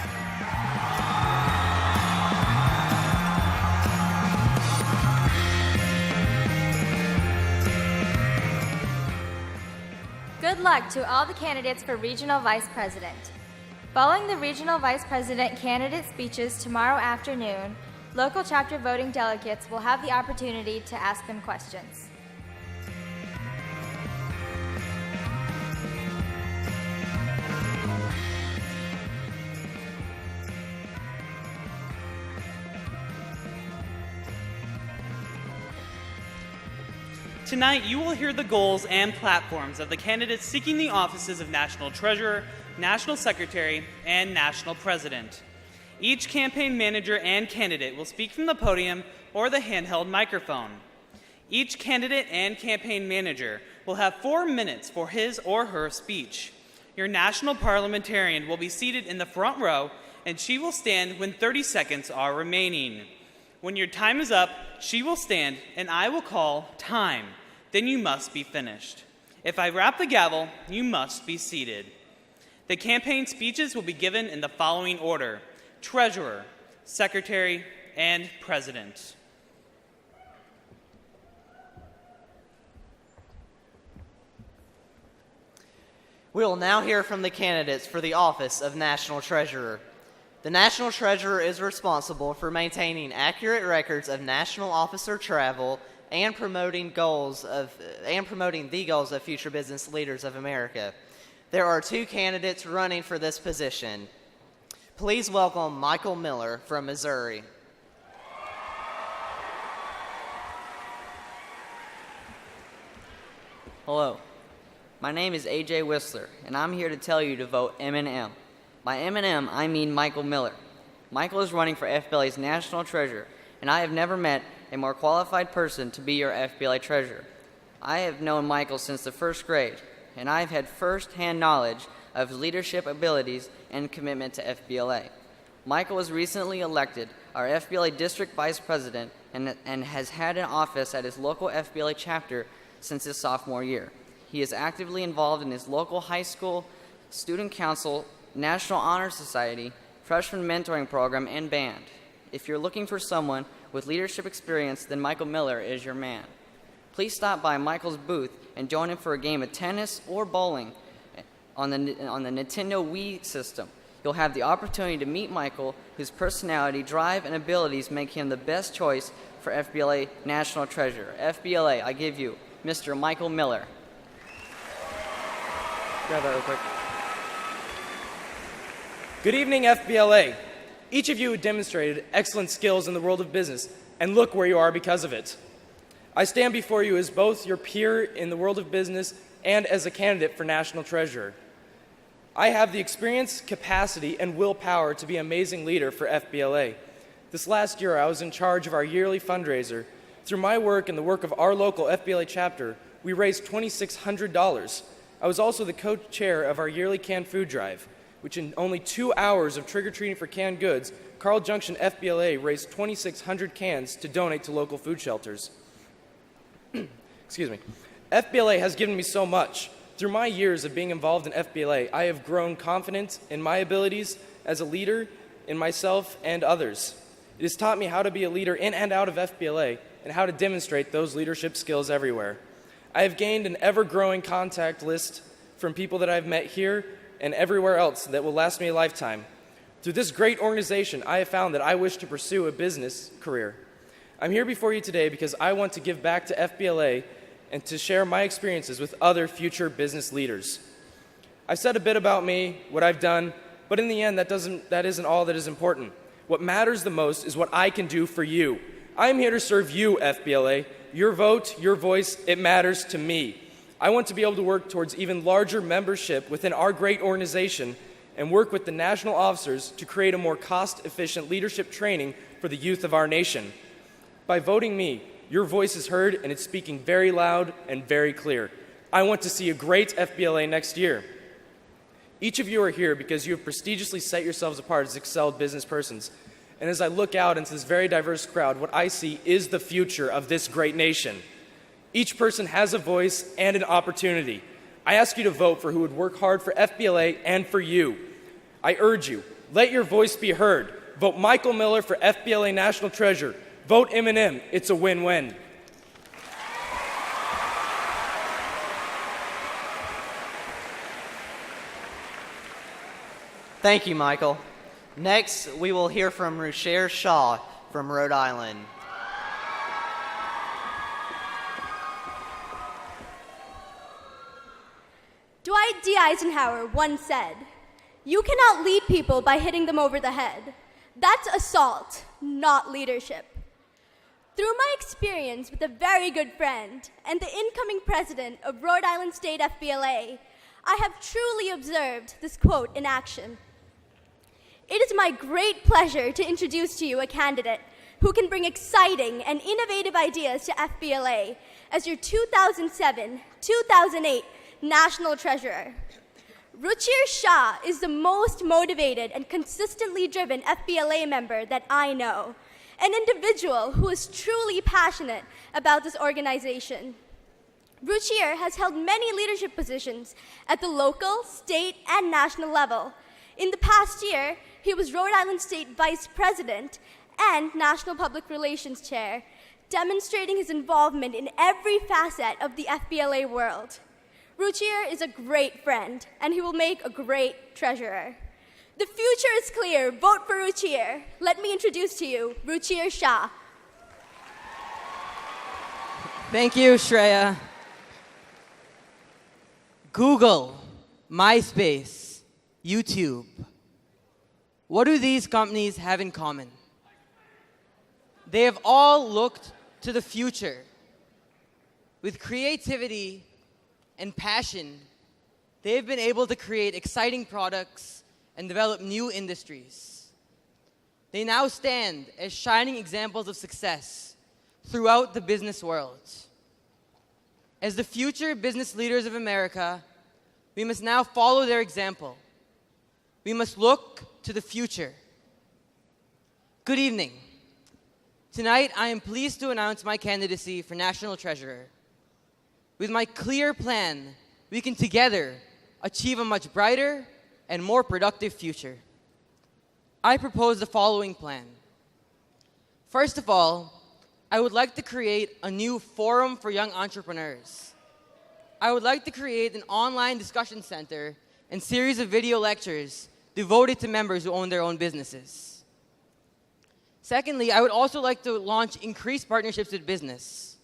Good luck to all the candidates for Regional Vice President. Following the Regional Vice President candidate speeches tomorrow afternoon, local chapter voting delegates will have the opportunity to ask them questions. Tonight, you will hear the goals and platforms of the candidates seeking the offices of National Treasurer, National Secretary, and National President. Each campaign manager and candidate will speak from the podium or the handheld microphone. Each candidate and campaign manager will have 4 minutes for his or her speech. Your national parliamentarian will be seated in the front row, and she will stand when 30 seconds are remaining. When your time is up, she will stand, and I will call time. Then you must be finished. If I rap the gavel, you must be seated. The campaign speeches will be given in the following order: Treasurer, Secretary, and President. We will now hear from the candidates for the office of National Treasurer. The National Treasurer is responsible for maintaining accurate records of national officer travel and promoting the goals of future business leaders of America. There are two candidates running for this position. Please welcome Michael Miller from Missouri. Hello, my name is AJ Whistler, and I'm here to tell you to vote M&M. By M&M, I mean Michael Miller. Michael is running for FBLA's National Treasurer, and I have never met a more qualified person to be your FBLA Treasurer. I have known Michael since the first grade, and I've had first-hand knowledge of his leadership abilities and commitment to FBLA. Michael was recently elected our FBLA District Vice President and has had an office at his local FBLA chapter since his sophomore year. He is actively involved in his local high school, student council, National Honor Society, freshman mentoring program, and band. If you're looking for someone with leadership experience, then Michael Miller is your man. Please stop by Michael's booth and join him for a game of tennis or bowling on the Nintendo Wii system. You'll have the opportunity to meet Michael, whose personality, drive, and abilities make him the best choice for FBLA National Treasurer. FBLA, I give you Mr. Michael Miller. Grab that real quick. Good evening, FBLA. Each of you demonstrated excellent skills in the world of business, and look where you are because of it. I stand before you as both your peer in the world of business and as a candidate for National Treasurer. I have the experience, capacity, and willpower to be an amazing leader for FBLA. This last year, I was in charge of our yearly fundraiser. Through my work and the work of our local FBLA chapter, we raised $2,600. I was also the co-chair of our yearly canned food drive, which in only 2 hours of trick-or-treating for canned goods, Carl Junction FBLA raised 2,600 cans to donate to local food shelters. Excuse me. FBLA has given me so much. Through my years of being involved in FBLA, I have grown confident in my abilities as a leader, in myself and others. It has taught me how to be a leader in and out of FBLA and how to demonstrate those leadership skills everywhere. I have gained an ever-growing contact list from people that I've met here and everywhere else that will last me a lifetime. Through this great organization, I have found that I wish to pursue a business career. I'm here before you today because I want to give back to FBLA and to share my experiences with other future business leaders. I've said a bit about me, what I've done, but in the end, that isn't all that is important. What matters the most is what I can do for you. I'm here to serve you, FBLA. Your vote, your voice, it matters to me. I want to be able to work towards even larger membership within our great organization and work with the national officers to create a more cost-efficient leadership training for the youth of our nation. By voting me, your voice is heard and it's speaking very loud and very clear. I want to see a great FBLA next year. Each of you are here because you have prestigiously set yourselves apart as excelled business persons. And as I look out into this very diverse crowd, what I see is the future of this great nation. Each person has a voice and an opportunity. I ask you to vote for who would work hard for FBLA and for you. I urge you, let your voice be heard. Vote Michael Miller for FBLA National Treasurer. Vote M&M. It's a win-win. Thank you, Michael. Next, we will hear from Rusher Shaw from Rhode Island. Dwight D. Eisenhower once said, "You cannot lead people by hitting them over the head. That's assault, not leadership." Through my experience with a very good friend and the incoming president of Rhode Island State FBLA, I have truly observed this quote in action. It is my great pleasure to introduce to you a candidate who can bring exciting and innovative ideas to FBLA as your 2007-2008 National Treasurer. Ruchir Shah is the most motivated and consistently driven FBLA member that I know, an individual who is truly passionate about this organization. Ruchir has held many leadership positions at the local, state, and national level. In the past year, he was Rhode Island State Vice President and National Public Relations Chair, demonstrating his involvement in every facet of the FBLA world. Ruchir is a great friend, and he will make a great treasurer. The future is clear. Vote for Ruchir. Let me introduce to you Ruchir Shah. Thank you, Shreya. Google, MySpace, YouTube. What do these companies have in common? They have all looked to the future. With creativity and passion, they've been able to create exciting products and develop new industries. They now stand as shining examples of success throughout the business world. As the future business leaders of America, we must now follow their example. We must look to the future. Good evening. Tonight, I am pleased to announce my candidacy for National Treasurer. With my clear plan, we can together achieve a much brighter and more productive future. I propose the following plan. First of all, I would like to create a new forum for young entrepreneurs. I would like to create an online discussion center and series of video lectures devoted to members who own their own businesses. Secondly, I would also like to launch increased partnerships with business.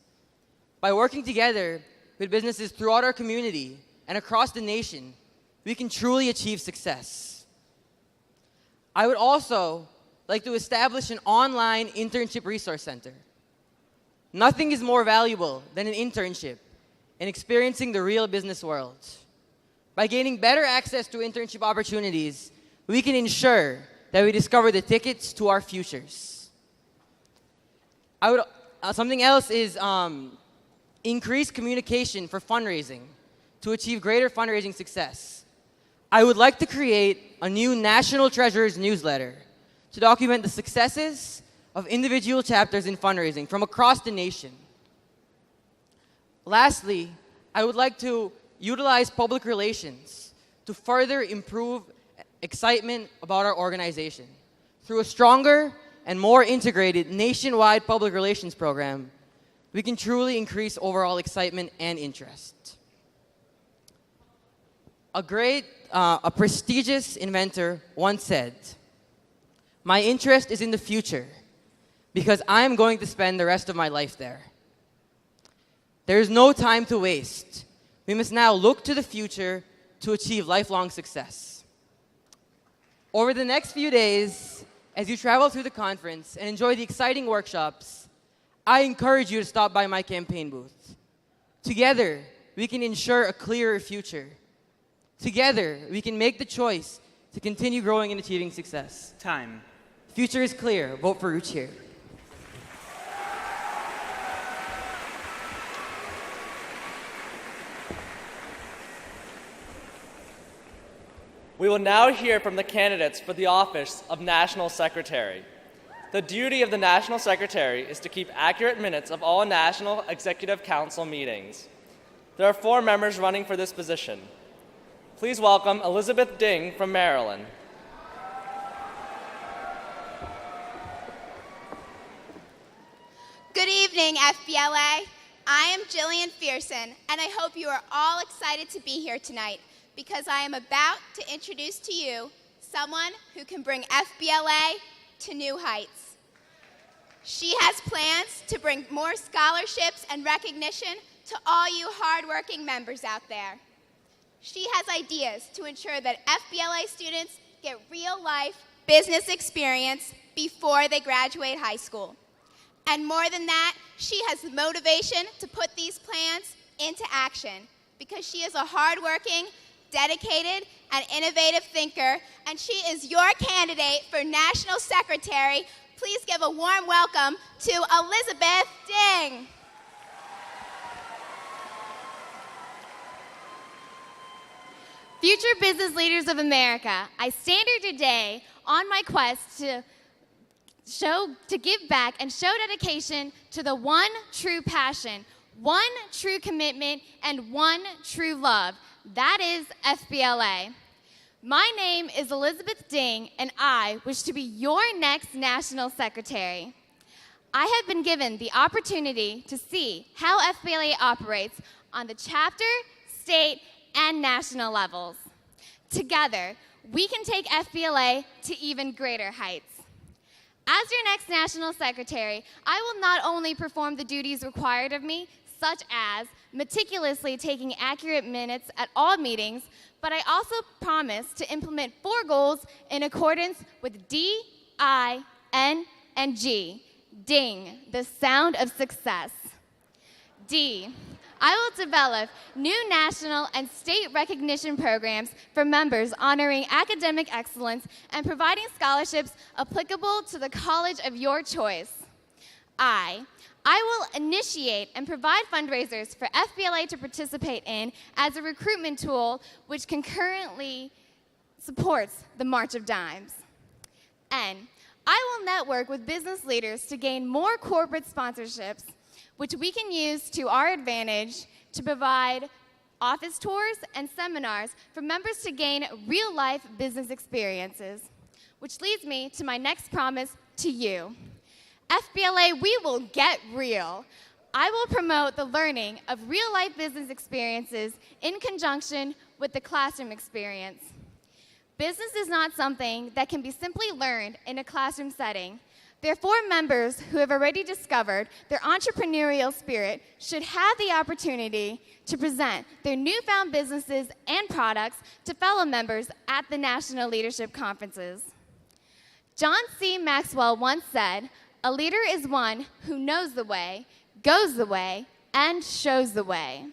By working together with businesses throughout our community and across the nation, we can truly achieve success. I would also like to establish an online internship resource center. Nothing is more valuable than an internship and experiencing the real business world. By gaining better access to internship opportunities, we can ensure that we discover the tickets to our futures. Something else is increased communication for fundraising to achieve greater fundraising success. I would like to create a new National Treasurers newsletter to document the successes of individual chapters in fundraising from across the nation. Lastly, I would like to utilize public relations to further improve excitement about our organization. Through a stronger and more integrated nationwide public relations program, we can truly increase overall excitement and interest. A prestigious inventor once said, "My interest is in the future because I'm going to spend the rest of my life there." There is no time to waste. We must now look to the future to achieve lifelong success. Over the next few days, as you travel through the conference and enjoy the exciting workshops, I encourage you to stop by my campaign booth. Together, we can ensure a clearer future. Together, we can make the choice to continue growing and achieving success. Time. Future is clear. Vote for Ruchir. We will now hear from the candidates for the office of National Secretary. The duty of the National Secretary is to keep accurate minutes of all National Executive Council meetings. There are 4 members running for this position. Please welcome Elizabeth Ding from Maryland. Good evening, FBLA. I am Jillian Fearson, and I hope you are all excited to be here tonight because I am about to introduce to you someone who can bring FBLA to new heights. She has plans to bring more scholarships and recognition to all you hardworking members out there. She has ideas to ensure that FBLA students get real-life business experience before they graduate high school. And more than that, she has the motivation to put these plans into action because she is a hardworking, dedicated, and innovative thinker, and she is your candidate for National Secretary. Please give a warm welcome to Elizabeth Ding. Future business leaders of America, I stand here today on my quest to give back and show dedication to the one true passion, one true commitment, and one true love. That is FBLA. My name is Elizabeth Ding, and I wish to be your next National Secretary. I have been given the opportunity to see how FBLA operates on the chapter, state, and national levels. Together, we can take FBLA to even greater heights. As your next National Secretary, I will not only perform the duties required of me, such as meticulously taking accurate minutes at all meetings, but I also promise to implement 4 goals in accordance with D, I, N, and G. Ding, the sound of success. D, I will develop new national and state recognition programs for members honoring academic excellence and providing scholarships applicable to the college of your choice. I will initiate and provide fundraisers for FBLA to participate in as a recruitment tool which concurrently supports the March of Dimes. N, I will network with business leaders to gain more corporate sponsorships which we can use to our advantage to provide office tours and seminars for members to gain real-life business experiences. Which leads me to my next promise to you. FBLA, we will get real. I will promote the learning of real-life business experiences in conjunction with the classroom experience. Business is not something that can be simply learned in a classroom setting. Therefore, members who have already discovered their entrepreneurial spirit should have the opportunity to present their newfound businesses and products to fellow members at the National Leadership Conferences. John C. Maxwell once said, "A leader is one who knows the way, goes the way, and shows the way."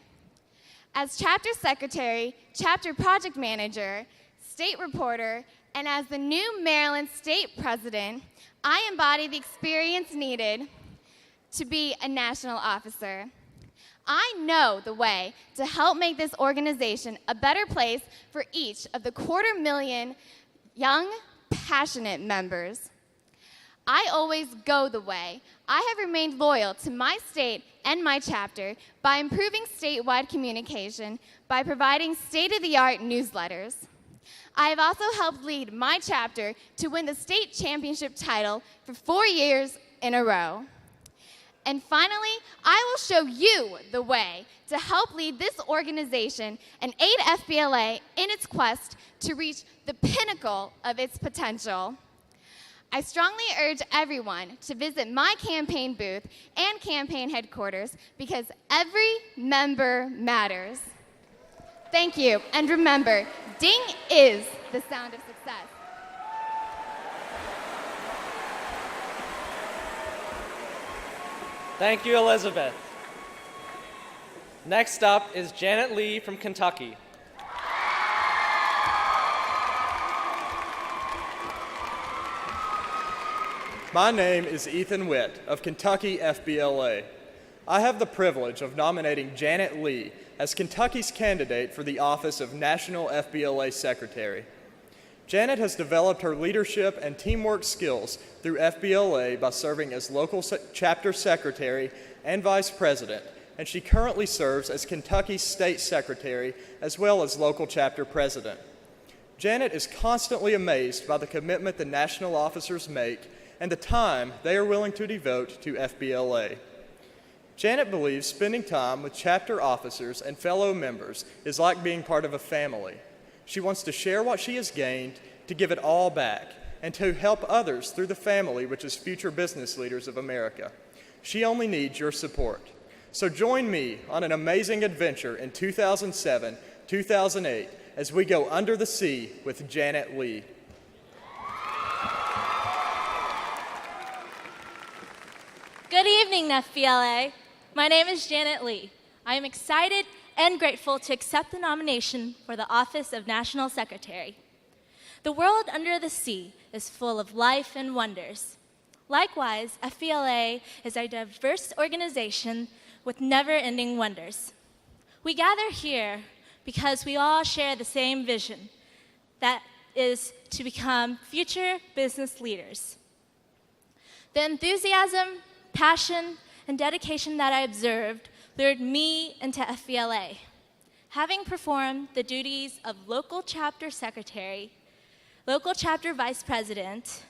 As chapter secretary, chapter project manager, state reporter, and as the new Maryland state president, I embody the experience needed to be a national officer. I know the way to help make this organization a better place for each of the 250,000 young, passionate members. I always go the way. I have remained loyal to my state and my chapter by improving statewide communication by providing state-of-the-art newsletters. I have also helped lead my chapter to win the state championship title for 4 years in a row. And finally, I will show you the way to help lead this organization and aid FBLA in its quest to reach the pinnacle of its potential. I strongly urge everyone to visit my campaign booth and campaign headquarters because every member matters. Thank you, and remember, ding is the sound of success. Thank you, Elizabeth. Next up is Janet Lee from Kentucky. My name is Ethan Witt of Kentucky FBLA. I have the privilege of nominating Janet Lee as Kentucky's candidate for the office of National FBLA Secretary. Janet has developed her leadership and teamwork skills through FBLA by serving as local chapter secretary and vice president, and she currently serves as Kentucky's state secretary as well as local chapter president. Janet is constantly amazed by the commitment the national officers make and the time they are willing to devote to FBLA. Janet believes spending time with chapter officers and fellow members is like being part of a family. She wants to share what she has gained, to give it all back, and to help others through the family, which is future business leaders of America. She only needs your support. So join me on an amazing adventure in 2007, 2008, as we go under the sea with Janet Lee. Good evening, FBLA. My name is Janet Lee. I am excited and grateful to accept the nomination for the office of National Secretary. The world under the sea is full of life and wonders. Likewise, FBLA is a diverse organization with never-ending wonders. We gather here because we all share the same vision, that is to become future business leaders. The enthusiasm, passion, and dedication that I observed lured me into FBLA. Having performed the duties of local chapter secretary, local chapter vice president,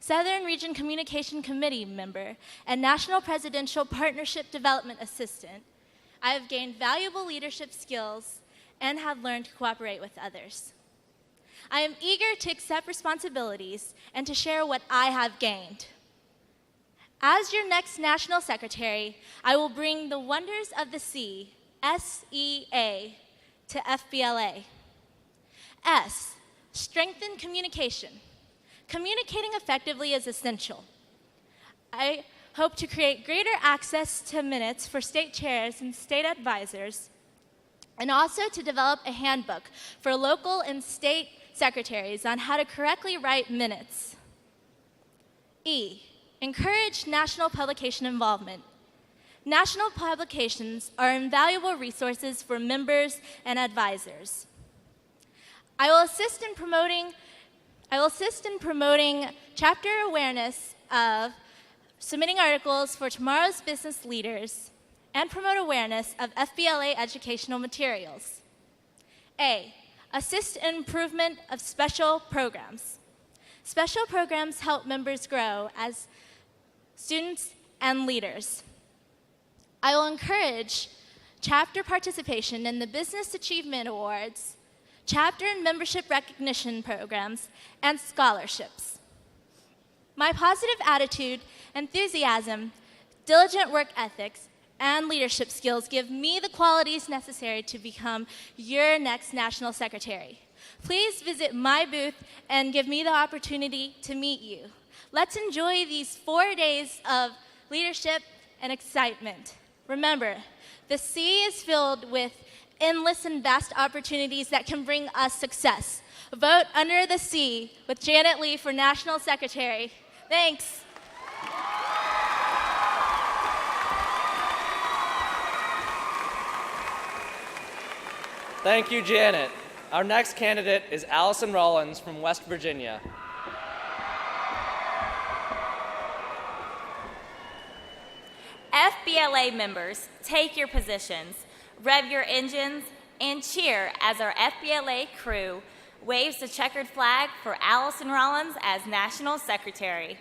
Southern Region Communication Committee member, and National Presidential Partnership Development Assistant, I have gained valuable leadership skills and have learned to cooperate with others. I am eager to accept responsibilities and to share what I have gained. As your next National Secretary, I will bring the wonders of the sea, SEA, to FBLA. S, strengthen communication. Communicating effectively is essential. I hope to create greater access to minutes for state chairs and state advisors, and also to develop a handbook for local and state secretaries on how to correctly write minutes. E, encourage national publication involvement. National publications are invaluable resources for members and advisors. I will assist in promoting chapter awareness of submitting articles for tomorrow's business leaders and promote awareness of FBLA educational materials. A, assist in improvement of special programs. Special programs help members grow as students and leaders. I will encourage chapter participation in the Business Achievement Awards, chapter and membership recognition programs, and scholarships. My positive attitude, enthusiasm, diligent work ethics, and leadership skills give me the qualities necessary to become your next National Secretary. Please visit my booth and give me the opportunity to meet you. Let's enjoy these 4 days of leadership and excitement. Remember, the sea is filled with endless and vast opportunities that can bring us success. Vote Under the Sea with Janet Lee for National Secretary. Thanks. Thank you, Janet. Our next candidate is Allison Rollins from West Virginia. FBLA members, take your positions, rev your engines, and cheer as our FBLA crew waves the checkered flag for Allison Rollins as National Secretary.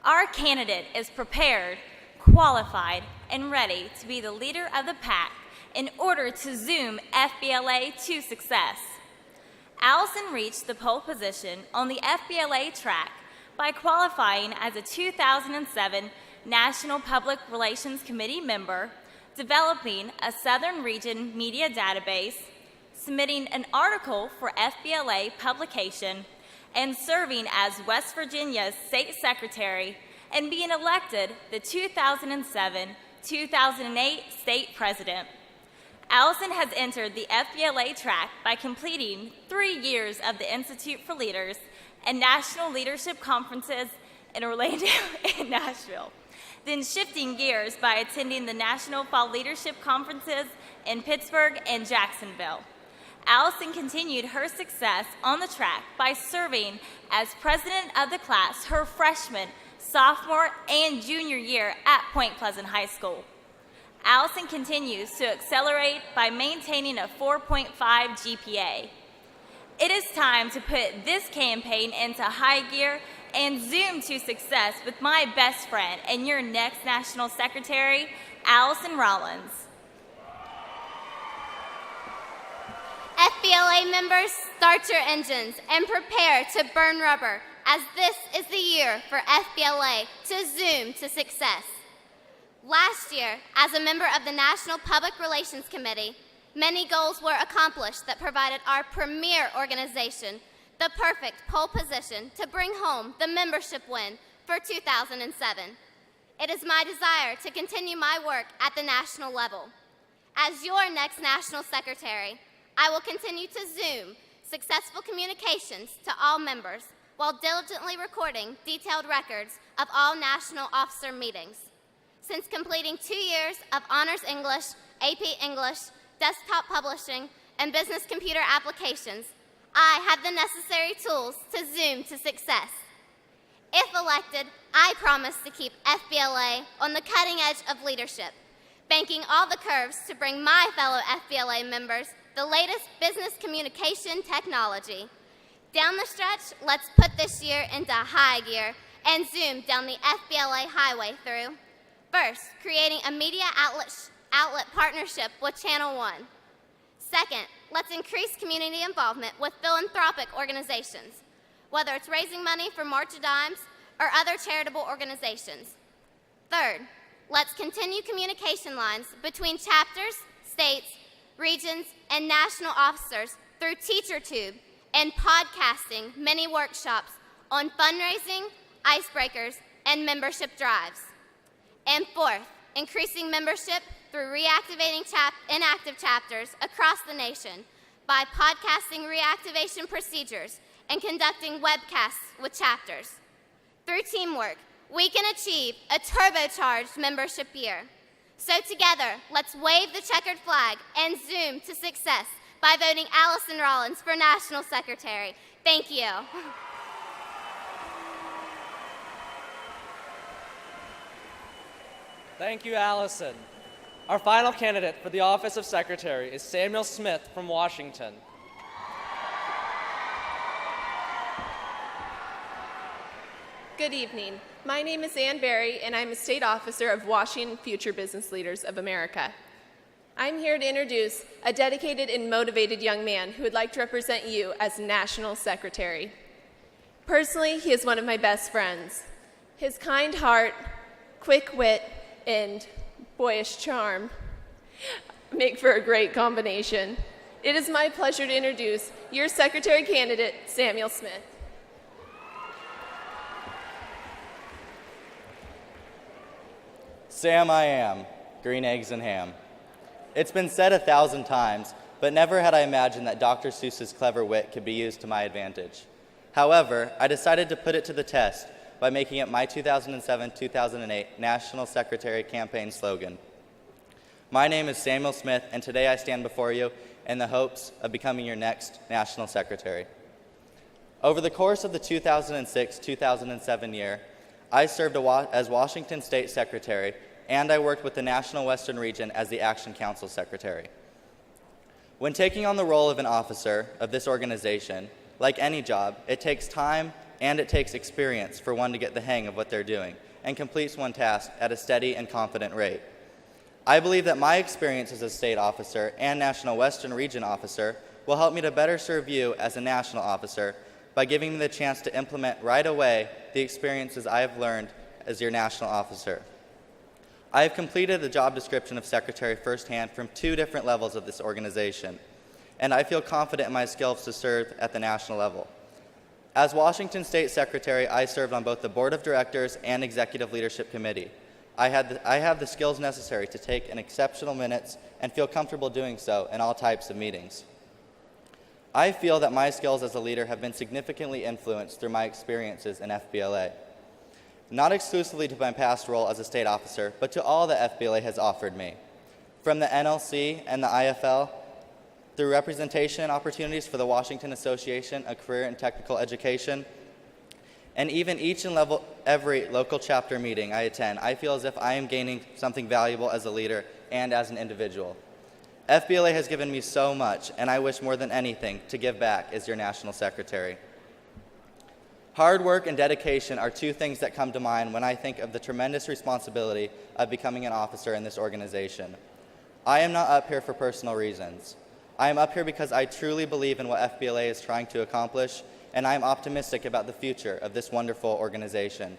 Our candidate is prepared, qualified, and ready to be the leader of the pack in order to zoom FBLA to success. Allison reached the pole position on the FBLA track by qualifying as a 2007 National Public Relations Committee member, developing a Southern Region media database, submitting an article for FBLA publication, and serving as West Virginia's State Secretary and being elected the 2007-2008 State President. Allison has entered the FBLA track by completing 3 years of the Institute for Leaders and National Leadership Conferences in Orlando and Nashville, then shifting gears by attending the National Fall Leadership Conferences in Pittsburgh and Jacksonville. Allison continued her success on the track by serving as president of the class her freshman, sophomore, and junior year at Point Pleasant High School. Allison continues to accelerate by maintaining a 4.5 GPA. It is time to put this campaign into high gear and zoom to success with my best friend and your next National Secretary, Allison Rollins. FBLA members, start your engines and prepare to burn rubber, as this is the year for FBLA to zoom to success. Last year, as a member of the National Public Relations Committee, many goals were accomplished that provided our premier organization the perfect pole position to bring home the membership win for 2007. It is my desire to continue my work at the national level. As your next National Secretary, I will continue to zoom successful communications to all members while diligently recording detailed records of all national officer meetings. Since completing 2 years of Honors English, AP English, desktop publishing, and business computer applications, I have the necessary tools to zoom to success. If elected, I promise to keep FBLA on the cutting edge of leadership, banking all the curves to bring my fellow FBLA members the latest business communication technology. Down the stretch, let's put this year into high gear and zoom down the FBLA highway through. First, creating a media outlet partnership with Channel 1. Second, let's increase community involvement with philanthropic organizations, whether it's raising money for March of Dimes or other charitable organizations. Third, let's continue communication lines between chapters, states, regions, and national officers through TeacherTube and podcasting many workshops on fundraising, icebreakers, and membership drives. And fourth, increasing membership through reactivating inactive chapters across the nation by podcasting reactivation procedures and conducting webcasts with chapters. Through teamwork, we can achieve a turbocharged membership year. So together, let's wave the checkered flag and zoom to success by voting Allison Rollins for National Secretary. Thank you. Thank you, Allison. Our final candidate for the office of Secretary is Samuel Smith from Washington. Good evening. My name is Ann Berry, and I'm a state officer of Washington Future Business Leaders of America. I'm here to introduce a dedicated and motivated young man who would like to represent you as National Secretary. Personally, he is one of my best friends. His kind heart, quick wit, and boyish charm make for a great combination. It is my pleasure to introduce your Secretary candidate, Samuel Smith. Sam I am, green eggs and ham. It's been said 1,000 times, but never had I imagined that Dr. Seuss's clever wit could be used to my advantage. However, I decided to put it to the test by making it my 2007-2008 National Secretary campaign slogan. My name is Samuel Smith, and today I stand before you in the hopes of becoming your next National Secretary. Over the course of the 2006-2007 year, I served as Washington State Secretary, and I worked with the National Western Region as the Action Council Secretary. When taking on the role of an officer of this organization, like any job, it takes time and it takes experience for one to get the hang of what they're doing and completes one task at a steady and confident rate. I believe that my experience as a state officer and National Western Region officer will help me to better serve you as a national officer by giving me the chance to implement right away the experiences I have learned as your national officer. I have completed the job description of Secretary firsthand from 2 different levels of this organization, and I feel confident in my skills to serve at the national level. As Washington State Secretary, I served on both the Board of Directors and Executive Leadership Committee. I have the skills necessary to take an exceptional minutes and feel comfortable doing so in all types of meetings. I feel that my skills as a leader have been significantly influenced through my experiences in FBLA. Not exclusively to my past role as a state officer, but to all that FBLA has offered me. From the NLC and the IFL, through representation opportunities for the Washington Association of Career and Technical Education, and even each and every local chapter meeting I attend, I feel as if I am gaining something valuable as a leader and as an individual. FBLA has given me so much, and I wish more than anything to give back as your National Secretary. Hard work and dedication are 2 things that come to mind when I think of the tremendous responsibility of becoming an officer in this organization. I am not up here for personal reasons. I am up here because I truly believe in what FBLA is trying to accomplish, and I am optimistic about the future of this wonderful organization.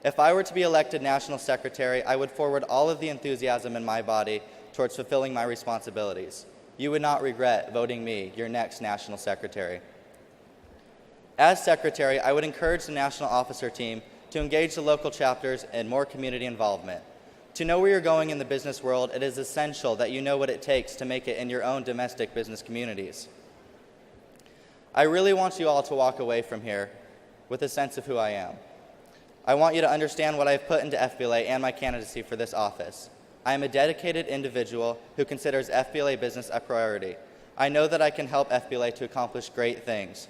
If I were to be elected National Secretary, I would forward all of the enthusiasm in my body towards fulfilling my responsibilities. You would not regret voting me your next National Secretary. As Secretary, I would encourage the National Officer team to engage the local chapters in more community involvement. To know where you're going in the business world, it is essential that you know what it takes to make it in your own domestic business communities. I really want you all to walk away from here with a sense of who I am. I want you to understand what I've put into FBLA and my candidacy for this office. I am a dedicated individual who considers FBLA business a priority. I know that I can help FBLA to accomplish great things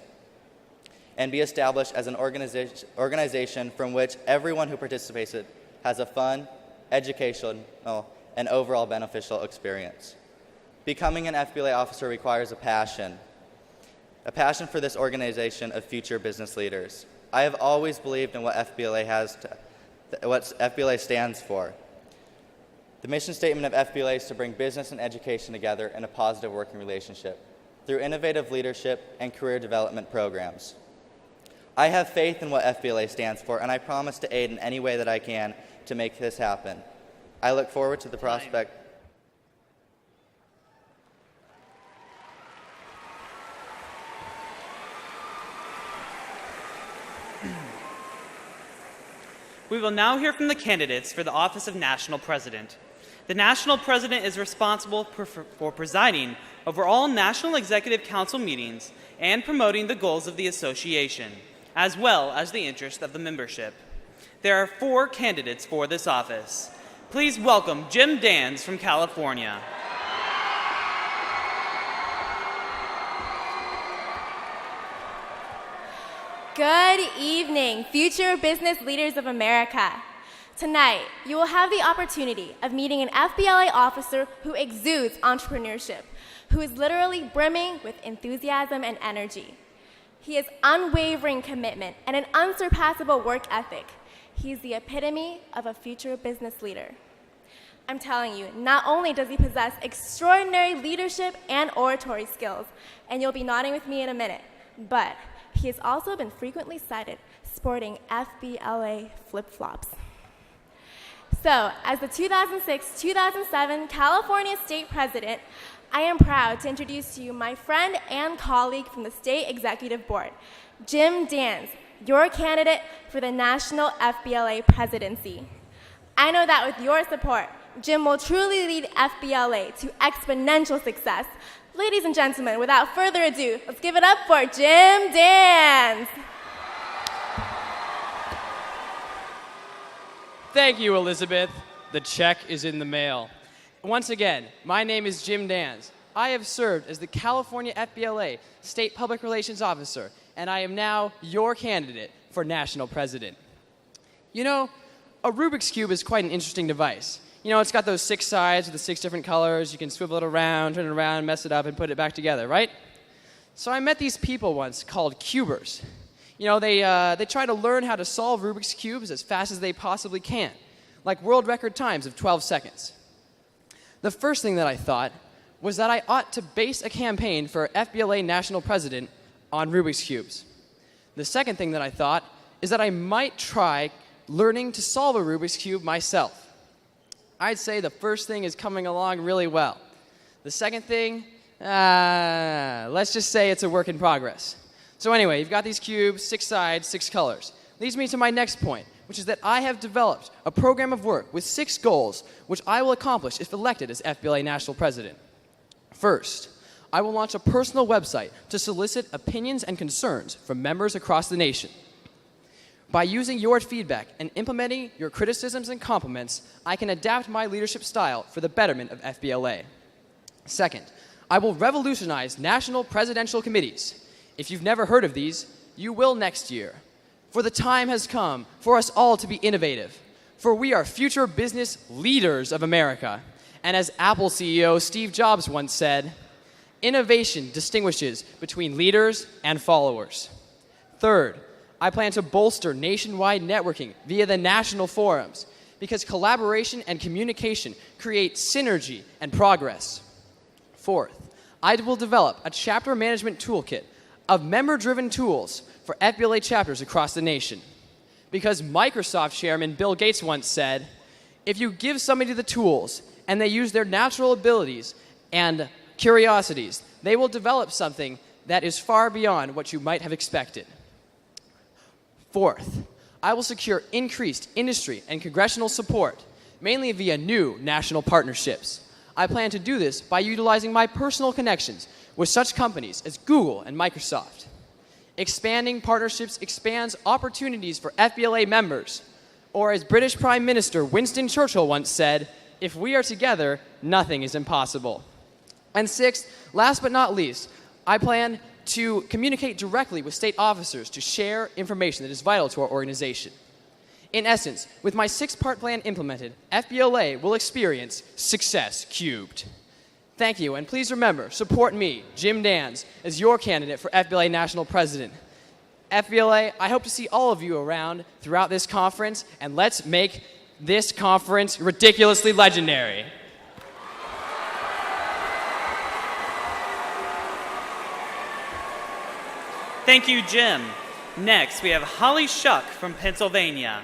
and be established as an organization from which everyone who participates in it has a fun, educational, and overall beneficial experience. Becoming an FBLA officer requires a passion for this organization of future business leaders. I have always believed in what FBLA stands for. The mission statement of FBLA is to bring business and education together in a positive working relationship. through innovative leadership and career development programs. I have faith in what FBLA stands for, and I promise to aid in any way that I can to make this happen. I look forward to the prospect. We will now hear from the candidates for the office of National President. The National President is responsible for presiding over all National Executive Council meetings and promoting the goals of the association, as well as the interest of the membership. There are 4 candidates for this office. Please welcome Jim Dans from California. Good evening, future business leaders of America. Tonight, you will have the opportunity of meeting an FBLA officer who exudes entrepreneurship, who is literally brimming with enthusiasm and energy. He has unwavering commitment and an unsurpassable work ethic. He's the epitome of a future business leader. I'm telling you, not only does he possess extraordinary leadership and oratory skills, and you'll be nodding with me in a minute, but he has also been frequently cited sporting FBLA flip-flops. So, as the 2006-2007 California State President, I am proud to introduce to you my friend and colleague from the State Executive Board, Jim Dans, your candidate for the National FBLA Presidency. I know that with your support, Jim will truly lead FBLA to exponential success. Ladies and gentlemen, without further ado, let's give it up for Jim Dans. Thank you, Elizabeth. The check is in the mail. Once again, my name is Jim Dans. I have served as the California FBLA State Public Relations Officer, and I am now your candidate for National President. You know, a Rubik's Cube is quite an interesting device. You know, it's got those 6 sides with the 6 different colors. You can swivel it around, turn it around, mess it up, and put it back together, right? So I met these people once called cubers. You know, they try to learn how to solve Rubik's Cubes as fast as they possibly can, like world record times of 12 seconds. The first thing that I thought was that I ought to base a campaign for FBLA National President on Rubik's Cubes. The second thing that I thought is that I might try learning to solve a Rubik's Cube myself. I'd say the first thing is coming along really well. The second thing, let's just say it's a work in progress. So anyway, you've got these cubes, 6 sides, 6 colors. Leads me to my next point, which is that I have developed a program of work with 6 goals, which I will accomplish if elected as FBLA National President. First, I will launch a personal website to solicit opinions and concerns from members across the nation. By using your feedback and implementing your criticisms and compliments, I can adapt my leadership style for the betterment of FBLA. Second, I will revolutionize national presidential committees. If you've never heard of these, you will next year. For the time has come for us all to be innovative, for we are future business leaders of America. And as Apple CEO Steve Jobs once said, innovation distinguishes between leaders and followers. Third, I plan to bolster nationwide networking via the national forums because collaboration and communication create synergy and progress. Fourth, I will develop a chapter management toolkit of member-driven tools for FBLA chapters across the nation. Because Microsoft chairman Bill Gates once said, if you give somebody the tools and they use their natural abilities and curiosities, they will develop something that is far beyond what you might have expected. Fourth, I will secure increased industry and congressional support, mainly via new national partnerships. I plan to do this by utilizing my personal connections with such companies as Google and Microsoft. Expanding partnerships expands opportunities for FBLA members, or as British Prime Minister Winston Churchill once said, if we are together, nothing is impossible. And sixth, last but not least, I plan to communicate directly with state officers to share information that is vital to our organization. In essence, with my 6-part plan implemented, FBLA will experience success cubed. Thank you, and please remember, support me, Jim Dans, as your candidate for FBLA National President. FBLA, I hope to see all of you around throughout this conference, and let's make this conference ridiculously legendary. Thank you, Jim. Next, we have Holly Shuck from Pennsylvania.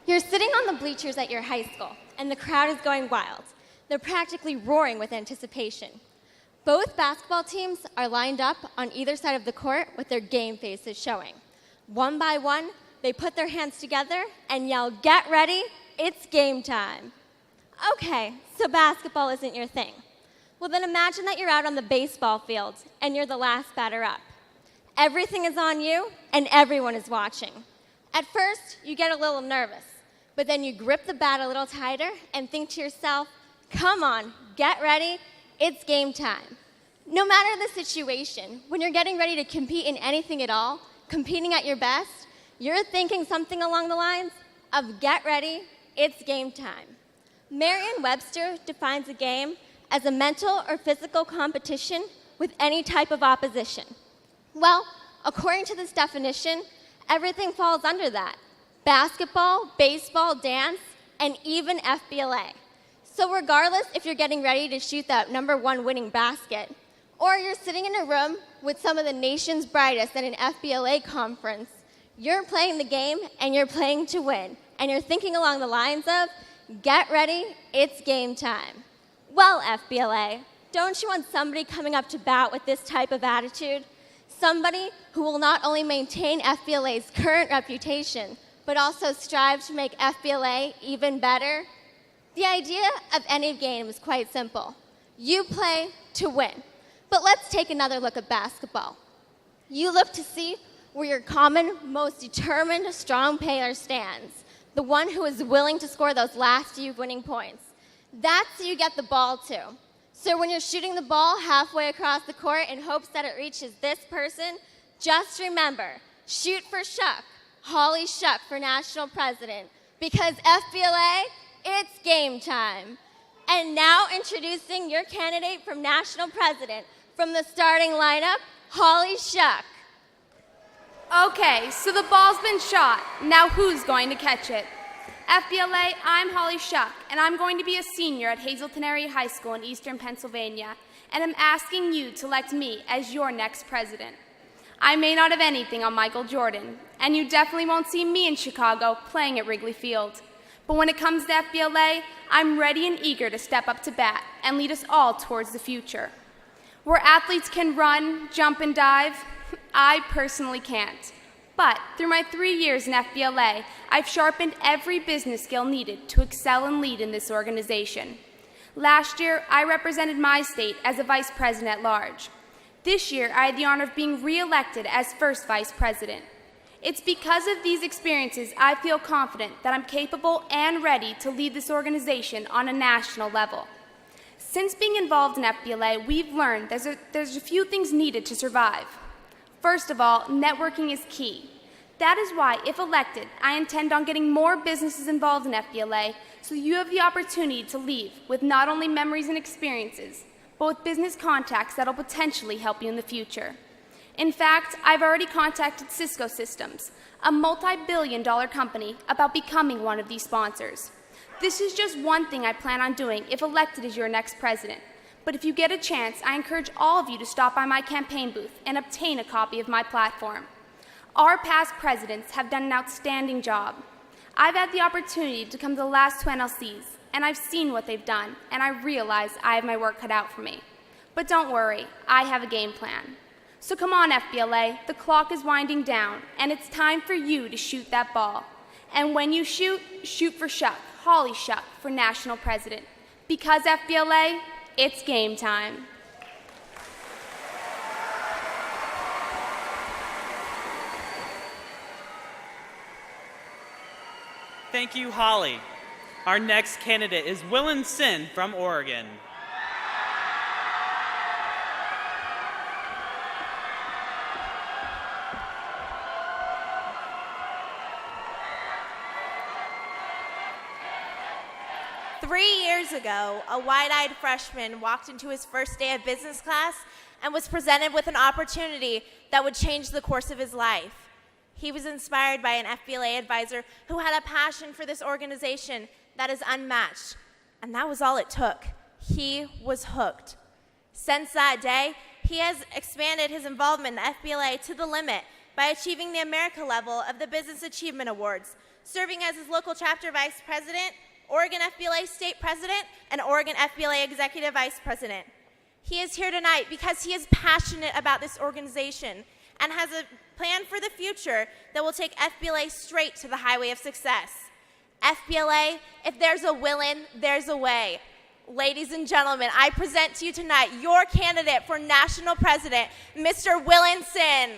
You're sitting on the bleachers at your high school, and the crowd is going wild. They're practically roaring with anticipation. Both basketball teams are lined up on either side of the court with their game faces showing. One by one, they put their hands together and yell, "Get ready, it's game time." Okay, so basketball isn't your thing. Well, then imagine that you're out on the baseball field and you're the last batter up. Everything is on you and everyone is watching. At first, you get a little nervous, but then you grip the bat a little tighter and think to yourself, "Come on, get ready, it's game time." No matter the situation, when you're getting ready to compete in anything at all, competing at your best, you're thinking something along the lines of "Get ready, it's game time." Merriam-Webster defines a game as a mental or physical competition with any type of opposition. Well, according to this definition, everything falls under that: basketball, baseball, dance, and even FBLA. So regardless if you're getting ready to shoot that #1 winning basket, or you're sitting in a room with some of the nation's brightest at an FBLA conference, you're playing the game and you're playing to win, and you're thinking along the lines of, "Get ready, it's game time." Well, FBLA, don't you want somebody coming up to bat with this type of attitude? Somebody who will not only maintain FBLA's current reputation, but also strive to make FBLA even better? The idea of any game is quite simple. You play to win. But let's take another look at basketball. You look to see where your common, most determined, strong player stands, the one who is willing to score those last few winning points. That's who you get the ball to. So when you're shooting the ball halfway across the court in hopes that it reaches this person, just remember, shoot for Shuck, Holly Shuck for national president, because FBLA, it's game time. And now introducing your candidate for national president from the starting lineup, Holly Shuck. Okay, so the ball's been shot. Now who's going to catch it? FBLA, I'm Holly Shuck, and I'm going to be a senior at Hazleton Area High School in Eastern Pennsylvania, and I'm asking you to elect me as your next president. I may not have anything on Michael Jordan, and you definitely won't see me in Chicago playing at Wrigley Field. But when it comes to FBLA, I'm ready and eager to step up to bat and lead us all towards the future. Where athletes can run, jump, and dive, I personally can't. But through my 3 years in FBLA, I've sharpened every business skill needed to excel and lead in this organization. Last year, I represented my state as a vice president at large. This year, I had the honor of being re-elected as first vice president. It's because of these experiences I feel confident that I'm capable and ready to lead this organization on a national level. Since being involved in FBLA, we've learned there's a few things needed to survive. First of all, networking is key. That is why, if elected, I intend on getting more businesses involved in FBLA so you have the opportunity to leave with not only memories and experiences, but with business contacts that'll potentially help you in the future. In fact, I've already contacted Cisco Systems, a multi-billion-dollar company, about becoming one of these sponsors. This is just one thing I plan on doing if elected as your next president. But if you get a chance, I encourage all of you to stop by my campaign booth and obtain a copy of my platform. Our past presidents have done an outstanding job. I've had the opportunity to come to the last 2 NLCs, and I've seen what they've done, and I realize I have my work cut out for me. But don't worry, I have a game plan. So come on, FBLA, the clock is winding down, and it's time for you to shoot that ball. And when you shoot, shoot for Shuck, Holly Shuck, for national president. Because FBLA, it's game time. Thank you, Holly. Our next candidate is Willen Sin from Oregon. Years ago, a wide-eyed freshman walked into his first day of business class and was presented with an opportunity that would change the course of his life. He was inspired by an FBLA advisor who had a passion for this organization that is unmatched. And that was all it took. He was hooked. Since that day, he has expanded his involvement in the FBLA to the limit by achieving the America level of the Business Achievement Awards, serving as his local chapter vice president, Oregon FBLA state president, and Oregon FBLA executive vice president. He is here tonight because he is passionate about this organization and has a plan for the future that will take FBLA straight to the highway of success. FBLA, if there's a willin', there's a way. Ladies and gentlemen, I present to you tonight your candidate for national president, Mr. Willinson.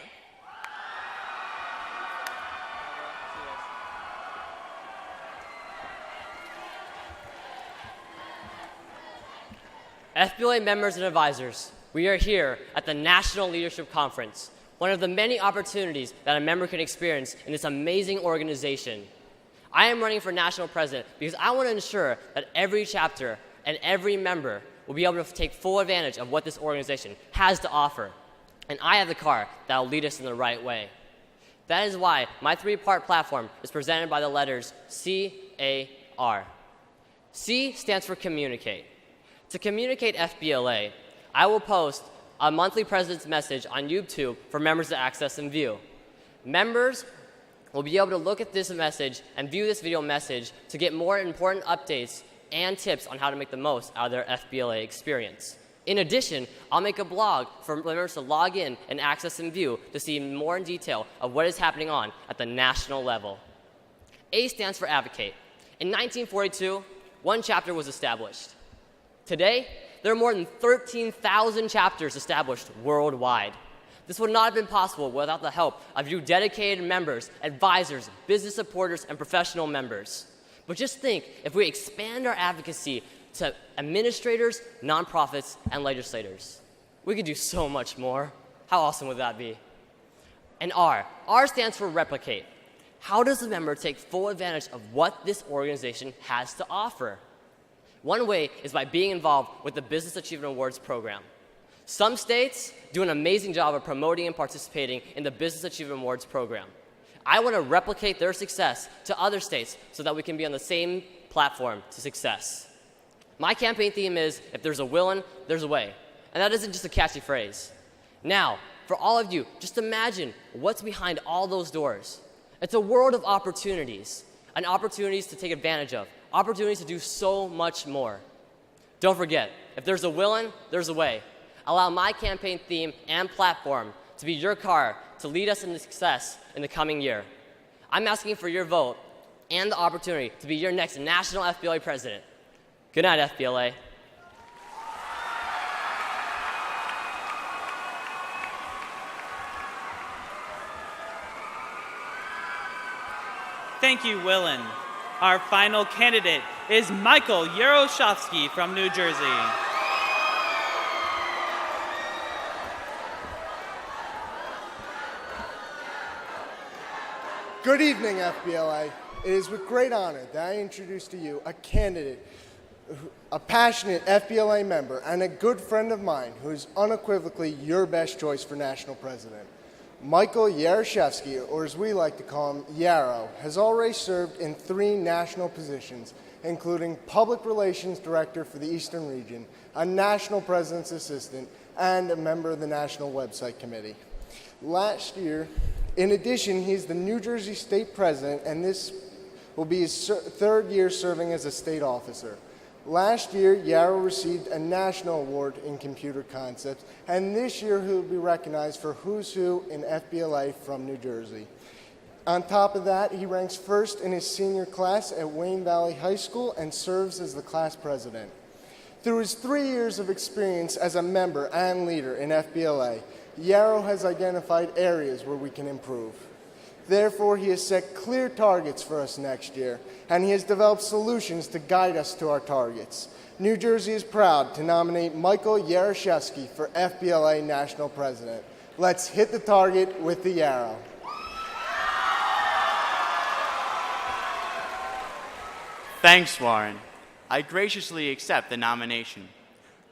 FBLA members and advisors, we are here at the National Leadership Conference, one of the many opportunities that a member can experience in this amazing organization. I am running for national president because I want to ensure that every chapter and every member will be able to take full advantage of what this organization has to offer. And I have the car that will lead us in the right way. That is why my three-part platform is presented by the letters C-A-R. C stands for communicate. To communicate FBLA, I will post a monthly president's message on YouTube for members to access and view. Members will be able to look at this message and view this video message to get more important updates and tips on how to make the most out of their FBLA experience. In addition, I'll make a blog for members to log in and access and view to see more in detail of what is happening on at the national level. A stands for advocate. In 1942, one chapter was established. Today, there are more than 13,000 chapters established worldwide. This would not have been possible without the help of you dedicated members, advisors, business supporters, and professional members. But just think, if we expand our advocacy to administrators, nonprofits, and legislators, we could do so much more. How awesome would that be? And R. R stands for replicate. How does a member take full advantage of what this organization has to offer? One way is by being involved with the Business Achievement Awards program. Some states do an amazing job of promoting and participating in the Business Achievement Awards program. I want to replicate their success to other states so that we can be on the same platform to success. My campaign theme is, if there's a willin', there's a way. And that isn't just a catchy phrase. Now, for all of you, just imagine what's behind all those doors. It's a world of opportunities, and opportunities to take advantage of, opportunities to do so much more. Don't forget, if there's a willin', there's a way. Allow my campaign theme and platform to be your car to lead us into success in the coming year. I'm asking for your vote and the opportunity to be your next national FBLA president. Good night, FBLA. Thank you, Willen. Our final candidate is Michael Yaroshovsky from New Jersey. Good evening, FBLA. It is with great honor that I introduce to you a candidate, a passionate FBLA member, and a good friend of mine who is unequivocally your best choice for national president. Michael Yaroshovsky, or as we like to call him, Yarrow, has already served in 3 national positions, including Public Relations Director for the Eastern Region, a National President's Assistant, and a member of the National Website Committee. Last year, in addition, he's the New Jersey State President, and this will be his 3rd year serving as a state officer. Last year, Yarrow received a national award in computer concepts, and this year he will be recognized for Who's Who in FBLA from New Jersey. On top of that, he ranks 1st in his senior class at Wayne Valley High School and serves as the class president. Through his 3 years of experience as a member and leader in FBLA, Yarrow has identified areas where we can improve. Therefore, he has set clear targets for us next year, and he has developed solutions to guide us to our targets. New Jersey is proud to nominate Michael Yaroshovsky for FBLA National President. Let's hit the target with the Yarrow. Thanks, Warren. I graciously accept the nomination.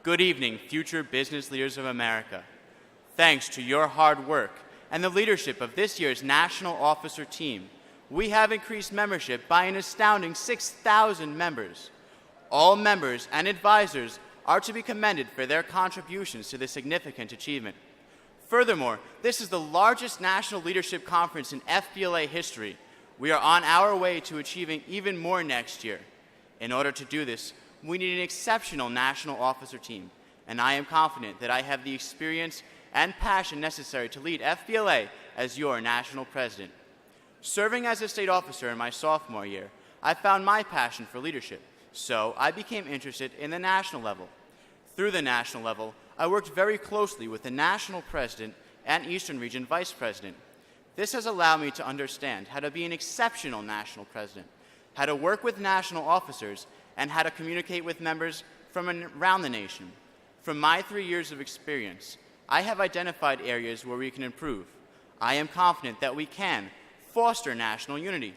Good evening, future business leaders of America. Thanks to your hard work and the leadership of this year's National Officer Team, we have increased membership by an astounding 6,000 members. All members and advisors are to be commended for their contributions to this significant achievement. Furthermore, this is the largest national leadership conference in FBLA history. We are on our way to achieving even more next year. In order to do this, we need an exceptional national officer team, and I am confident that I have the experience and passion necessary to lead FBLA as your national president. Serving as a state officer in my sophomore year, I found my passion for leadership, so I became interested in the national level. Through the national level, I worked very closely with the national president and Eastern Region vice president. This has allowed me to understand how to be an exceptional national president, how to work with national officers, and how to communicate with members from around the nation. From my 3 years of experience, I have identified areas where we can improve. I am confident that we can foster national unity,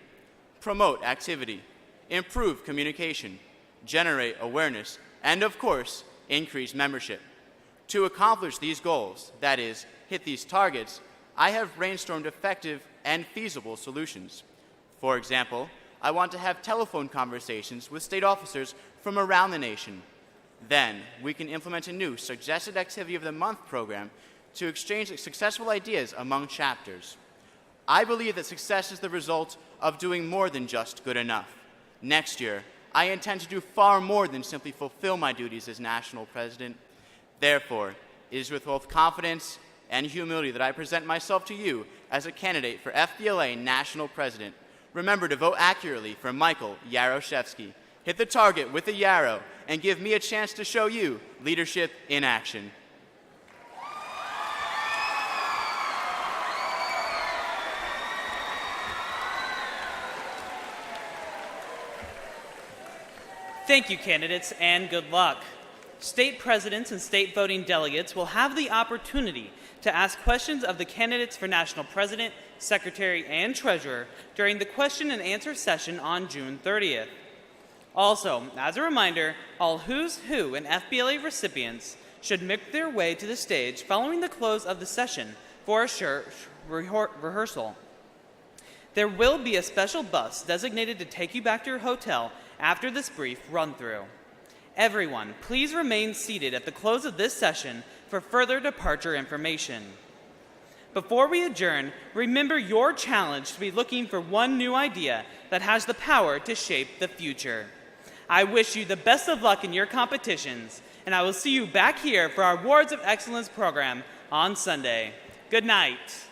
promote activity, improve communication, generate awareness, and of course, increase membership. To accomplish these goals, that is, hit these targets, I have brainstormed effective and feasible solutions. For example, I want to have telephone conversations with state officers from around the nation. Then, we can implement a new Suggested Activity of the Month program to exchange successful ideas among chapters. I believe that success is the result of doing more than just good enough. Next year, I intend to do far more than simply fulfill my duties as national president. Therefore, it is with both confidence and humility that I present myself to you as a candidate for FBLA National President. Remember to vote accurately for Michael Yaroshevsky. Hit the target with a yarrow and give me a chance to show you leadership in action. Thank you, candidates, and good luck. State presidents and state voting delegates will have the opportunity to ask questions of the candidates for national president, secretary, and treasurer during the question and answer session on June 30th. Also, as a reminder, all Who's Who and FBLA recipients should make their way to the stage following the close of the session for a rehearsal. There will be a special bus designated to take you back to your hotel after this brief run-through. Everyone, please remain seated at the close of this session for further departure information. Before we adjourn, remember your challenge to be looking for one new idea that has the power to shape the future. I wish you the best of luck in your competitions, and I will see you back here for our Awards of Excellence program on Sunday. Good night.